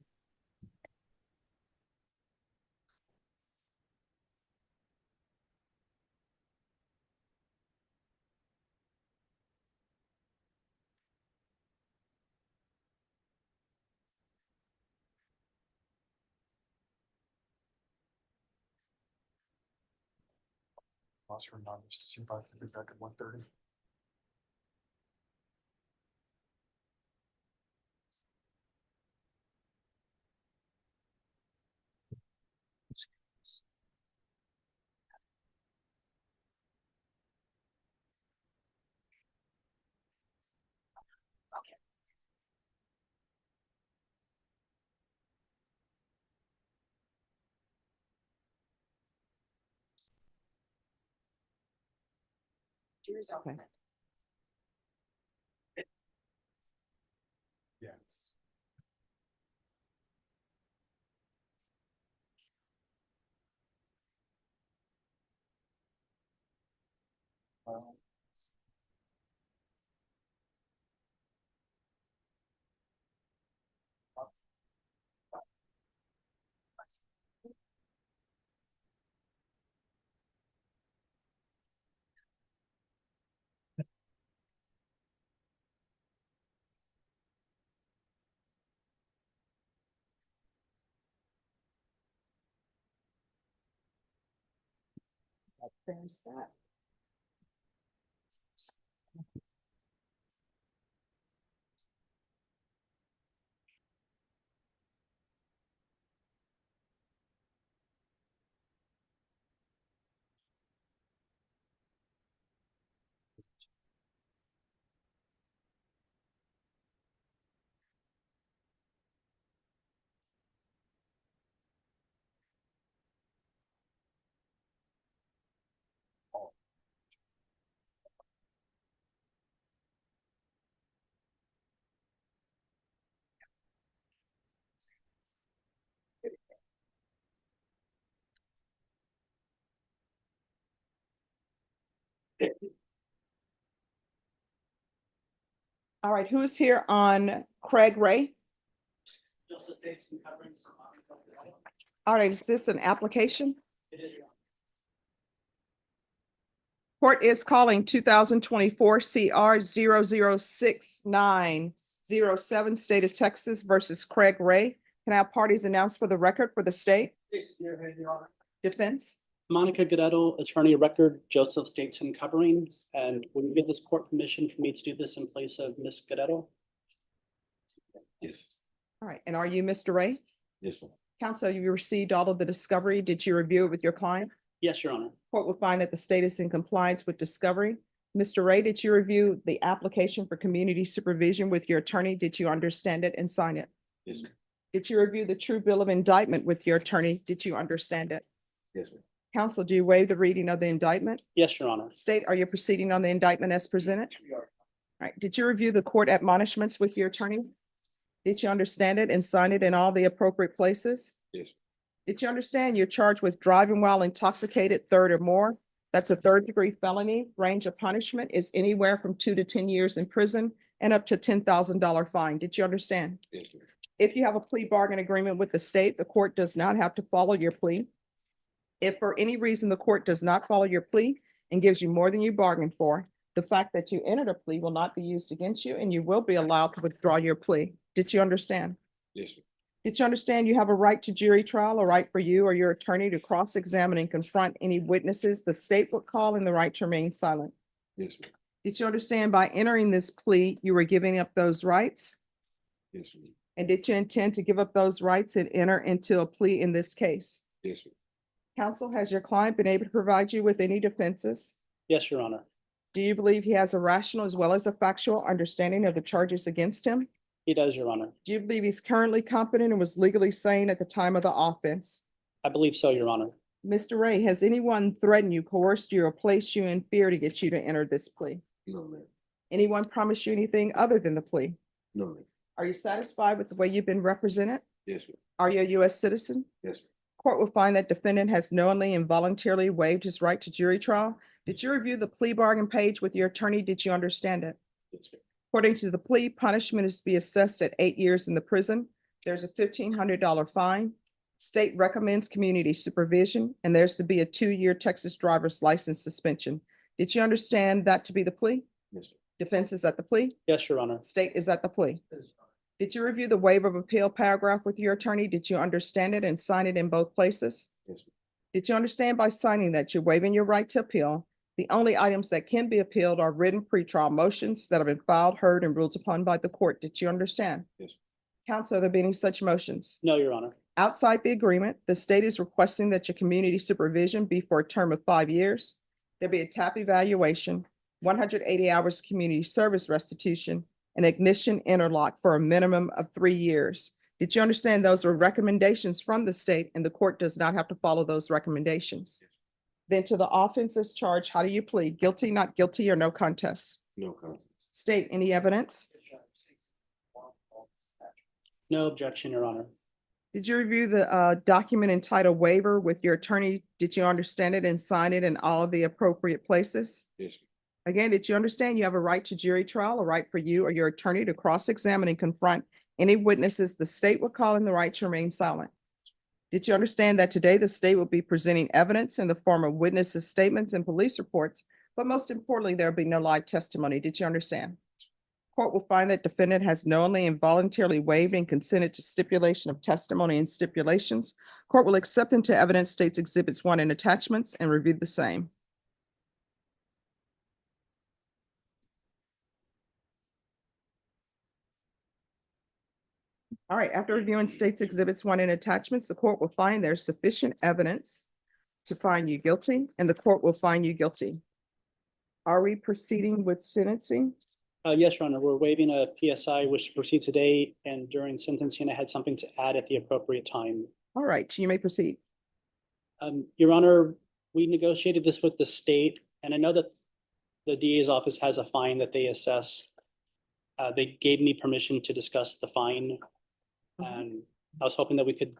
Lost her numbers to see if I can be back at 1:30. Okay. Yes. There's that. All right, who's here on Craig Ray? All right, is this an application? Court is calling 2024 CR 006-907, State of Texas versus Craig Ray. Can I have parties announced for the record for the state? Defense? Monica Guerrero, attorney of record, Joseph Stateson covering, and will you give this court permission for me to do this in place of Ms. Guerrero? Yes. All right, and are you Mr. Ray? Yes, ma'am. Counsel, you received all of the discovery. Did you review it with your client? Yes, Your Honor. Court will find that the state is in compliance with discovery. Mr. Ray, did you review the application for community supervision with your attorney? Did you understand it and sign it? Yes, ma'am. Did you review the true bill of indictment with your attorney? Did you understand it? Yes, ma'am. Counsel, do you waive the reading of the indictment? Yes, Your Honor. State, are you proceeding on the indictment as presented? All right, did you review the court admonishments with your attorney? Did you understand it and sign it in all the appropriate places? Yes. Did you understand you're charged with driving while intoxicated, third or more? That's a third-degree felony. Range of punishment is anywhere from 2 to 10 years in prison and up to $10,000 fine. Did you understand? Yes, ma'am. If you have a plea bargain agreement with the state, the court does not have to follow your plea. If for any reason the court does not follow your plea and gives you more than you bargained for, the fact that you entered a plea will not be used against you and you will be allowed to withdraw your plea. Did you understand? Yes, ma'am. Did you understand you have a right to jury trial, a right for you or your attorney to cross-examine and confront any witnesses the state would call, and the right to remain silent? Yes, ma'am. Did you understand by entering this plea, you were giving up those rights? Yes, ma'am. And did you intend to give up those rights and enter into a plea in this case? Yes, ma'am. Counsel, has your client been able to provide you with any defenses? Yes, Your Honor. Do you believe he has a rational as well as a factual understanding of the charges against him? He does, Your Honor. Do you believe he's currently competent and was legally sane at the time of the offense? I believe so, Your Honor. Mr. Ray, has anyone threatened you, coerced you, or placed you in fear to get you to enter this plea? No, ma'am. Anyone promised you anything other than the plea? No, ma'am. Are you satisfied with the way you've been represented? Yes, ma'am. Are you a U.S. citizen? Yes, ma'am. Court will find that defendant has knowingly and voluntarily waived his right to jury trial. Did you review the plea bargain page with your attorney? Did you understand it? Yes, ma'am. According to the plea, punishment is to be assessed at 8 years in the prison. There's a $1,500 fine. State recommends community supervision, and there's to be a 2-year Texas driver's license suspension. Did you understand that to be the plea? Yes, ma'am. Defense is at the plea. Yes, Your Honor. State is at the plea. Did you review the waiver of appeal paragraph with your attorney? Did you understand it and sign it in both places? Yes, ma'am. Did you understand by signing that you're waiving your right to appeal? The only items that can be appealed are written pretrial motions that have been filed, heard, and ruled upon by the court. Did you understand? Yes. Counsel, are there be any such motions? No, Your Honor. Outside the agreement, the state is requesting that your community supervision be for a term of 5 years. There be a TAP evaluation, 180 hours of community service restitution, and ignition interlock for a minimum of 3 years. Did you understand those were recommendations from the state and the court does not have to follow those recommendations? Then to the offenses charged, how do you plead? Guilty, not guilty, or no contest? No contest. State, any evidence? No objection, Your Honor. Did you review the document entitled waiver with your attorney? Did you understand it and sign it in all of the appropriate places? Yes, ma'am. Again, did you understand you have a right to jury trial, a right for you or your attorney to cross-examine and confront any witnesses the state would call in, the right to remain silent? Did you understand that today the state will be presenting evidence in the form of witnesses' statements and police reports, but most importantly, there will be no live testimony? Did you understand? Court will find that defendant has knowingly and voluntarily waived and consented to stipulation of testimony and stipulations. Court will accept into evidence states exhibits 1 and attachments and review the same. All right, after reviewing states exhibits 1 and attachments, the court will find there's sufficient evidence to find you guilty, and the court will find you guilty. Are we proceeding with sentencing? Yes, Your Honor. We're waiving a PSI which to proceed today, and during sentencing, I had something to add at the appropriate time. All right, you may proceed. Your Honor, we negotiated this with the state, and I know that the DA's office has a fine that they assess. They gave me permission to discuss the fine, and I was hoping that we could,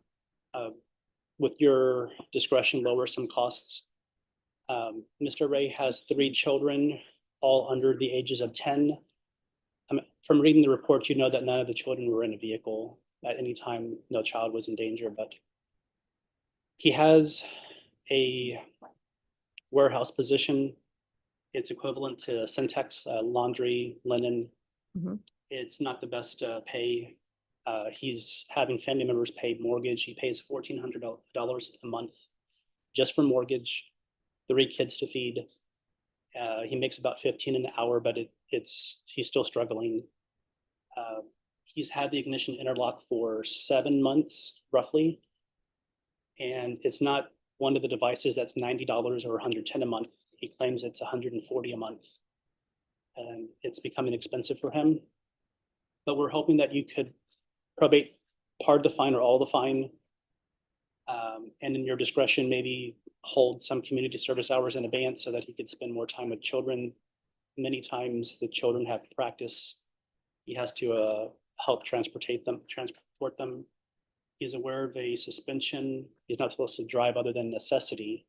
with your discretion, lower some costs. Mr. Ray has 3 children, all under the ages of 10. From reading the report, you know that none of the children were in a vehicle at any time. No child was in danger, but he has a warehouse position. It's equivalent to Syntex, laundry, linen. It's not the best pay. He's having family members pay mortgage. He pays $1,400 a month just for mortgage, 3 kids to feed. He makes about 15 an hour, but he's still struggling. He's had the ignition interlock for 7 months, roughly. And it's not one of the devices that's $90 or $110 a month. He claims it's $140 a month. And it's becoming expensive for him. But we're hoping that you could probate part of the fine or all the fine. And in your discretion, maybe hold some community service hours in abeyance so that he could spend more time with children. Many times the children have to practice. He has to help transport them. He's aware of a suspension. He's not supposed to drive other than necessity.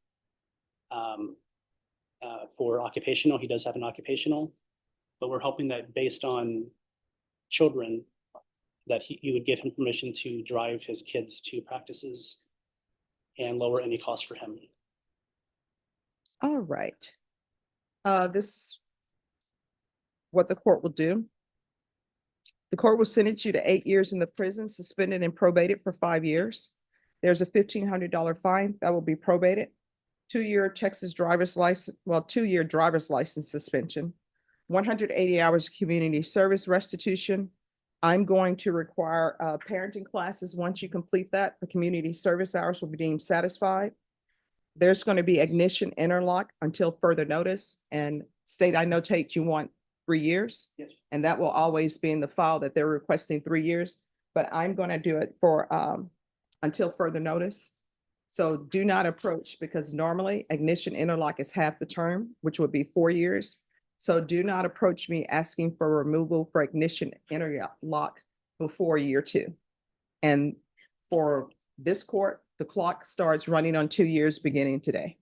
For occupational, he does have an occupational, but we're hoping that based on children, that you would give him permission to drive his kids to practices and lower any cost for him. All right. This is what the court will do. The court will sentence you to 8 years in the prison, suspended and probated for 5 years. There's a $1,500 fine that will be probated. 2-year Texas driver's license, 2-year driver's license suspension, 180 hours of community service restitution. I'm going to require parenting classes. Once you complete that, the community service hours will be deemed satisfied. There's going to be ignition interlock until further notice, and state I notate you want 3 years. Yes. And that will always be in the file that they're requesting 3 years, but I'm going to do it for until further notice. So do not approach, because normally ignition interlock is half the term, which would be 4 years. So do not approach me asking for removal for ignition interlock before year 2. And for this court, the clock starts running on 2 years beginning today.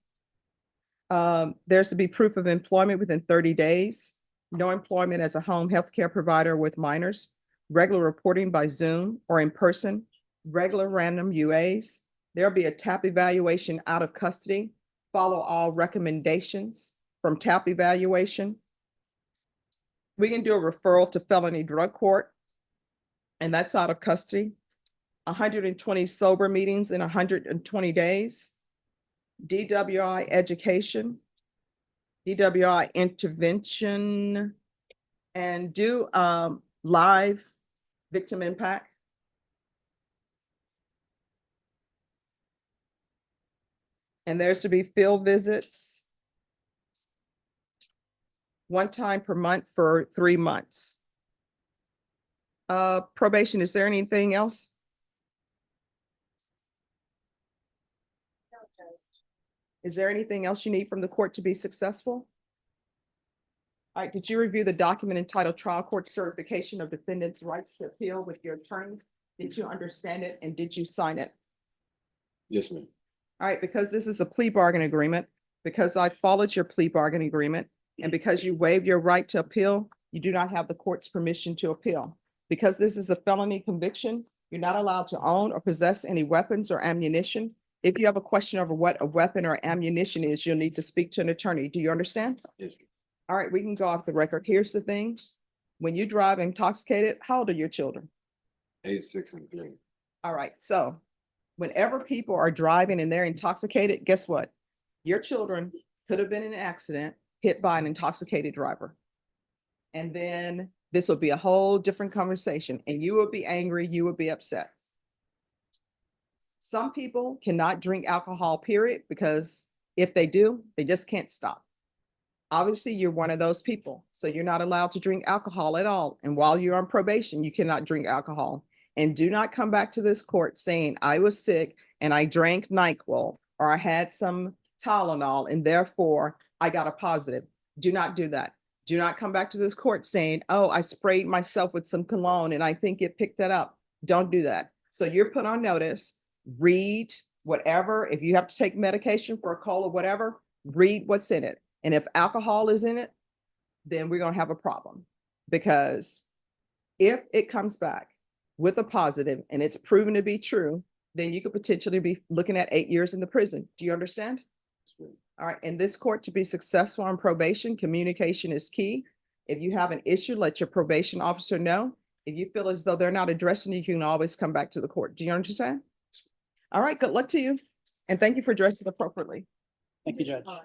There's to be proof of employment within 30 days, no employment as a home healthcare provider with minors, regular reporting by Zoom or in person, regular random UAs. There'll be a TAP evaluation out of custody. Follow all recommendations from TAP evaluation. We can do a referral to felony drug court, and that's out of custody. 120 sober meetings in 120 days. DWI education, DWI intervention, and do live victim impact. And there's to be field visits 1 time per month for 3 months. Probation, is there anything else? Is there anything else you need from the court to be successful? All right, did you review the document entitled Trial Court Certification of Defendant's Rights to Appeal with your attorney? Did you understand it and did you sign it? Yes, ma'am. All right, because this is a plea bargain agreement, because I followed your plea bargain agreement, and because you waived your right to appeal, you do not have the court's permission to appeal. Because this is a felony conviction, you're not allowed to own or possess any weapons or ammunition. If you have a question over what a weapon or ammunition is, you'll need to speak to an attorney. Do you understand? Yes. All right, we can go off the record. Here's the thing. When you drive intoxicated, how old are your children? 8, 6, and 3. All right, so whenever people are driving and they're intoxicated, guess what? Your children could have been in an accident, hit by an intoxicated driver. And then this will be a whole different conversation, and you will be angry, you will be upset. Some people cannot drink alcohol, period, because if they do, they just can't stop. Obviously, you're one of those people, so you're not allowed to drink alcohol at all. And while you're on probation, you cannot drink alcohol. And do not come back to this court saying, I was sick and I drank NyQuil, or I had some Tylenol and therefore I got a positive. Do not do that. Do not come back to this court saying, oh, I sprayed myself with some cologne and I think it picked that up. Don't do that. So you're put on notice. Read whatever. If you have to take medication for a cold or whatever, read what's in it. And if alcohol is in it, then we're going to have a problem. Because if it comes back with a positive and it's proven to be true, then you could potentially be looking at 8 years in the prison. Do you understand? All right. In this court, to be successful on probation, communication is key. If you have an issue, let your probation officer know. If you feel as though they're not addressing you, you can always come back to the court. Do you understand? All right. Good luck to you. And thank you for dressing appropriately. Thank you, Judge. Okay.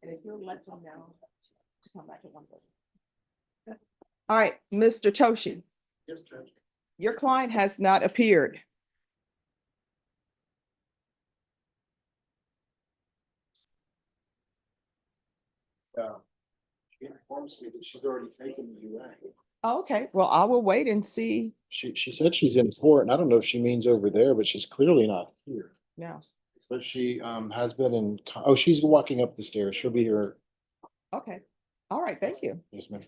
And if you'll let them know to come back at 1:30. All right, Mr. Toshi. Yes, Judge. Your client has not appeared. She informs me that she's already taken the UA. Okay, well, I will wait and see. She said she's in court, and I don't know if she means over there, but she's clearly not here. No. But she has been in, oh, she's walking up the stairs. She'll be here. Okay. All right, thank you. Yes, ma'am.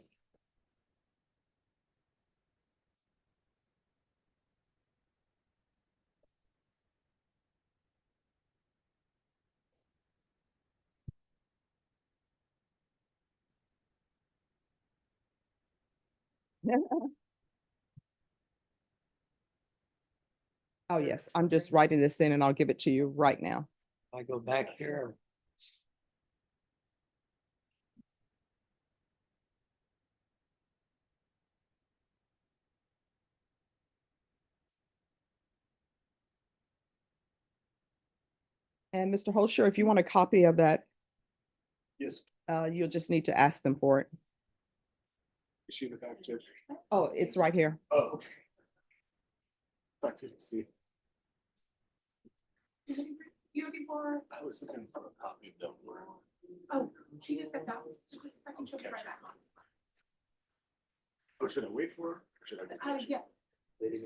Oh, yes, I'm just writing this in and I'll give it to you right now. I go back here. And Mr. Holscher, if you want a copy of that, Yes. you'll just need to ask them for it. Is she in the back, Judge? Oh, it's right here. Oh, okay. I couldn't see. You looking for, I was looking for a copy of the word. oh, she just stepped out. Just a second, she'll be right back on. Oh, should I wait for her? Or should I? Yeah. Yes.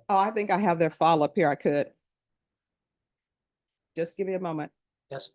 Oh, I think I have their file up here. I could. Just give me a moment. Yes.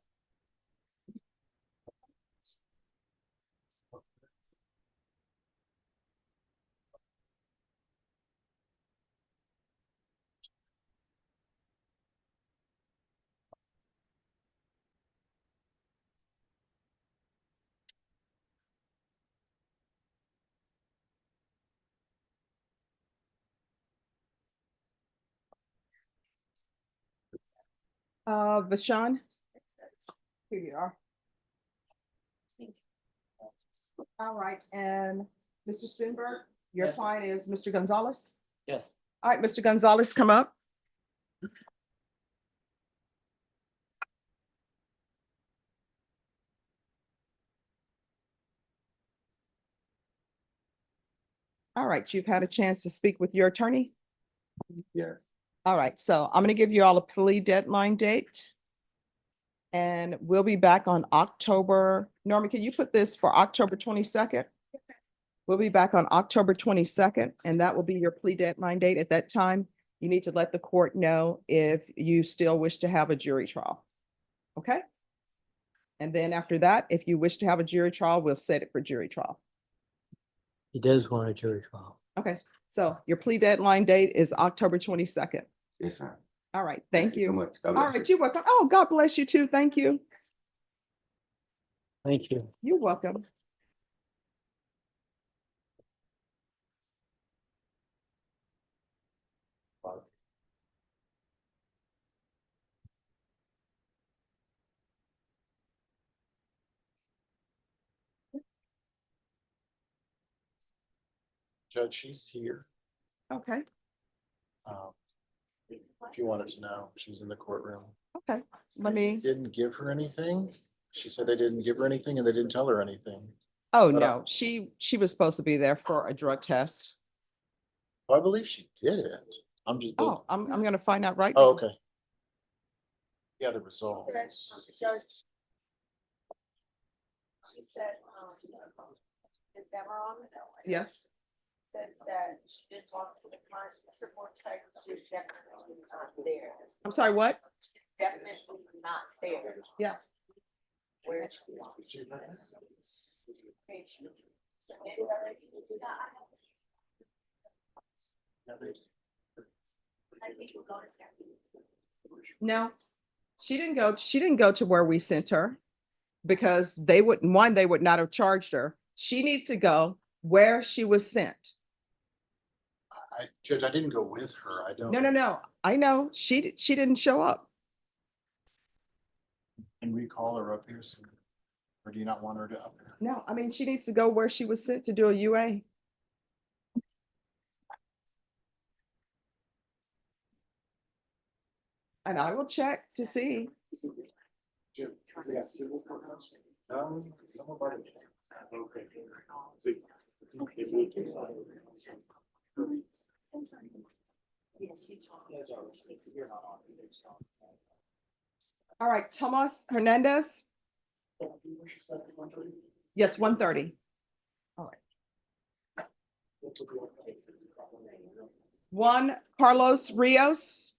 Vashon? Here you are. All right, and Mr. Stenberg, your Yes. client is Mr. Gonzalez? Yes. All right, Mr. Gonzalez, come up. All right, you've had a chance to speak with your attorney? Yes. All right, so I'm gonna give you all a plea deadline date. And we'll be back on October. Norman, can you put this for October 22nd? We'll be back on October 22nd, and that will be your plea deadline date. At that time, you need to let the court know if you still wish to have a jury trial. Okay? And then after that, if you wish to have a jury trial, we'll set it for jury trial. He does want a jury trial. Okay, so your plea deadline date is October 22nd. Yes, ma'am. All right, thank so you. much. God All bless you. right, you're welcome. Oh, God bless you too. Thank you. Thank you. You're welcome. Judge, she's here. Okay, If you wanted to know, she's in the courtroom. okay. Let me, Didn't give her anything. She said they didn't give her anything and they didn't tell her anything. oh, But I- no, she was supposed to be there for a drug test. I believe she did it. I'm just. Oh, I'm gonna find out right Oh, now. okay. Yeah, the results. She said, is Demeron? Yes. Says that she just walked to the front, support check, she's definitely not there. I'm sorry, what? Definitely not there. Yeah. Where is she? No, she didn't go to where we sent her because they wouldn't, one, they would not have charged her. She needs to go where she was sent. Judge, I didn't go with her. I don't. No. I know she didn't show up. Can we call her up here soon? Or do you not want her to up here? No, I mean, she needs to go where she was sent to do a UA. And I will check to see. All right, Tomas Hernandez? Yes, 1:30. All right. Juan Carlos Rios?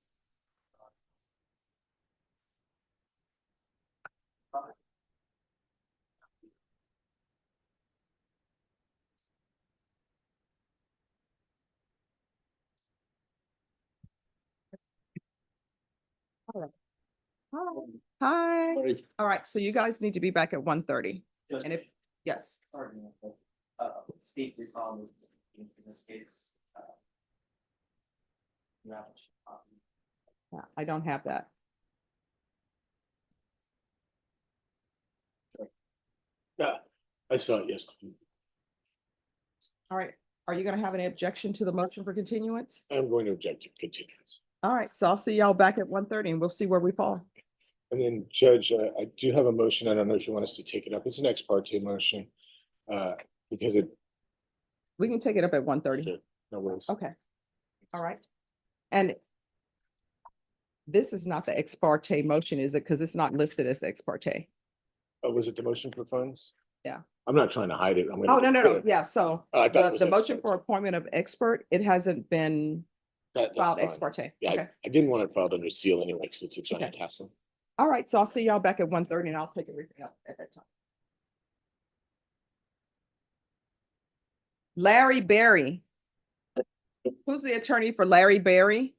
All right. Hi. All right, so you guys need to be back at 1:30. And if, yes, States is on in this case. yeah, I don't have that. Yeah, I saw it yesterday. All right, are you gonna have any objection to the motion for continuance? I'm going to object to continuance. All right, so I'll see y'all back at 1:30 and we'll see where we fall. And then Judge, I do have a motion. I don't know if you want us to take it up. It's an ex parte motion. Because it, We can take it up at 1:30. sure, no worries. Okay. All right. And this is not the ex parte motion, is it? Because it's not listed as ex parte. Oh, was it the motion for funds? Yeah. I'm not trying to hide it. I'm gonna Oh, no, be no, no. clear. Yeah, so Oh, I thought it the was the ex motion parte. for appointment of expert, it hasn't been That's filed ex fine. parte. Yeah, Okay. I didn't want it filed under seal anyway, because it's a giant Okay. hassle. All right, so I'll see y'all back at 1:30 and I'll take everything up at that time. Larry Berry. Who's the attorney for Larry Berry?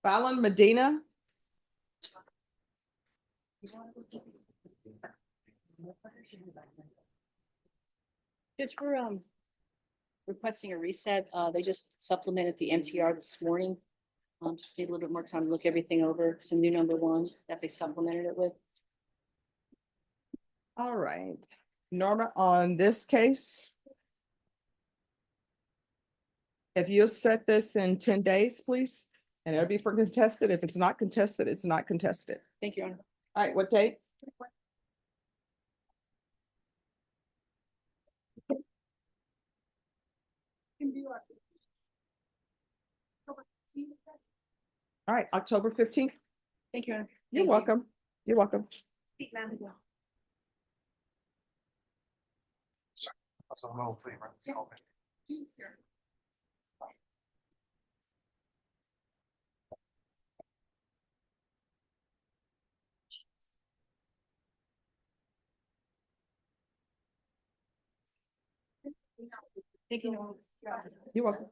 Fallon Medina? Just for requesting a reset, they just supplemented the MTR this morning. Just need a little bit more time to look everything over. It's a new #1 that they supplemented it with. All right. Norma, on this case, if you set this in 10 days, please, and it'll be for contested. If it's not contested, it's not contested. Thank you, Your Honor. All right, what date? All right, October 15th. Thank you, Your Honor. You're welcome. You're welcome. Thank you. You're welcome.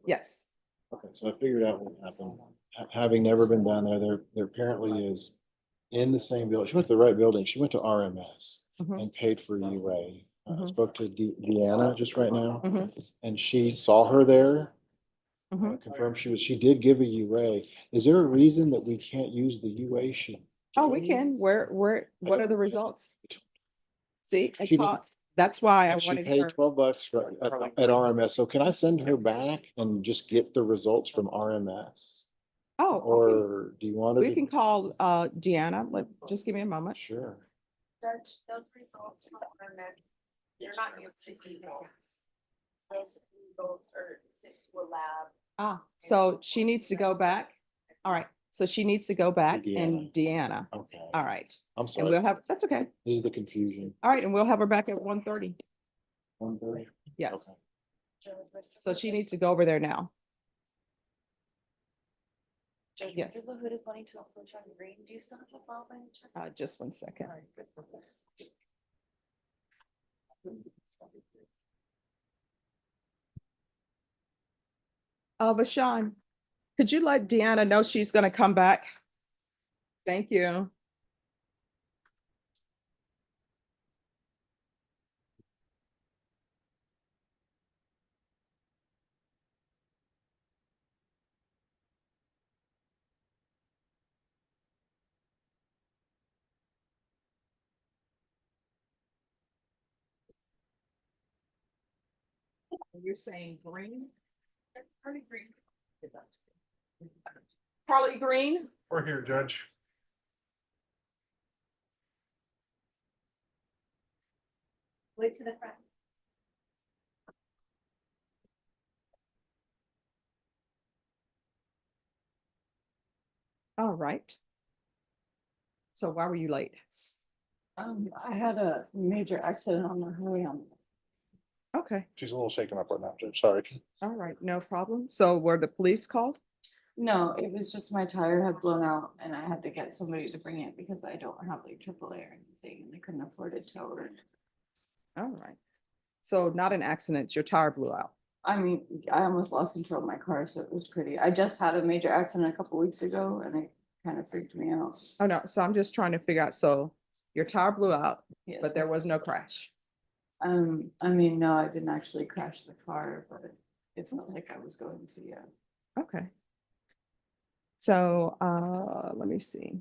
Yes. Okay, so I figured out what happened. Having never been down there, there apparently is in the same building. She went to the right building. She went to RMS Mhm. and paid for UA. I Mhm. spoke to Deanna just right now, Mhm. and she saw her there. Mhm. Confirmed she did give a UA. Is there a reason that we can't use the UA she? Oh, we can. What are the results? See, I She caught, that's why I And she wanted paid her. $12 at RMS. So can I send her back and just get the results from RMS? Oh, okay. Or do you want her We to? can call Deanna. Just give me a moment. Sure. Judge, those results from RMS, they're not used to see those. Those results are sent to a lab. Ah, so she needs to go back. All right, so she needs to go back and Deanna. Okay. All right. I'm And sorry. we'll have, that's okay. This is the confusion. All right, and we'll have her back at 1:30. 1:30? Yes. So she needs to go over there now. Judge, Yes. Mr. LaHood is wanting to also try to read. Do you still have a file by any chance? Just 1 second. Bashan, could you let Deanna know she's gonna come back? Thank you. You're saying green? Pretty green. Carly Green? We're here, Judge. Wait to the front. All right. So why were you late? I had a major accident on the highway on. Okay, She's a little shaken up right now, Judge. Sorry. all right, no problem. So were the police called? No, it was just my tire had blown out and I had to get somebody to bring it because I don't have like AAA or anything and I couldn't afford a tow. All right. So not an accident, your tire blew out. I mean, I almost lost control of my car, so it was pretty. I just had a major accident a couple weeks ago and it kind of freaked me out. Oh, no, so I'm just trying to figure out, so your tire blew out, Yes. but there was no crash. I mean, no, I didn't actually crash the car, but it felt like I was going to, yeah. Okay. So, let me see.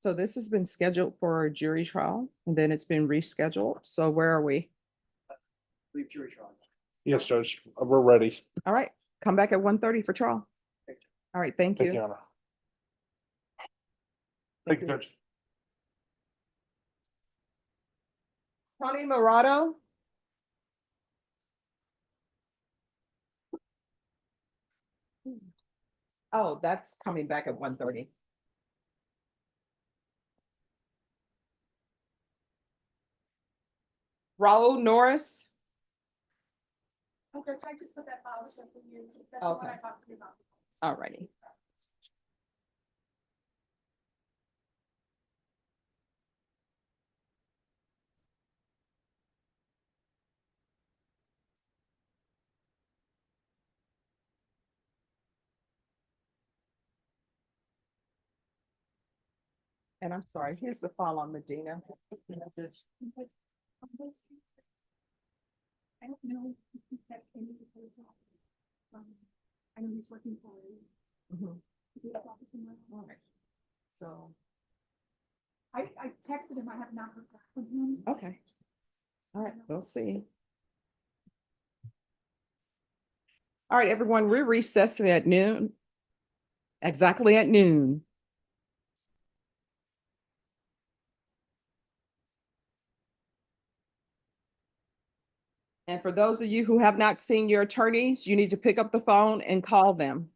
So this has been scheduled for a jury trial and then it's been rescheduled. So where are we? Jury trial. Yes, Judge, we're ready. All right, come back at 1:30 for trial. All right, thank Thank you, you. Honor. Thank you, Judge. Tony Morado? Oh, that's coming back at 1:30. Raul Norris? Okay, so I just put that file stuff in you. That's what I Okay. talked to you about. All righty. And I'm sorry, here's the file on Medina. I don't know if he kept any proposal. I know he's working for it. Mhm. All right. So, I texted him, I have not heard back from him. okay. All right, we'll see. All right, everyone, we're recessing at noon. Exactly at noon. And for those of you who have not seen your attorneys, you need to pick up the phone and call them.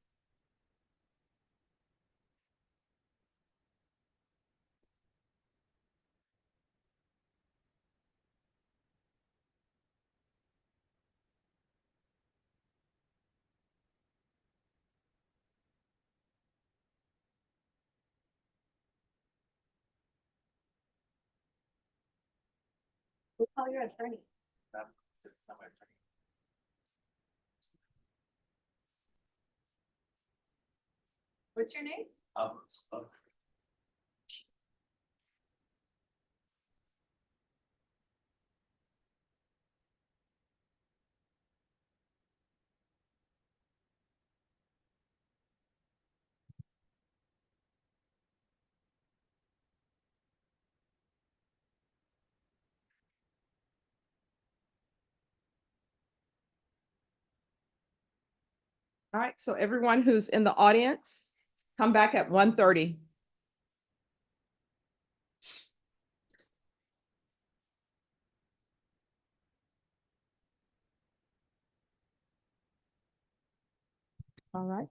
We'll call your attorney. What's your name? All right, so everyone who's in the audience, come back at 1:30. All right.